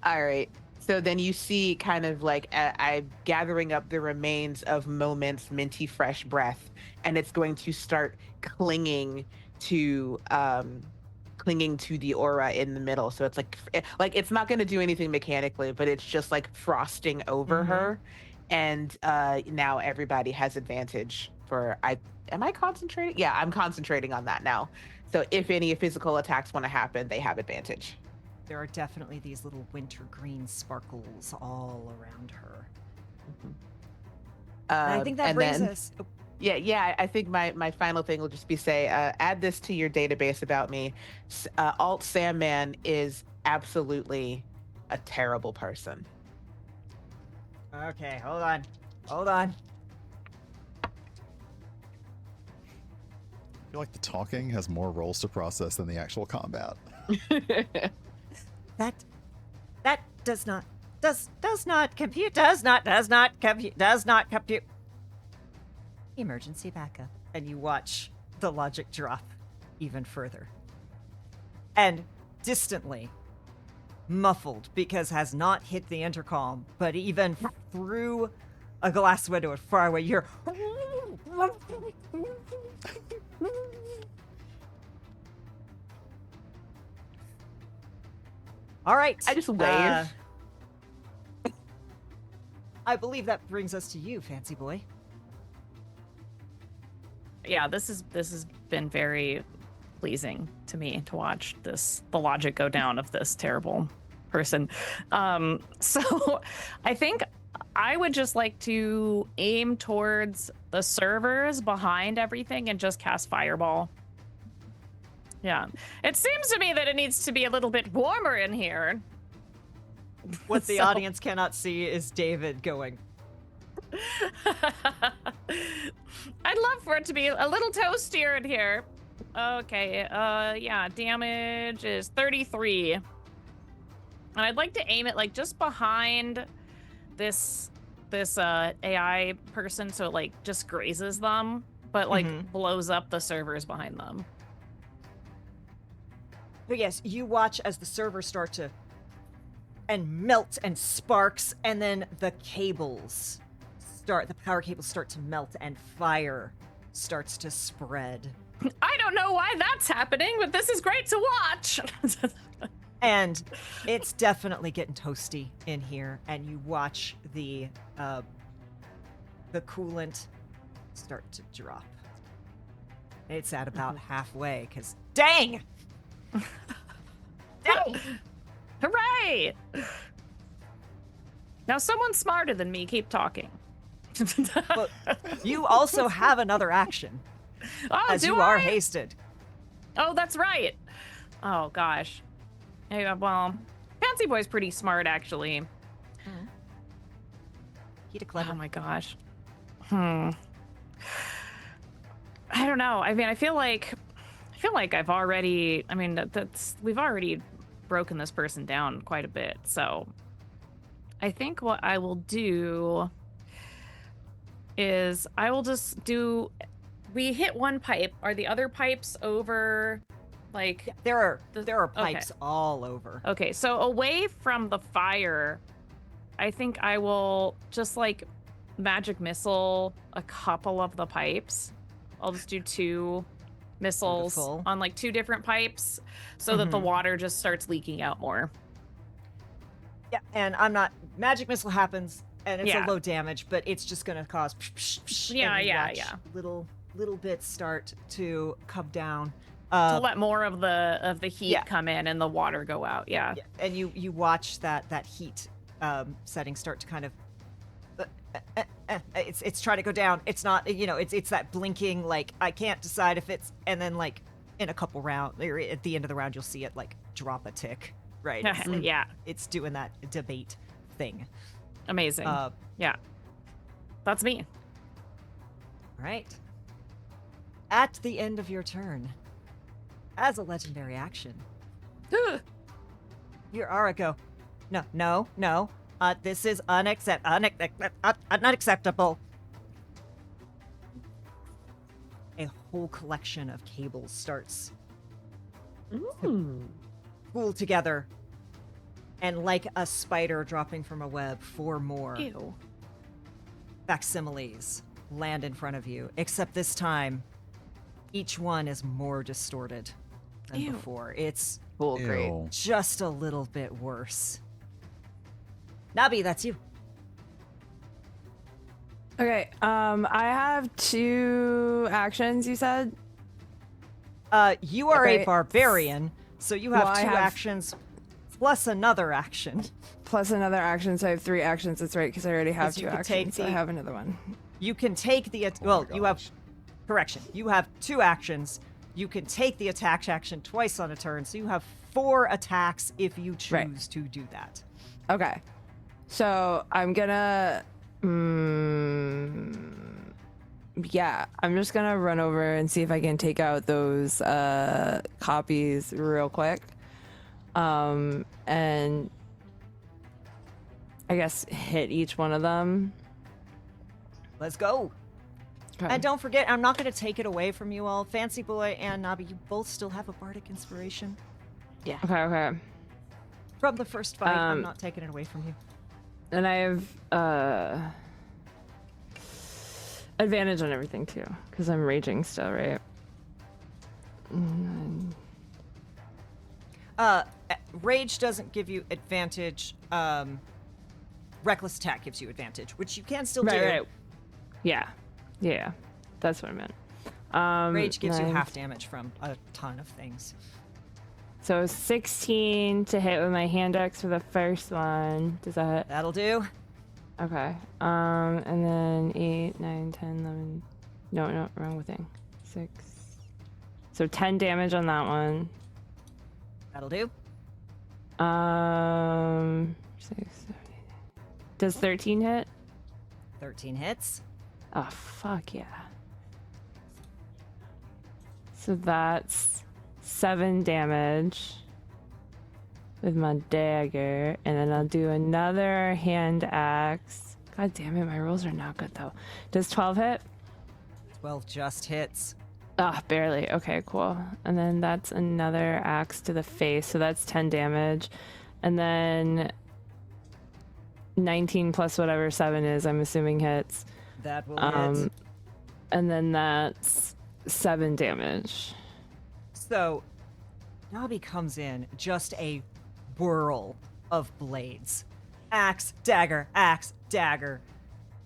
All right. So then you see kind of like I'm gathering up the remains of Moment's minty fresh breath, and it's going to start clinging to the aura in the middle. So it's like it's not going to do anything mechanically, but it's just like frosting over her. And now everybody has advantage for am I concentrating? Yeah, I'm concentrating on that now. So if any physical attacks want to happen, they have advantage. There are definitely these little wintergreen sparkles all around her. And I think that brings us... Oh. Yeah, I think my final thing will just be add this to your database about me. Alt Sandman is absolutely a terrible person. Okay, hold on. I feel like the talking has more roles to process than the actual combat. That does not compute. Emergency backup. And you watch the logic drop even further. And distantly, muffled because has not hit the intercom, but even through a glass window far away, you're... All right. I just wave. I believe that brings us to you, fancy boy. Yeah, this has been very pleasing to me to watch the logic go down of this terrible person. So I think I would just like to aim towards the servers behind everything and just cast Fireball. Yeah. It seems to me that it needs to be a little bit warmer in here. What the audience cannot see is David going. I'd love for it to be a little toastier in here. Okay, yeah, damage is 33. And I'd like to aim it like just behind this AI person, so it like just grazes them, but like blows up the servers behind them. But yes, you watch as the servers start to and melt and sparks, and then the power cables start to melt, and fire starts to spread. I don't know why that's happening, but this is great to watch. And it's definitely getting toasty in here, and you watch the coolant start to drop. It's at about halfway, because dang! Dang! Hooray! Now someone smarter than me, keep talking. But you also have another action, Oh, as do you are I? hasted. Oh, that's right. Oh, gosh. Yeah, well, Fancy Boy's pretty smart, actually. He declared. Oh, my gosh. I don't know. I mean, I feel like I've already, I mean, we've already broken this person down quite a bit. So I think what I will do is I will just do, we hit one pipe. Are the other pipes over, like? There are Okay. pipes all over. Okay, so away from the fire, I think I will just like magic missile a couple of the pipes. I'll just do 2 missiles Beautiful. on like 2 different pipes so that the water just starts leaking out more. Yeah, and magic missile happens, and it's Yeah. a low damage, but it's just gonna cause. Yeah, and you yeah, watch yeah. Little bits start to come down. To let more of the heat yeah. come in and the water go out. Yeah. Yeah, and you watch that heat setting start to kind of. It's trying to go down. It's not, it's that blinking, like, I can't decide if it's, and then like in a couple rounds, or at the end of the round, you'll see it like drop a tick, right? Yeah. It's doing that debate thing. Amazing. Yeah. That's me. Right. At the end of your turn, as a legendary action, your aura go, no. This is unacceptable. A whole collection of cables starts to pool together, and like a spider dropping from a web, 4 more Ew. facsimiles land in front of you, except this time each one is more distorted than Ew. before. It's Cool, great. Ew. just a little bit worse. Nabi, that's you. Okay, I have 2 actions, you said? You are Okay. a barbarian, so you have Well, I 2 have- actions plus another action. Plus another action, so I have 3 actions. That's right, because I already have Yes, you 2 could take actions. So I the- have another one. You can take the you have correction. You have 2 actions. You can take the attack action twice on a turn, so you have 4 attacks if you choose Right. to do that. Okay. So I'm gonna. Yeah, I'm just gonna run over and see if I can take out those copies real quick. And I guess hit each one of them. Let's go. Okay. And don't forget, I'm not going to take it away from you all. Fancy Boy and Nabi, you both still have a bardic inspiration Okay. from the first fight. I'm Um, not taking it away from you. And I have advantage on everything too, because I'm raging still, right? Rage doesn't give you advantage. Reckless attack gives you advantage, which you can still do. Right. Yeah. That's what I meant. Rage gives you nine- half damage from a ton of things. So 16 to hit with my hand axe for the first one. Does that? That'll do. Okay. And then 8, 9, 10, 11. No, wrong thing. 6. So 10 damage on that one. That'll do. 6, 7, 8. Does 13 hit? 13 hits. Oh, fuck yeah. So that's 7 damage with my dagger, and then I'll do another hand axe. God damn it, my rolls are not good though. Does 12 hit? 12 just hits. Ah, barely. Okay, cool. And then that's another axe to the face, so that's 10 damage. And then 19 plus whatever 7 is, I'm assuming hits. That will hit. And then that's 7 damage. So, Nabi comes in, just a whirl of blades. Axe, dagger,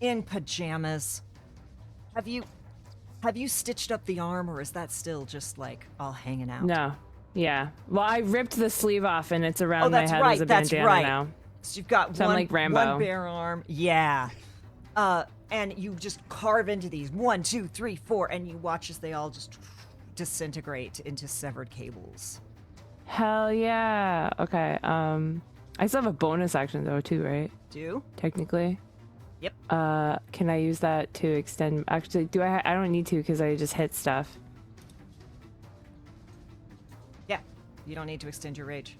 in pajamas. Have you stitched up the arm, or is that still just like all hanging out? No. Yeah. Well, I ripped the sleeve off and it's around my that's head right, as a that's bandana right. now. So you've got So I'm like Rambo. one bare arm. Yeah. And you just carve into these 1, 2, 3, 4, and you watch as they all just disintegrate into severed cables. Hell yeah. Okay. I still have a bonus action though too, right? Do? Technically. Yep. Can I use that to extend? Actually, do I? I don't need to because I just hit stuff. Yeah. You don't need to extend your rage.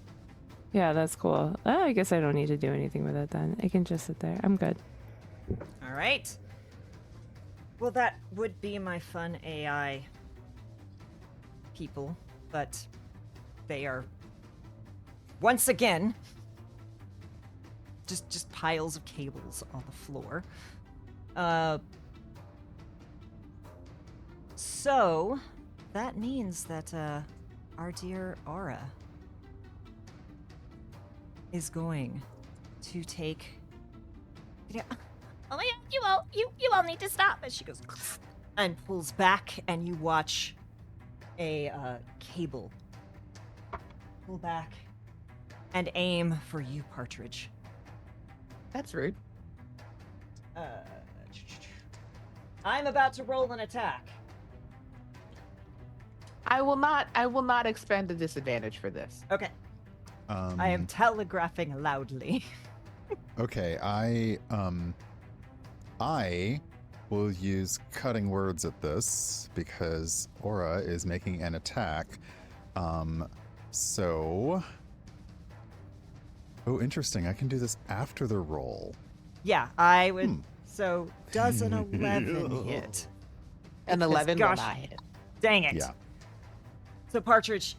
Yeah, that's cool. I guess I don't need to do anything with it then. I can just sit there. I'm good. All right. Well, that would be my fun AI people, but they are once again just piles of cables on the floor. So that means that our dear Aura is going to take. Oh my god, you all need to stop. As she goes and pulls back, and you watch a cable pull back and aim for you, Partridge. That's rude. I'm about to roll an attack. I will not expend a disadvantage for this. Okay, I am telegraphing loudly. Okay, I will use cutting words at this because Aura is making an attack. So... Oh, interesting. I can do this after the roll. Yeah, I would. So does an 11 hit? An Because, 11 will gosh, not hit. Dang it. Yeah. So Partridge,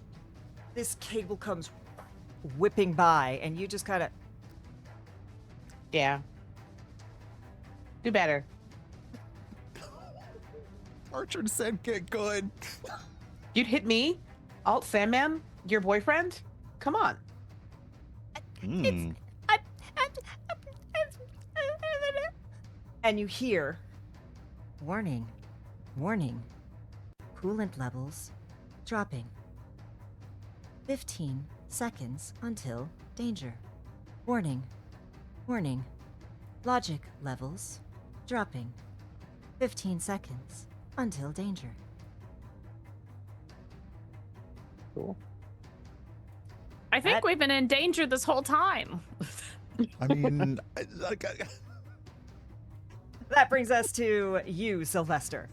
this cable comes whipping by, and you just kind of. Yeah. Do better. Archer said get good. You'd hit me? Alt Sandman? Your boyfriend? Come on. And you hear, Warning. Warning. Coolant levels dropping. 15 seconds until danger. Warning. Warning. Logic levels dropping. 15 seconds until danger. Cool. I think That- we've been in danger this whole time. I mean, that brings us to you, Sylvester.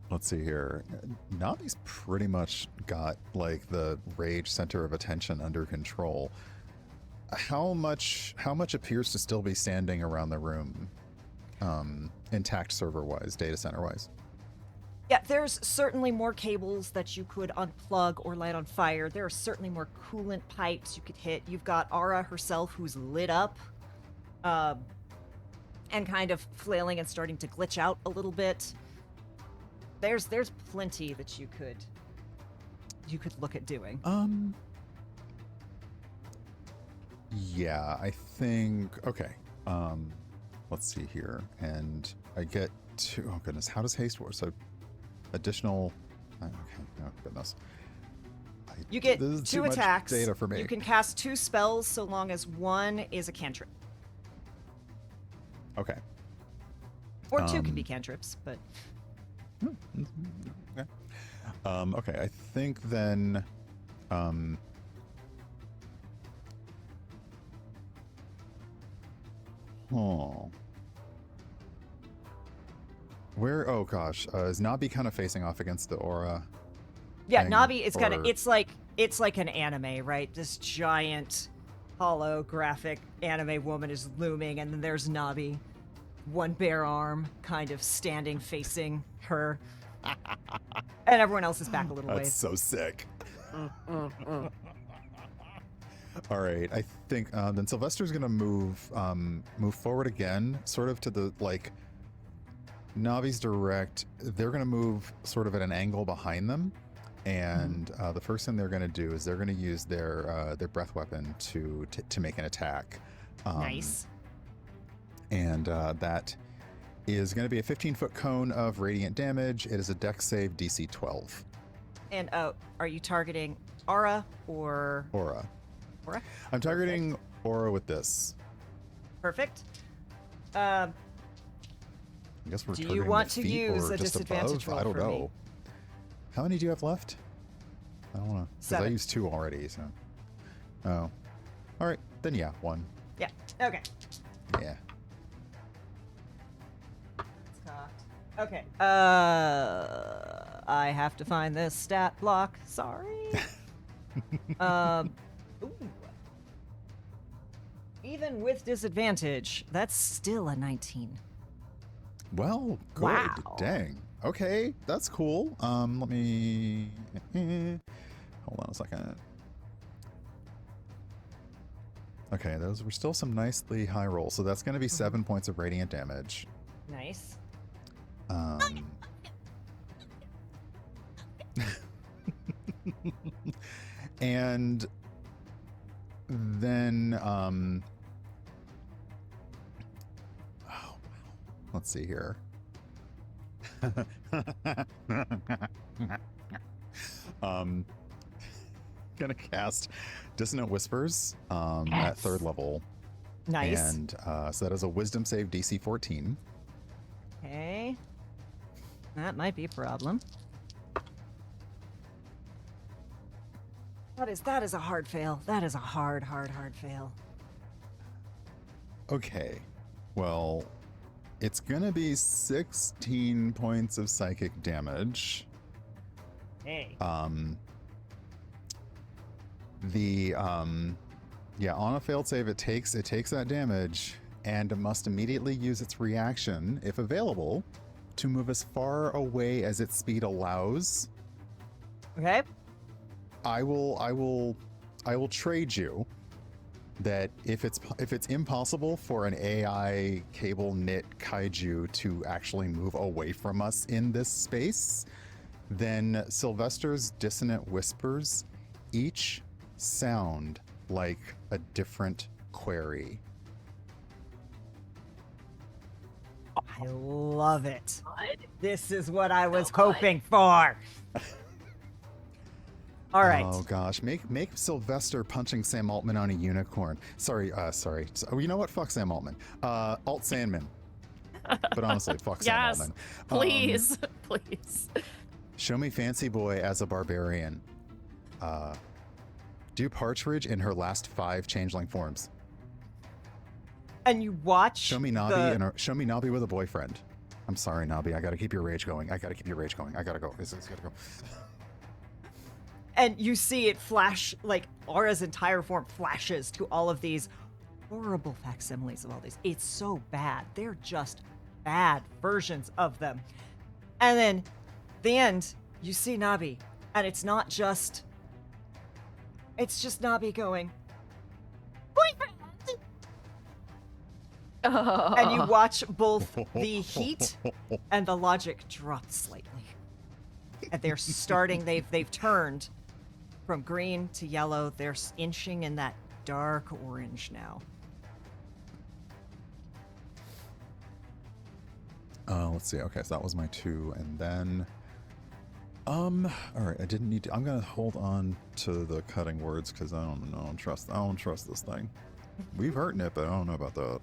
Let's see here. Nabi's pretty much got like the rage center of attention under control. How much appears to still be standing around the room, intact server-wise, data center-wise? Yeah, there's certainly more cables that you could unplug or light on fire. There are certainly more coolant pipes you could hit. You've got Aura herself who's lit up, and kind of flailing and starting to glitch out a little bit. There's plenty that you could look at doing. Yeah, I think, okay. Let's see here. And I get to, oh goodness, how does haste work? So additional, okay, oh goodness. You get This is 2 too much attacks. data for me. You can cast 2 spells so long as one is a cantrip. Okay. Or 2 can be cantrips, but Okay. Okay, I think then, where, oh gosh, is Nabi kind of facing off against the aura? yeah, thing, Nabi is kind of or- it's like an anime, right? This giant holographic anime woman is looming, and then there's Nabi, one bare arm, kind of standing facing her, and everyone else is back a little That's ways. so sick. All right, I think then Sylvester's gonna move forward again, sort of to the like Navi's direct. They're gonna move sort of at an angle behind them, and the first thing they're gonna do is they're gonna use their breath weapon to make an attack. Nice. And that is going to be a 15-foot cone of radiant damage. It is a dex save DC 12. And are you targeting Aura or Aura. Aura? I'm targeting Aura with this. Perfect. I guess we're Do you targeting want the to feet use or a just disadvantage above? roll I don't for know. me? How many do you have left? I don't know. Because I 7. used 2 already, so. Oh. All right. Then yeah, 1. Yeah. Okay. Yeah. It's cocked. Okay. I have to find this stat block. Sorry. Ooh. Even with disadvantage, that's still a 19. Well, good. Wow. Dang. Okay, that's cool. Let me hold on a second. Okay, those were still some nicely high rolls. So that's going to be 7 points of radiant damage. Nice. And then let's see here. Gonna cast Dissonant Whispers at 3rd level. Nice. And so that is a Wisdom save DC 14. Okay. That might be a problem. That is a hard fail. That is a hard fail. Okay. Well, it's gonna be 16 points of psychic damage. Hey. Yeah, on a failed save, it takes that damage and must immediately use its reaction, if available, to move as far away as its speed allows. Okay. I will trade you that if it's impossible for an AI cable knit kaiju to actually move away from us in this space, then Sylvester's Dissonant Whispers each sound like a different query. I love it. This is what I was hoping for. All right. Oh gosh, make Sylvester punching Sam Altman on a unicorn. Sorry. So, you know what? Fuck Sam Altman. Alt Sandman. But honestly, fuck Sam Yes, Altman. please, please. Show me Fancy Boy as a barbarian. Do Partridge in her last 5 changeling forms. And you watch. Show me Nabi show me Nabi with a boyfriend. I'm sorry, Nabi. I gotta keep your rage going. I gotta go. It's gotta go. And you see it flash, like Aura's entire form flashes to all of these horrible facsimiles of all these. It's so bad. They're just bad versions of them. And then the end, you see Nabi, and it's just Nabi going, boyfriend! And you watch both the heat and the logic drop slightly. And they're starting, they've turned from green to yellow. They're inching in that dark orange now. Let's see. Okay, so that was my 2, and then all right, I didn't need to. I'm gonna hold on to the cutting words because I don't trust this thing. We've hurting it, but I don't know about that.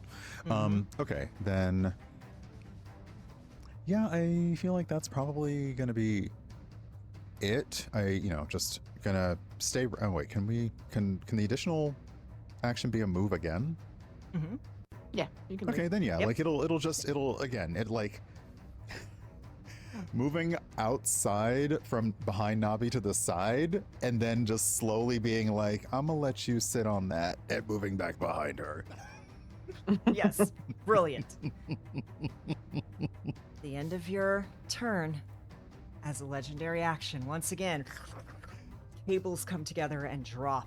Okay, then yeah, I feel like that's probably gonna be it. Just gonna stay. Oh wait, can the additional action be a move again? Mm-hmm. Yeah, you can. Okay, then yeah, Yep. like it'll again, it like moving outside from behind Nabi to the side, and then just slowly being like, I'm gonna let you sit on that, and moving back behind her. Yes, brilliant. The end of your turn as a legendary action. Once again, cables come together and drop.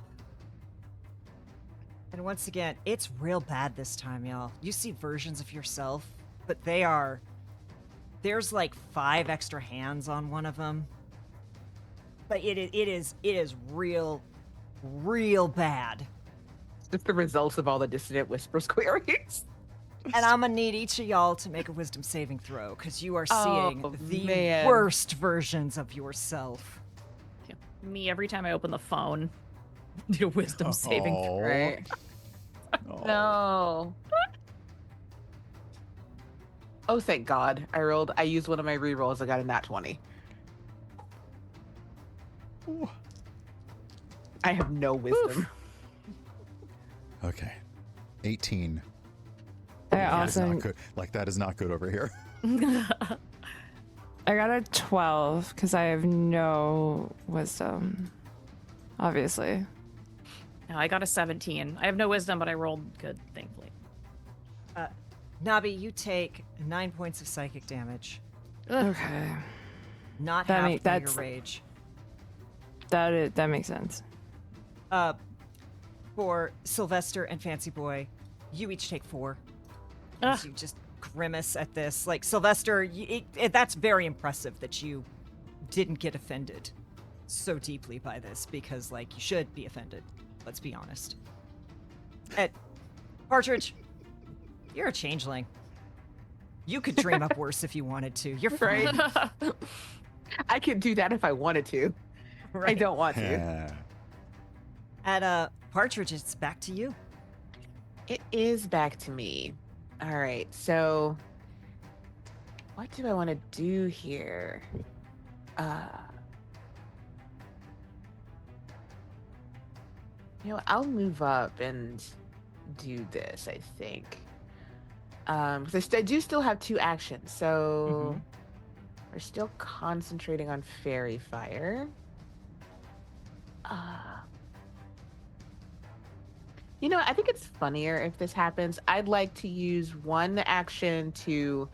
And once again, it's real bad this time, y'all. You see versions of yourself, but there's like 5 extra hands on one of them. But it is real bad. It's the results of all the dissonant whisper queries. And I'm gonna need each of y'all to make a wisdom saving throw, because you are seeing the man. worst versions of yourself. Me every time I open the phone. Do a wisdom saving throw. Right. Oh. No. Oh, thank God. I used one of my rerolls. I got a nat 20. Ooh. I have no wisdom. Okay. 18. I That is not also good. Like, that is not good over here. I got a 12 because I have no wisdom. Obviously. No, I got a 17. I have no wisdom, but I rolled good, thankfully. Nabi, you take 9 points of psychic damage. Okay. Not That half make- from your that's- rage. That makes sense. For Sylvester and Fancy Boy, you each take 4. Ah. As you just grimace at this. Like, Sylvester, that's very impressive that you didn't get offended so deeply by this, because, like, you should be offended. Let's be honest. And Partridge, you're a changeling. You could dream up worse if you wanted to. You're fine. Right? I could do that if I wanted to. I Right. don't want to. Yeah. And Partridge, it's back to you. It is back to me. All right, so what do I want to do here? I'll move up and do this, I think. Because I do still have 2 actions, so we're still concentrating on fairy fire. I think it's funnier if this happens. I'd like to use 1 action to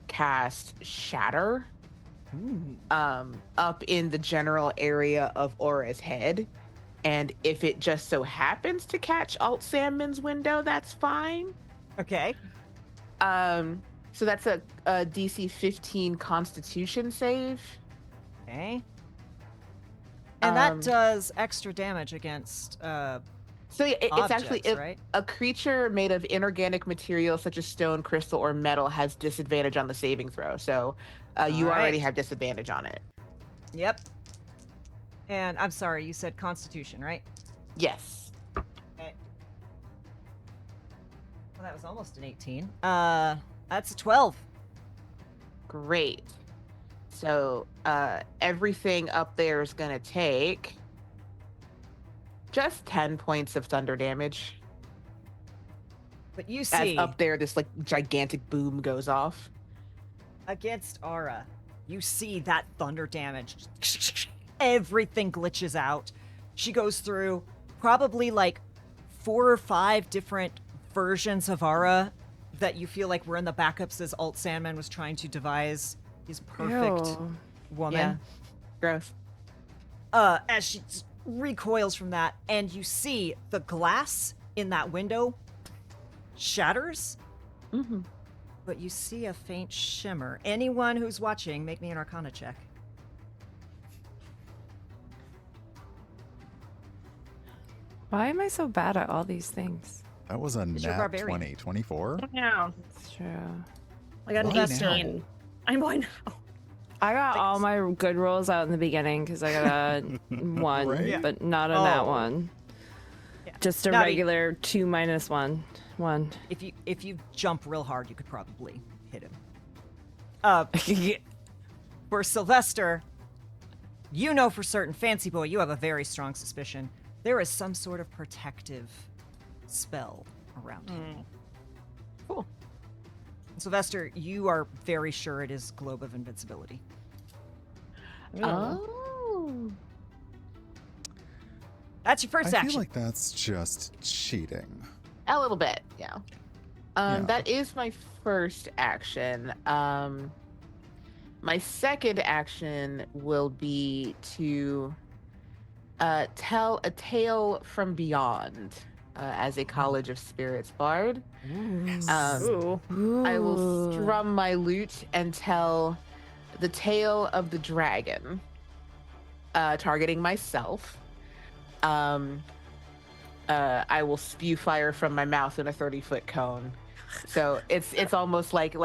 cast Shatter up in the general area of Aura's head. And if it just so happens to catch Alt Sandman's window, that's fine. Okay. So that's a DC 15 Constitution save. Okay. And that does extra damage against So yeah, it's actually objects, right? a creature made of inorganic material such as stone, crystal, or metal has disadvantage on the saving throw. So you All already right. have disadvantage on it. Yep. And I'm sorry, you said Constitution, right? Yes. Okay. Well, that was almost an 18. That's a 12. Great. So everything up there is gonna take just 10 points of thunder damage. But you As see, up there, this like gigantic boom goes off. against Aura, you see that thunder damage. Everything glitches out. She goes through probably like 4 or 5 different versions of Aura that you feel like were in the backups as Alt Sandman was trying to devise his perfect Ew. woman. Yeah. Gross. As she recoils from that, and you see the glass in that window shatters, Mm-hmm. but you see a faint shimmer. Anyone who's watching, make me an Arcana check. Why am I so bad at all these things? That was a It's your nat barbarian. 20. 24? Yeah. It's true. I got an Why 18. now? I'm why now? I got all my good rolls out in the beginning because I got a 1, Right? but not a nat Oh. 1. Yeah. Just a Navi, regular 2 minus 1. 1. If you jump real hard, you could probably hit him. For Sylvester, you know for certain, Fancy Boy, you have a very strong suspicion. There is some sort of protective spell around him. Cool. Sylvester, you are very sure it is Globe of Invincibility. Oh. That's your first I action. feel like that's just cheating. A little bit, yeah. Yeah. That is my first action. My second action will be to tell a tale from beyond. as a College of Spirits bard. Ooh. I will strum my lute and tell the tale of the dragon, targeting myself. I will spew fire from my mouth in a 30-foot cone. So it's almost like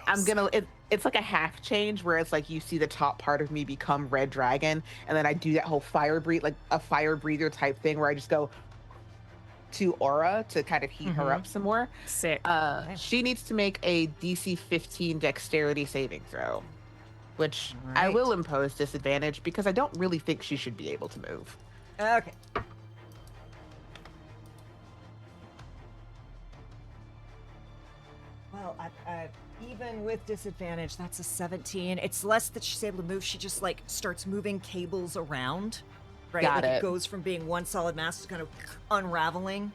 I'm gonna. It's like a half change where it's like you see the top part of me become red dragon, and then I do that whole fire breathe, like a fire breather type thing, where I just go to aura to kind of heat her up some more. Sick. She needs to make a DC 15 dexterity saving throw, which I Right. will impose disadvantage because I don't really think she should be able to move. Okay. Well, even with disadvantage, that's a 17. It's less that she's able to move. She just like starts moving cables around, right? Got Like it. goes from being one solid mass to kind of unraveling,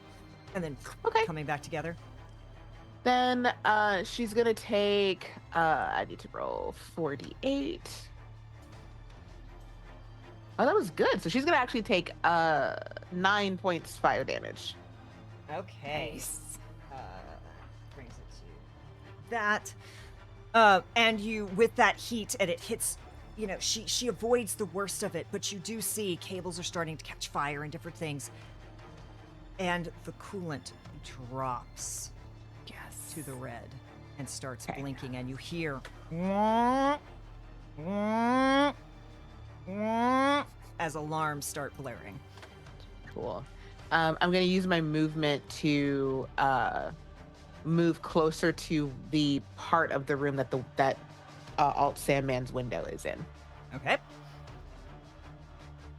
and then Okay. coming back together. Then she's gonna take. I need to roll 48. Oh, that was good. So she's gonna actually take 9 points fire damage. Okay. Brings it to that. And you, with that heat, and it hits, you know, she avoids the worst of it, but you do see cables are starting to catch fire and different things. And the coolant drops to the red and starts blinking, and you hear as alarms start blaring. Cool. I'm gonna use my movement to move closer to the part of the room that Alt Sandman's window is in. Okay.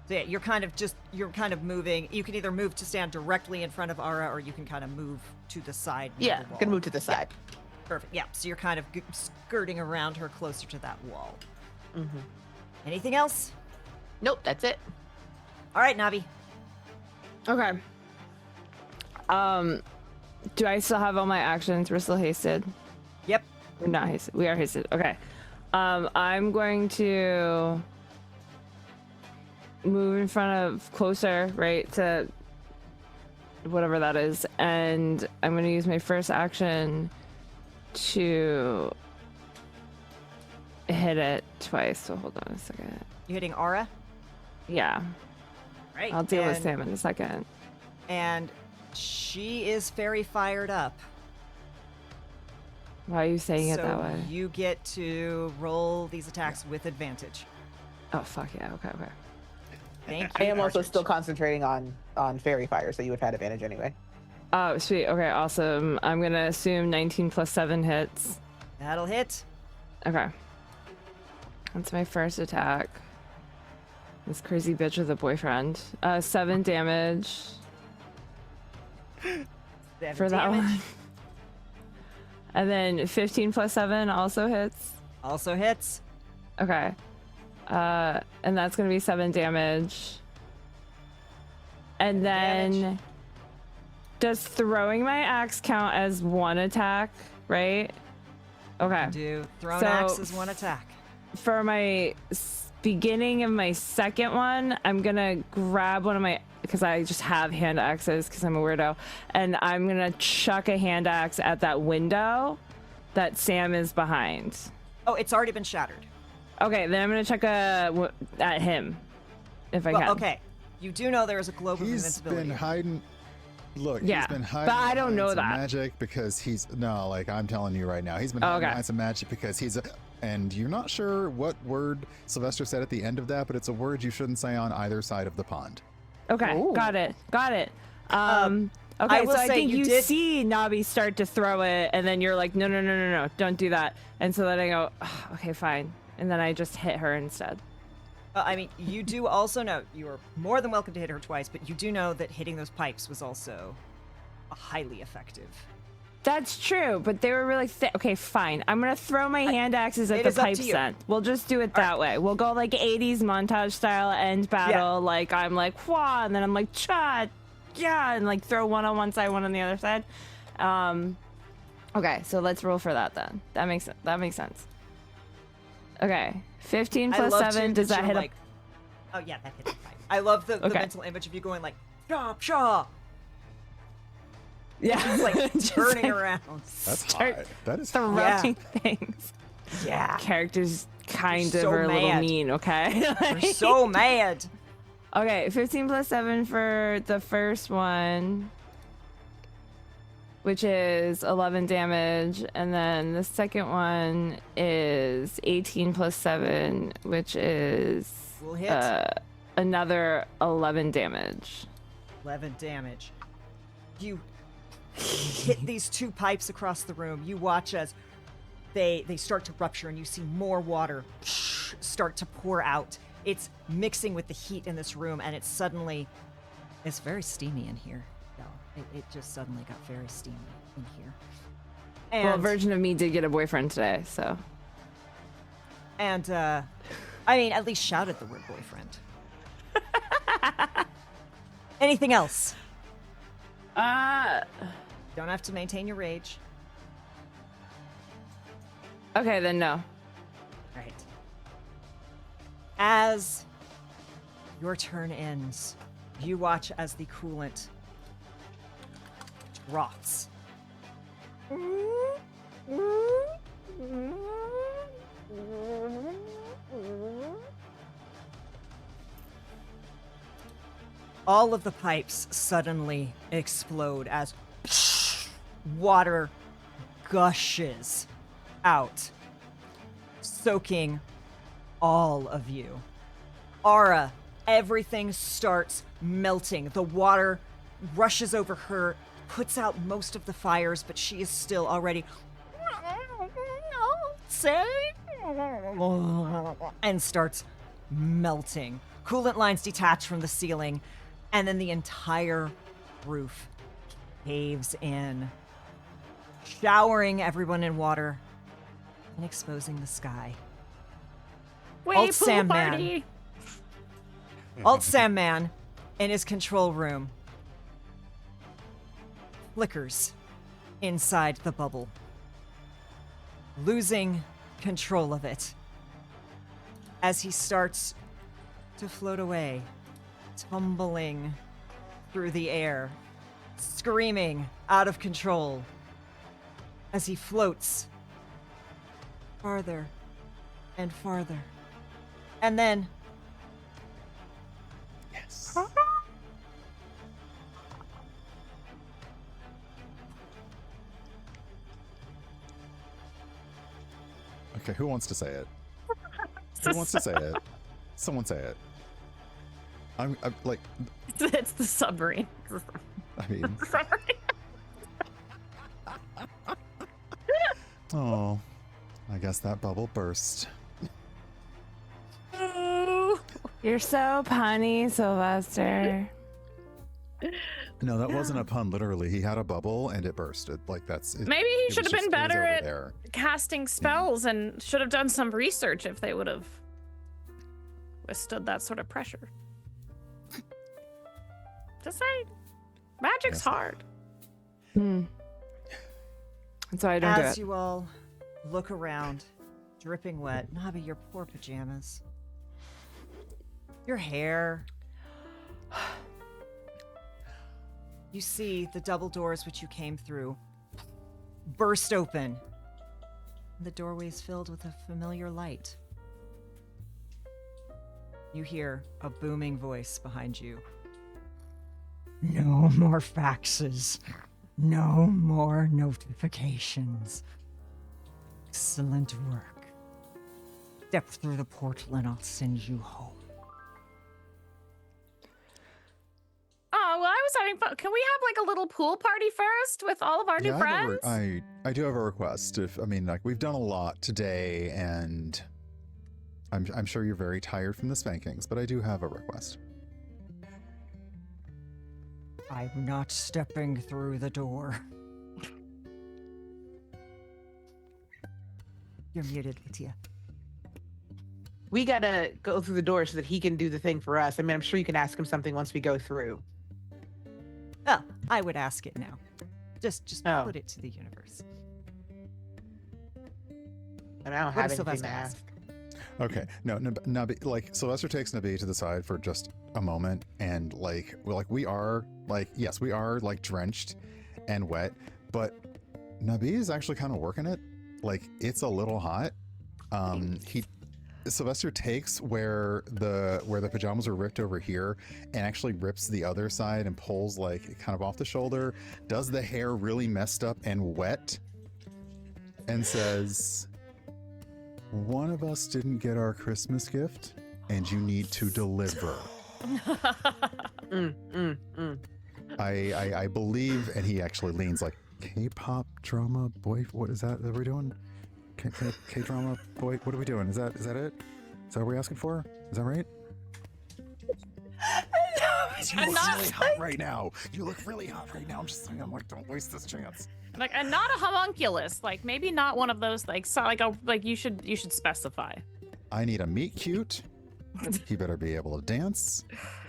So yeah, you're kind of moving. You can either move to stand directly in front of Ara, or you can kind of move to the side. near Yeah, the gonna wall. move to the side. Perfect. Yeah. So you're kind of skirting around her closer to that wall. Mm-hmm. Anything else? Nope, that's it. All right, Navi. Okay. Do I still have all my actions? We're still hasted. Yep. We're not hasted. We are hasted. Okay. I'm going to move in front of closer, right, to whatever that is, and I'm going to use my first action to hit it twice. So hold on a second. You hitting Ara? Yeah, Right. I'll deal with and, Sam in a second. And she is very fired up. Why are you saying it so that way? you get to roll these attacks with advantage. Oh fuck yeah! Okay. Thank I you. am also Partridge. still concentrating on fairy fire, so you would have had advantage anyway. Oh sweet. Okay, awesome. I'm gonna assume 19 plus 7 hits. That'll hit. Okay. That's my first attack. This crazy bitch with a boyfriend. 7 damage 7 for that damage. one. And then 15 plus 7 also hits. Also hits. Okay. And that's gonna be 7 damage. And then damage. does throwing my axe count as one attack, right? Okay. Do thrown So- axe is one attack. For my beginning of my second one, I'm gonna grab one of my, because I just have hand axes because I'm a weirdo, and I'm gonna chuck a hand axe at that window that Sam is behind. Oh, it's already been shattered. Okay, then I'm gonna chuck at him if I Well, can. okay. You do know there is a globe of He's invincibility. been hiding. Look, Yeah, he's been but hiding. I don't behind know some that. magic because he's no, like I'm telling you right now, he's been hiding Okay. behind some magic because he's a. And you're not sure what word Sylvester said at the end of that, but it's a word you shouldn't say on either side of the pond. Okay, Ooh. got it. Okay, I will so I say think you you did- see Nabi start to throw it, and then you're like, no, don't do that. And so then I go, "Ugh, okay, fine. And then I just hit her instead. I mean, you do also know you are more than welcome to hit her twice, but you do know that hitting those pipes was also highly effective. That's true, but they were really thick. Okay, fine. I'm gonna throw my hand axes at it the is up to pipes you. then. We'll just do it that way. We'll go like 80s montage style end battle. Like I'm like, wah, and then I'm like, cha, yeah, and like throw one on one side, one on the other side. Okay, so let's roll for that then. That makes sense. Okay, 15 I plus love 7. too Does that you're hit like, oh yeah, that hits the pipe. I love the Okay. mental image of you going like, shaw, shaw. Yeah, It's like just turning like around. That's Start hot. That is throwing things. Yeah. Characters kind They're of so are a little mad. mean, okay? They're so mad. Okay, 15 plus 7 for the first one, which is 11 damage, and then the second one is 18 plus 7, which is Will hit. another 11 damage. 11 damage. You hit these two pipes across the room. You watch as they start to rupture, and you see more water start to pour out. It's mixing with the heat in this room, and it's very steamy in here. It just suddenly got very steamy in here. And, Well, a version of me did get a boyfriend today, so. And, I mean, at least shouted the word boyfriend. Anything else? Don't have to maintain your rage. Okay, then no. Right. As your turn ends, you watch as the coolant drops. All of the pipes suddenly explode as water gushes out, soaking all of you. Ara, everything starts melting. The water rushes over her, puts out most of the fires, but she is still already and starts melting. Coolant lines detach from the ceiling, and then the entire roof caves in, showering everyone in water and exposing the sky. Wait, Alt pool Sam Man. party. Alt Sam Man in his control room flickers inside the bubble, losing control of it as he starts to float away, tumbling through the air, screaming out of control as he floats farther and farther. And then yes. Okay, who wants to say it? Who wants to say it? Someone say it. I'm like, It's the submarine. I mean, Submarine. oh, I guess that bubble burst. You're so punny, Sylvester. No, that wasn't a pun. Literally, he had a bubble and it burst. Maybe Maybe he should have been better at casting spells and should have done some research if they would have withstood that sort of pressure. Just saying, magic's Yes. hard. That's why I don't do as it. you all look around, dripping wet, Nabi, your poor pajamas, your hair. You see the double doors which you came through burst open. The doorway is filled with a familiar light. You hear a booming voice behind you. No more faxes. No more notifications. Excellent work. Step through the portal and I'll send you home. Oh, well, I was having fun. Can we have like a little pool party first with all of our new friends? I do have a request. We've done a lot today, and I'm sure you're very tired from the spankings, but I do have a request. I'm not stepping through the door. You're muted, Latia. We gotta go through the door so that he can do the thing for us. I mean, I'm sure you can ask him something once we go through. Well, I would ask it now. Just Oh. put it to the universe. And I don't What have does anything Sylvester to ask? ask. Okay, no, Nabi, Sylvester takes Nabi to the side for just a moment, and we are drenched, and wet, but Nabi is actually kind of working it. Like, it's a little hot. Sylvester takes where the pajamas were ripped over here and actually rips the other side and pulls like kind of off the shoulder, does the hair really messed up and wet, and says, "One of us didn't get our Christmas gift and you need to deliver." I believe, and he actually leans like, "K-pop drama boy, what is that we're doing? K-drama boy, what are we doing? Is that it? Is that what we're asking for? Is that right?" You look really hot right now. You look really hot right now. I'm just saying, I'm like, don't waste this chance. Like, and not a homunculus. Like, maybe not one of those. Like, so, like you should specify. I need a meet cute. He better be able to dance,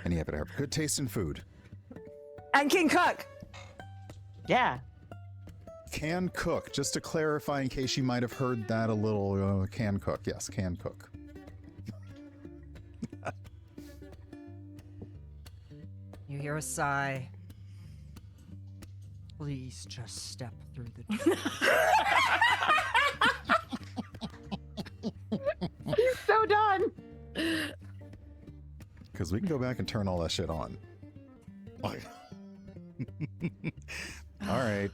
and he better have good taste in food. And can cook. Yeah. Can cook. Just to clarify, in case you might have heard that a little, can cook. Yes, can cook. You hear a sigh. Please just step through the door. He's so done. Because we can go back and turn all that shit on. Like, all right.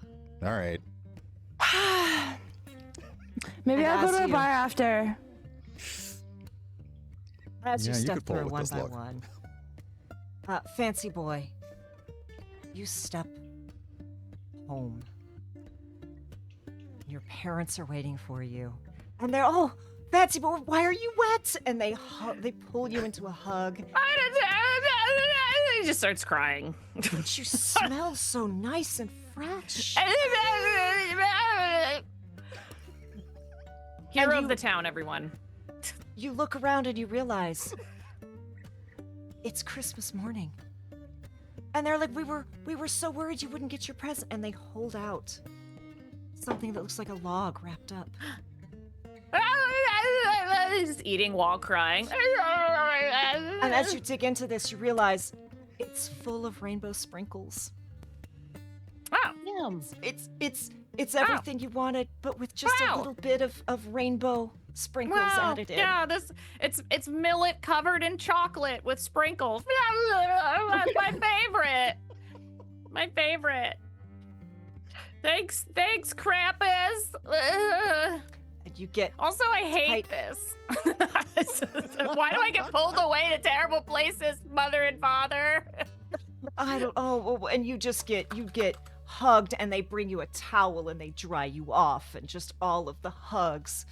Maybe And I'll go as to a you- bar after. As you Yeah, you step could pull through with one this by look. one. Fancy boy, you step home. Your parents are waiting for you. And they're, "Oh, Fancy boy, why are you wet?" And they pull you into a hug. He just starts crying. But you smell so nice and fresh. Hero And of the town, everyone. You look around and you realize it's Christmas morning. And they're like, we were so worried you wouldn't get your present. And they hold out something that looks like a log wrapped up. Just eating while crying. And as you dig into this, you realize it's full of rainbow sprinkles. Wow. Yum. It's everything you wanted, but with just a Wow. little bit of rainbow sprinkles Wow. added in. Yeah, it's millet covered in chocolate with sprinkles. That's my favorite. My favorite. Thanks, Krampus. And you get Also, I hate this. Why do I get pulled away to terrible places, mother and father? and you get hugged, and they bring you a towel and they dry you off, and just all of the hugs.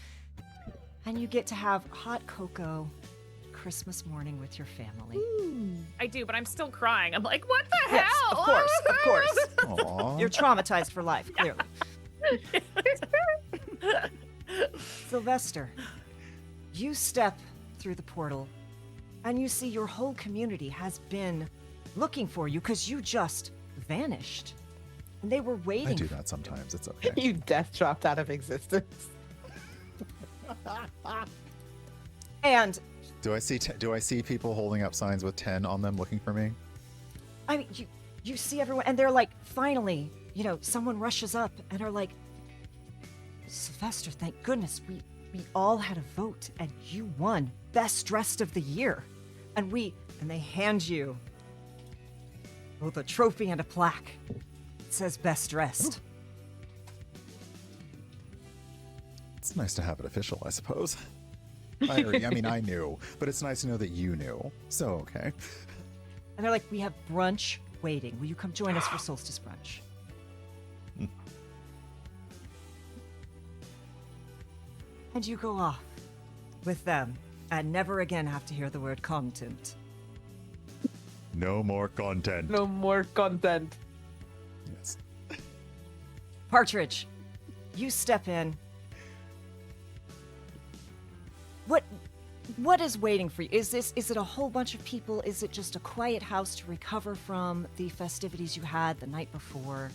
And you get to have hot cocoa Christmas morning with your family. I do, but I'm still crying. I'm like, what the Yes, hell? of course. Aw. You're traumatized for life, clearly. Sylvester, you step through the portal, and you see your whole community has been looking for you because you just vanished. And they were waiting. I do that sometimes. It's okay. You death dropped out of existence. And Do I see people holding up signs with 10 on them looking for me? I mean, you see everyone, and they're like, finally, someone rushes up and are like, "Sylvester, thank goodness we all had a vote, and you won Best Dressed of the Year." And they hand you both a trophy and a plaque. It says Best Dressed. It's nice to have it official, I suppose. I knew, but it's nice to know that you knew. So, okay. And they're like, "We have brunch waiting. Will you come join us for solstice brunch?" And you go off with them and never again have to hear the word content. No more content. No more content. Yes. Partridge, you step in. What is waiting for you? Is it a whole bunch of people? Is it just a quiet house to recover from the festivities you had the night before?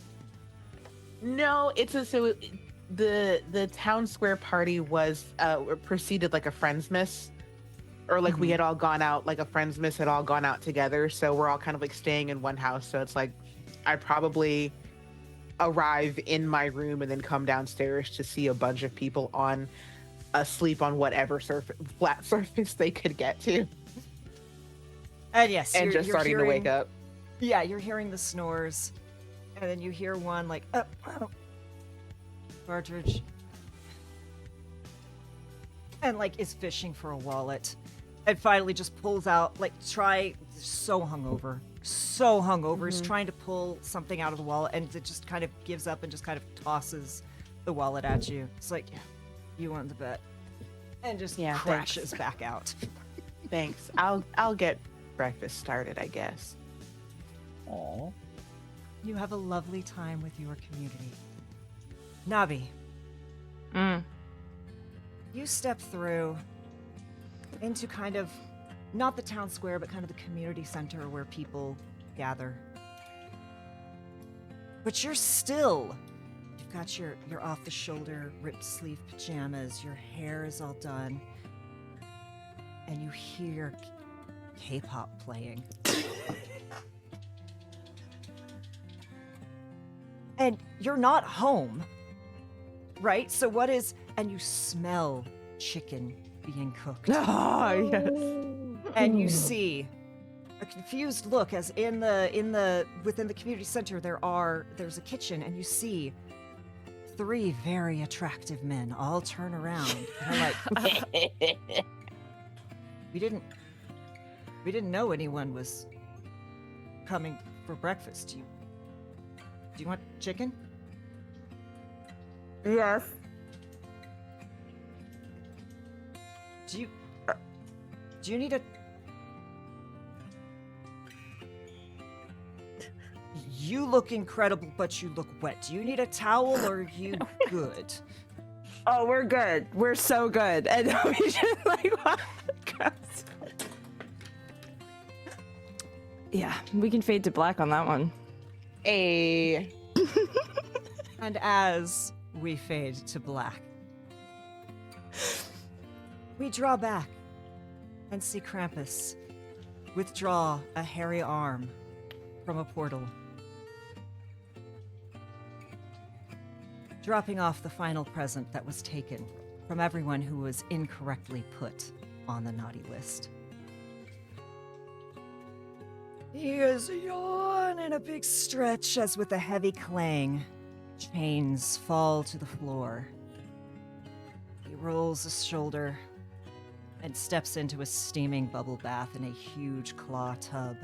No, the town square party was preceded like a friendsmas, or like we had all gone out, like a friendsmas had all gone out together. So we're all kind of like staying in one house. So it's like I probably arrive in my room and then come downstairs to see a bunch of people asleep on whatever flat surface they could get to. And yes, And you're just starting to hearing- wake up. Yeah, you're hearing the snores, and then you hear one like, oh, Partridge, and like is fishing for a wallet, and finally just pulls out like so hungover, is trying to pull something out of the wallet, and it just kind of gives up and just kind of tosses the wallet at you. It's like, yeah, you won the bet, and just Yeah, crashes back out. Thanks. I'll get breakfast started, I guess. Aw. You have a lovely time with your community. Navi, you step through into kind of, not the town square, but kind of the community center where people gather. But you've got your off-the-shoulder, ripped-sleeve pajamas, your hair is all done, and you hear K-pop playing. And you're not home, right? So and you smell chicken being cooked. Oh, yes. And you see a confused look as within the community center there's a kitchen, and you see 3 very attractive men all turn around and are like, we didn't know anyone was coming for breakfast. Do you want chicken? Yes. Do you need a... You look incredible, but you look wet. Do you need a towel, or are you good? Oh, we're good. We're so good. And we just like, wow. Yeah, we can fade to black on that one. A And as we fade to black, we draw back and see Krampus withdraw a hairy arm from a portal, dropping off the final present that was taken from everyone who was incorrectly put on the naughty list. He is yawn in a big stretch as with a heavy clang, chains fall to the floor. He rolls his shoulder and steps into a steaming bubble bath in a huge claw tub.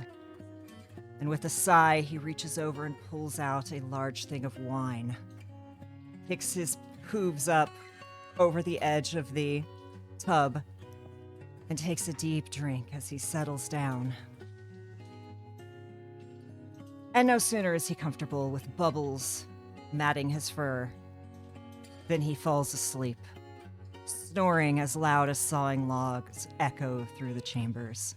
And with a sigh, he reaches over and pulls out a large thing of wine, kicks his hooves up over the edge of the tub, and takes a deep drink as he settles down. And no sooner is he comfortable with bubbles matting his fur than he falls asleep, snoring as loud as sawing logs echo through the chambers.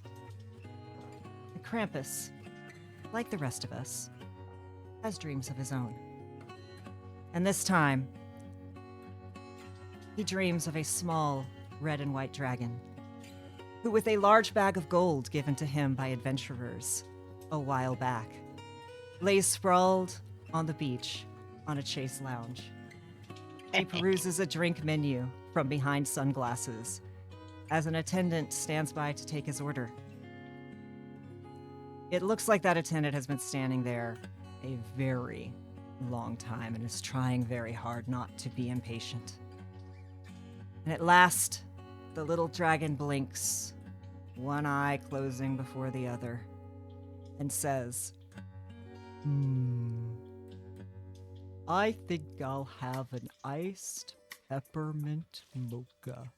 And Krampus, like the rest of us, has dreams of his own. And this time, he dreams of a small red and white dragon, who, with a large bag of gold given to him by adventurers a while back, lays sprawled on the beach on a chase lounge. He peruses a drink menu from behind sunglasses as an attendant stands by to take his order. It looks like that attendant has been standing there a very long time and is trying very hard not to be impatient. And at last, the little dragon blinks, one eye closing before the other, and says, I think I'll have an iced peppermint mocha.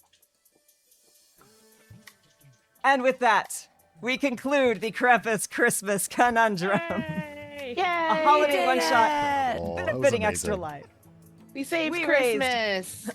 And with that, we conclude the Krampus Christmas Conundrum. Yay! Yay! A holiday one-shot Oh, that was benefiting Extra amazing. Life. We saved We Christmas.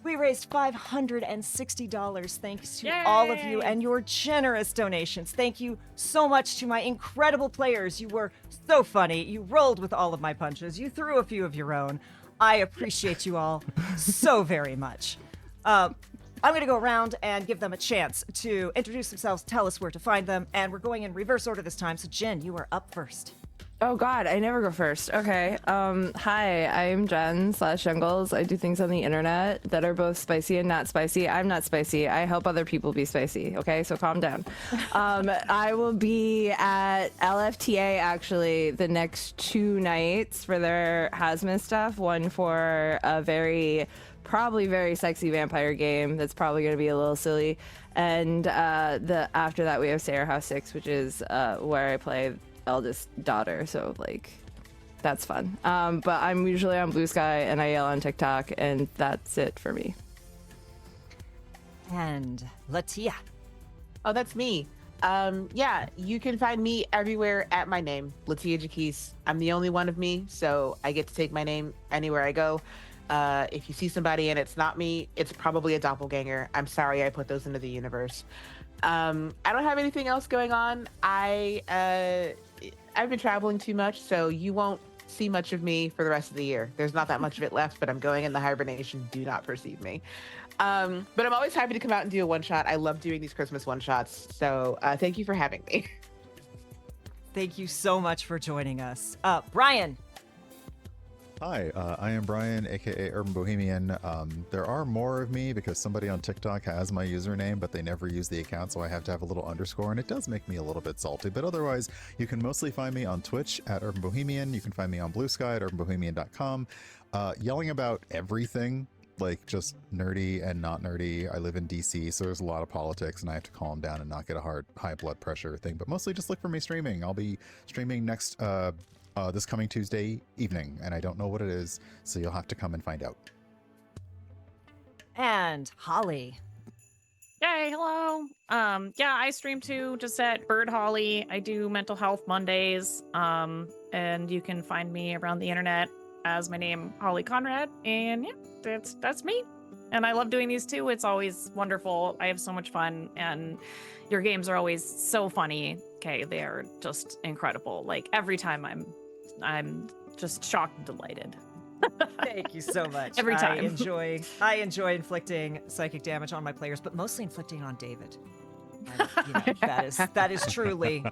We raised $560 thanks to all of you Yay! and your generous donations. Thank you so much to my incredible players. You were so funny. You rolled with all of my punches. You threw a few of your own. I appreciate you all so very much. I'm going to go around and give them a chance to introduce themselves, tell us where to find them, and we're going in reverse order this time. So, Jen, you are up first. Oh God, I never go first. Okay. Hi, I'm Jen /Jungles. I do things on the internet that are both spicy and not spicy. I'm not spicy. I help other people be spicy. Okay, so calm down. I will be at LFTA actually the next 2 nights for their Hazmat stuff. One for a probably very sexy vampire game that's probably going to be a little silly, and after that we have Sarah House 6, which is where I play eldest daughter, so like that's fun. But I'm usually on Blue Sky and I yell on TikTok, and that's it for me. And Latia. Oh, that's me. Yeah, you can find me everywhere at my name, Latia Jaquise. I'm the only one of me, so I get to take my name anywhere I go. If you see somebody and it's not me, it's probably a doppelganger. I'm sorry I put those into the universe. I don't have anything else going on. I've been traveling too much, so you won't see much of me for the rest of the year. There's not that much of it left, but I'm going into hibernation. Do not perceive me. But I'm always happy to come out and do a one-shot. I love doing these Christmas one-shots, so thank you for having me. Thank you so much for joining us. Brian. Hi, I am Brian, aka Urban Bohemian. There are more of me because somebody on TikTok has my username, but they never use the account, so I have to have a little underscore, and it does make me a little bit salty. But otherwise, you can mostly find me on Twitch at Urban Bohemian. You can find me on Blue Sky at urbanbohemian.com, yelling about everything, like just nerdy and not nerdy. I live in DC, so there's a lot of politics, and I have to calm down and not get a high blood pressure thing. But mostly just look for me streaming. I'll be streaming next this coming Tuesday evening, and I don't know what it is, so you'll have to come and find out. And Holly. Yay, hello. Yeah, I stream too, just at Bird Holly. I do mental health Mondays. And you can find me around the internet as my name, Holly Conrad. And yeah, that's me. And I love doing these too. It's always wonderful. I have so much fun, and your games are always so funny. Okay, they are just incredible. Like every time I'm just shocked and delighted. Thank you so much. Every time. I enjoy inflicting psychic damage on my players, but mostly inflicting on David. That is truly,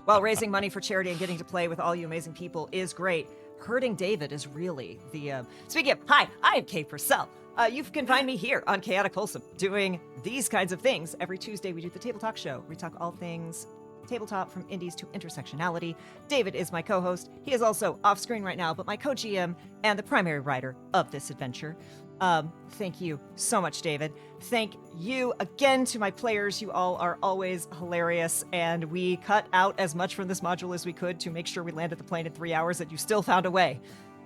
while raising money for charity and getting to play with all you amazing people is great, hurting David is really the speaking of, hi, I am Kay Purcell. You can find me here on Chaotic Wholesome doing these kinds of things. Every Tuesday we do the Table Talk Show. We talk all things tabletop, from indies to intersectionality. David is my co-host. He is also off screen right now, but my co-GM and the primary writer of this adventure. Thank you so much, David. Thank you again to my players. You all are always hilarious, and we cut out as much from this module as we could to make sure we landed the plane in 3 hours, and you still found a way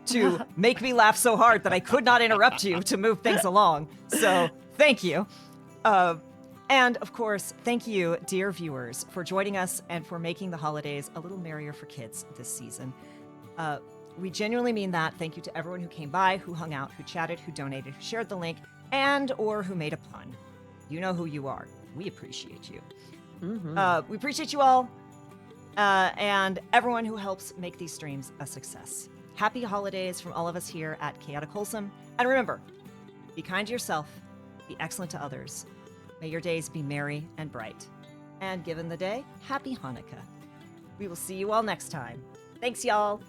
to make me laugh so hard that I could not interrupt you to move things along. So thank you. And of course, thank you, dear viewers, for joining us and for making the holidays a little merrier for kids this season. We genuinely mean that. Thank you to everyone who came by, who hung out, who chatted, who donated, who shared the link, and or who made a pun. You know who you are. We appreciate you. Mm-hmm. We appreciate you all, and everyone who helps make these streams a success. Happy holidays from all of us here at Chaotic Wholesome. And remember, be kind to yourself, be excellent to others. May your days be merry and bright. And given the day, happy Hanukkah. We will see you all next time. Thanks, y'all.